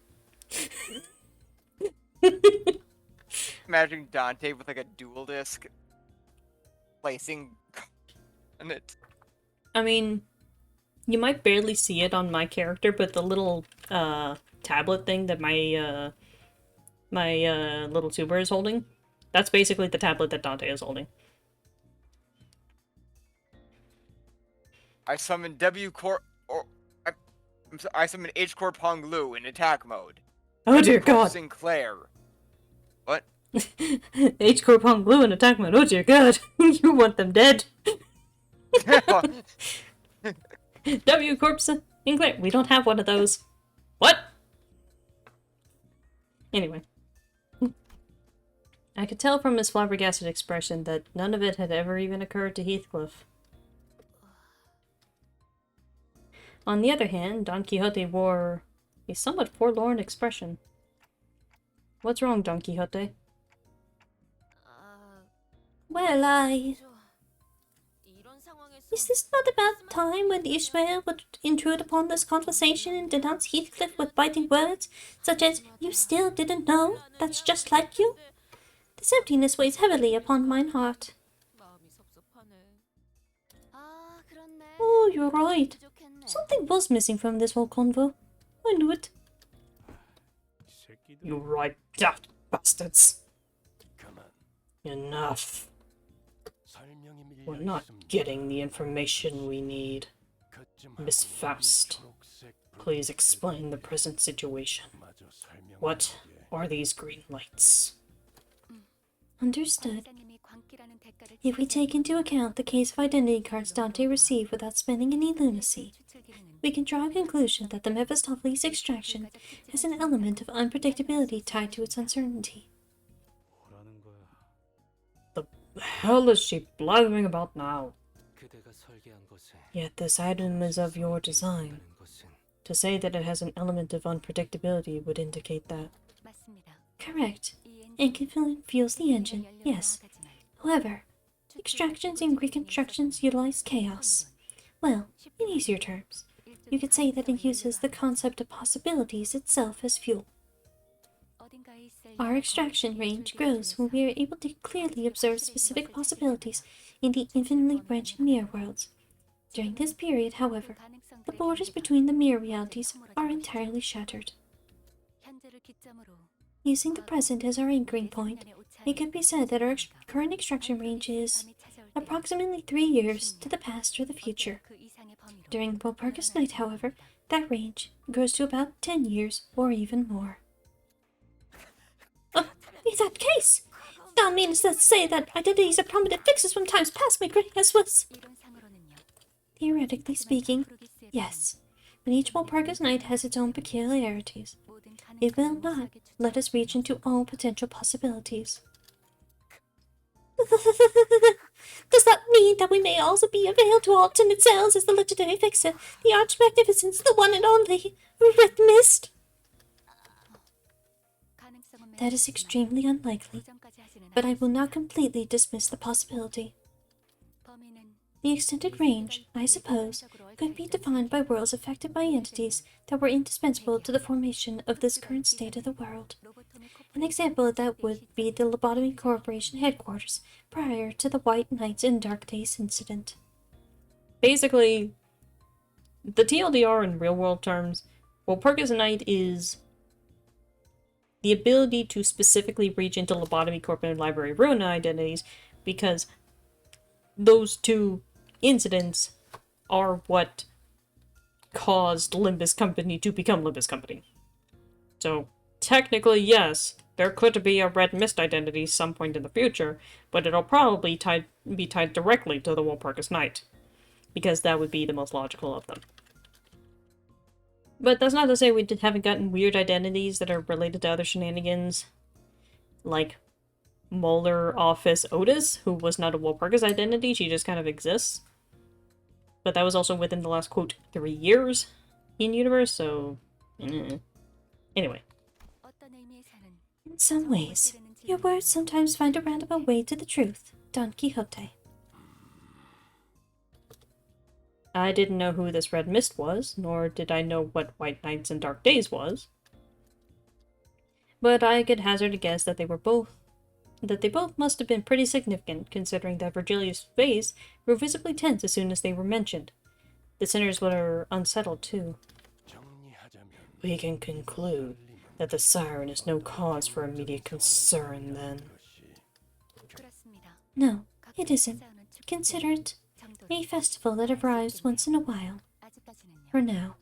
Imagining Dante with like a dual disc placing on it. I mean, you might barely see it on my character, but the little tablet thing that my little tuber is holding, that's basically the tablet that Dante is holding. I summon I summon H Corp Hong Lu in attack mode. Oh dear God! Sinclair. What? H Corp Hong Blue in attack mode. Oh dear God! You want them dead? W Corp Sinclair. We don't have one of those. What? Anyway. I could tell from his flabbergasted expression that none of it had ever even occurred to Heathcliff. On the other hand, Don Quixote wore a somewhat forlorn expression. What's wrong, Don Quixote? Well, is this not about the time when Ishmael would intrude upon this conversation and denounce Heathcliff with biting words, such as, "You still didn't know? That's just like you"? This emptiness weighs heavily upon mine heart. Oh, you're right. Something was missing from this whole convo. I knew it. You right, daft bastards. Enough. We're not getting the information we need. Miss Faust, please explain the present situation. What are these green lights? Understood. If we take into account the case of identity cards Dante received without spending any lunacy, we can draw a conclusion that the Mephistopheles extraction has an element of unpredictability tied to its uncertainty. The hell is she blathering about now? Yet this item is of your design. To say that it has an element of unpredictability would indicate that. Correct. And fuels the engine, yes. However, extractions and reconstructions utilize chaos. Well, in easier terms, you could say that it uses the concept of possibilities itself as fuel. Our extraction range grows when we are able to clearly observe specific possibilities in the infinitely branching mirror worlds. During this period, however, the borders between the mirror realities are entirely shattered. Using the present as our anchoring point, it could be said that our current extraction range is approximately 3 years to the past or the future. During Walpurgis Night, however, that range grows to about 10 years or even more. In that case, Don't mean to say that identities are permanent fixes from times past, my great as was. Theoretically speaking, yes. But each Walpurgis Night has its own peculiarities. It will not let us reach into all potential possibilities. Does that mean that we may also be availed to alternate selves as the legendary fixer, the arch-magnificence, the one and only Red Mist? That is extremely unlikely, but I will not completely dismiss the possibility. The extended range, I suppose, could be defined by worlds affected by entities that were indispensable to the formation of this current state of the world. An example of that would be the Lobotomy Corporation headquarters prior to the White Knights and Dark Days incident. Basically, the TLDR in real-world terms, Walpurgis Night is the ability to specifically reach into Lobotomy Corp and Library Ruin identities, because those two incidents are what caused Limbus Company to become Limbus Company. So, technically, yes, there could be a Red Mist identity some point in the future, but it'll probably be tied directly to the Walpurgis Night, because that would be the most logical of them. But that's not to say we haven't gotten weird identities that are related to other shenanigans, like Molar Office Otis, who was not a Walpurgis identity, she just kind of exists. But that was also within the last, quote, 3 years in universe, so... Anyway. In some ways, your words sometimes find a roundabout way to the truth, Don Quixote. I didn't know who this Red Mist was, nor did I know what White Nights and Dark Days was. But I could hazard a guess that they both must have been pretty significant, considering that Virgilia's face grew visibly tense as soon as they were mentioned. The sinners were unsettled, too. We can conclude that the siren is no cause for immediate concern, then. No, it isn't. Consider it a festival that arrives once in a while. For now.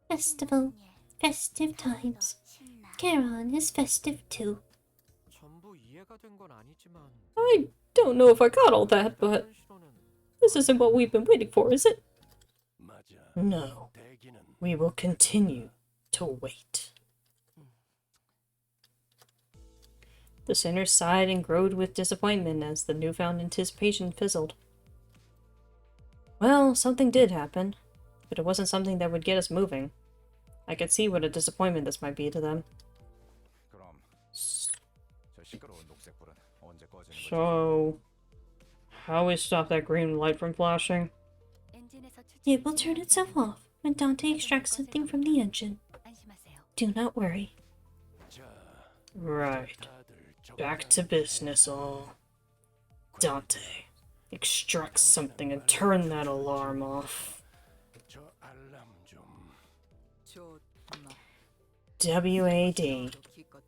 Festival. Festive times. Charon is festive too. I don't know if I got all that, but this isn't what we've been waiting for, is it? No. We will continue to wait. The sinners sighed and groaned with disappointment as the newfound anticipation fizzled. Well, something did happen, but it wasn't something that would get us moving. I could see what a disappointment this might be to them. So, how we stop that green light from flashing? It will turn itself off when Dante extracts something from the engine. Do not worry. Right. Back to business, all. Dante, extract something and turn that alarm off. WAD.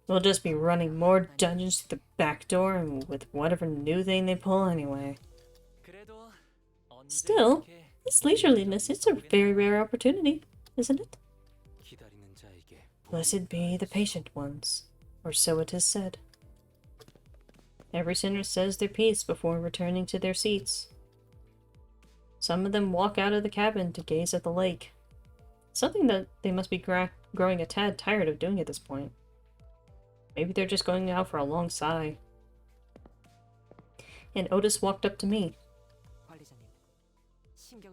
We'll just be running more dungeons through the back door and with whatever new thing they pull anyway. Still, this leisureliness is a very rare opportunity, isn't it? Blessed be the patient ones, or so it is said. Every sinner says their piece before returning to their seats. Some of them walk out of the cabin to gaze at the lake. Something that they must be growing a tad tired of doing at this point. Maybe they're just going out for a long sigh. And Otis walked up to me.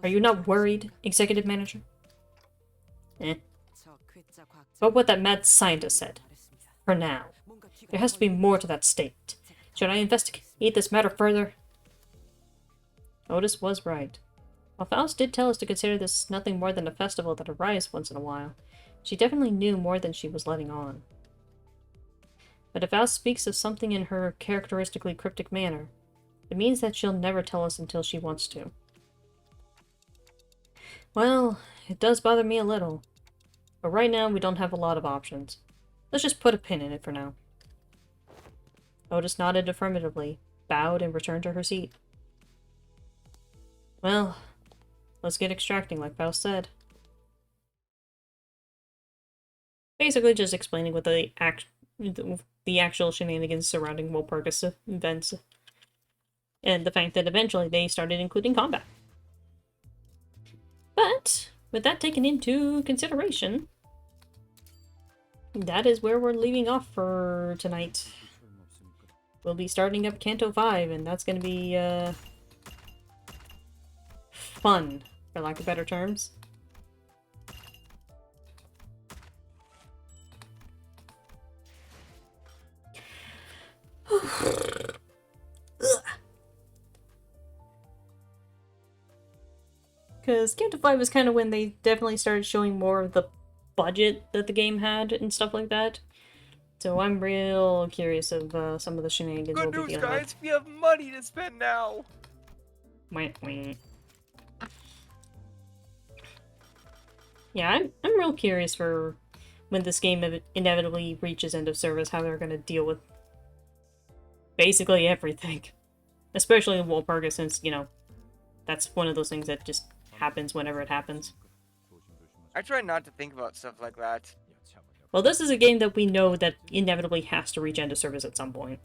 Are you not worried, Executive Manager? But what that mad scientist said. For now. There has to be more to that statement. Should I investigate this matter further? Otis was right. While Faust did tell us to consider this nothing more than a festival that arrives once in a while, she definitely knew more than she was letting on. But if Faust speaks of something in her characteristically cryptic manner, it means that she'll never tell us until she wants to. Well, it does bother me a little. But right now, we don't have a lot of options. Let's just put a pin in it for now. Otis nodded affirmatively, bowed, and returned to her seat. Well, let's get extracting like Faust said. Basically just explaining what the the actual shenanigans surrounding Walpurgis events. And the fact that eventually they started including combat. But, with that taken into consideration, that is where we're leaving off for tonight. We'll be starting up Canto 5, and that's gonna be, fun, for lack of better terms. Because Canto 5 was kind of when they definitely started showing more of the budget that the game had and stuff like that. So I'm real curious of some of the shenanigans Good we'll be news, dealing guys. We have money to spend now. with. Yeah, I'm real curious for when this game inevitably reaches end of service, how they're going to deal with basically everything. Especially in Walpurgis, since, you know, that's one of those things that just happens whenever it happens. I try not to think about stuff like that. Well, this is a game that we know that inevitably has to reach end of service at some point.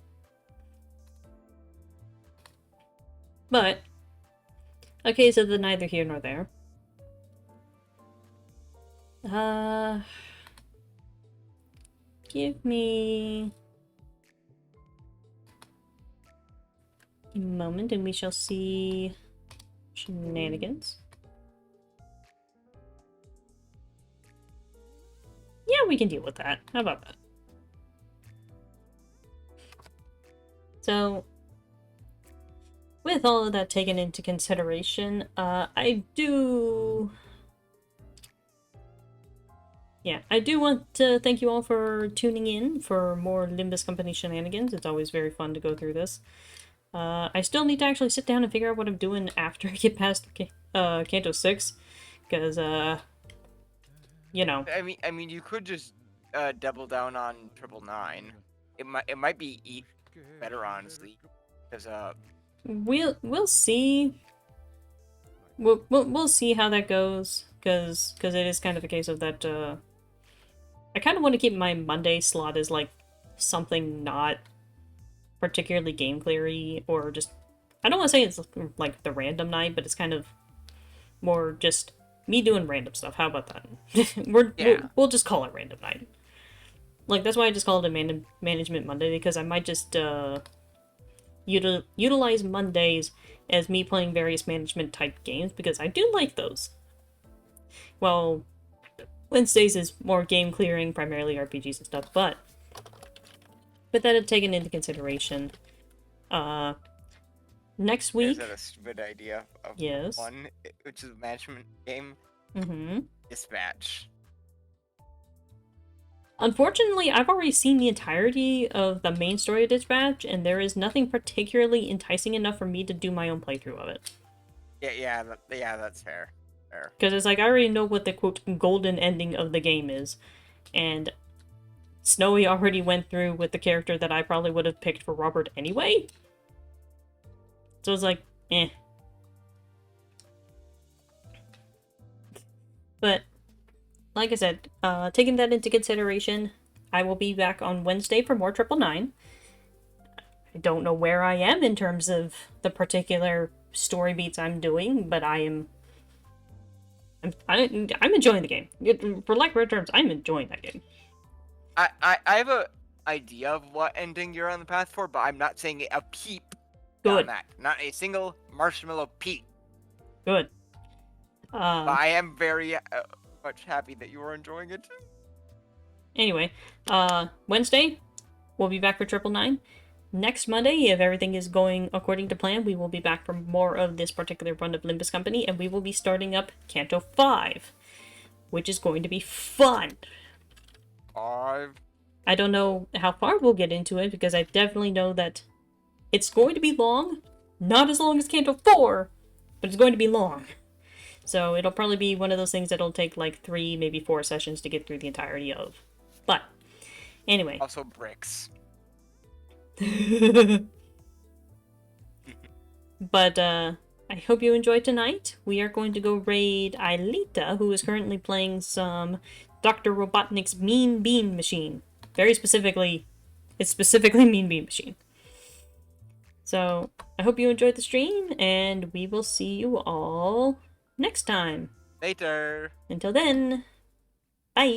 But, okay, so the neither here nor there. Give me a moment and we shall see shenanigans. Yeah, we can deal with that. How about that? So, with all of that taken into consideration, I do want to thank you all for tuning in for more Limbus Company shenanigans. It's always very fun to go through this. I still need to actually sit down and figure out what I'm doing after I get past Canto 6, because, you know. I mean, you could just double down on 999. It might be better, honestly, because We'll see. We'll see how that goes, because it is kind of a case of that. I kind of want to keep my Monday slot as like something not particularly game cleary, or just, I don't want to say it's like the random night, but it's kind of more just me doing random stuff. How about that? We'll just call it random night. Like, that's why I just call it a Management Monday, because I might just utilize Mondays as me playing various management type games, because I do like those. Well, Wednesdays is more game clearing, primarily RPGs and stuff, but with that taken into consideration, next week... Is that a stupid idea of yes. one, which is a management game? Mm-hmm. Dispatch. Unfortunately, I've already seen the entirety of the main story of Dispatch, and there is nothing particularly enticing enough for me to do my own playthrough of it. Yeah, that's fair. Because it's like, I already know what the, quote, golden ending of the game is, and Snowy already went through with the character that I probably would have picked for Robert anyway. So it's like, eh. But, like I said, taking that into consideration, I will be back on Wednesday for more 999. I don't know where I am in terms of the particular story beats I'm doing, but I'm enjoying the game. For lack of better terms, I'm enjoying that game. I have a idea of what ending you're on the path for, but I'm not saying a peep Good. on that. Not a single marshmallow peep. Good. But I am very much happy that you are enjoying it. Anyway, Wednesday, we'll be back for 999. Next Monday, if everything is going according to plan, we will be back for more of this particular run of Limbus Company, and we will be starting up Canto 5, which is going to be fun. 5. I don't know how far we'll get into it, because I definitely know that it's going to be long. Not as long as Canto 4, but it's going to be long. So it'll probably be one of those things that'll take like 3, maybe 4 sessions to get through the entirety of. But, anyway. Also bricks. But, I hope you enjoyed tonight. We are going to go raid Aelita, who is currently playing some Dr. Robotnik's Mean Bean Machine. very specifically, it's specifically Mean Bean Machine. So, I hope you enjoyed the stream, and we will see you all next time. Later. Until then...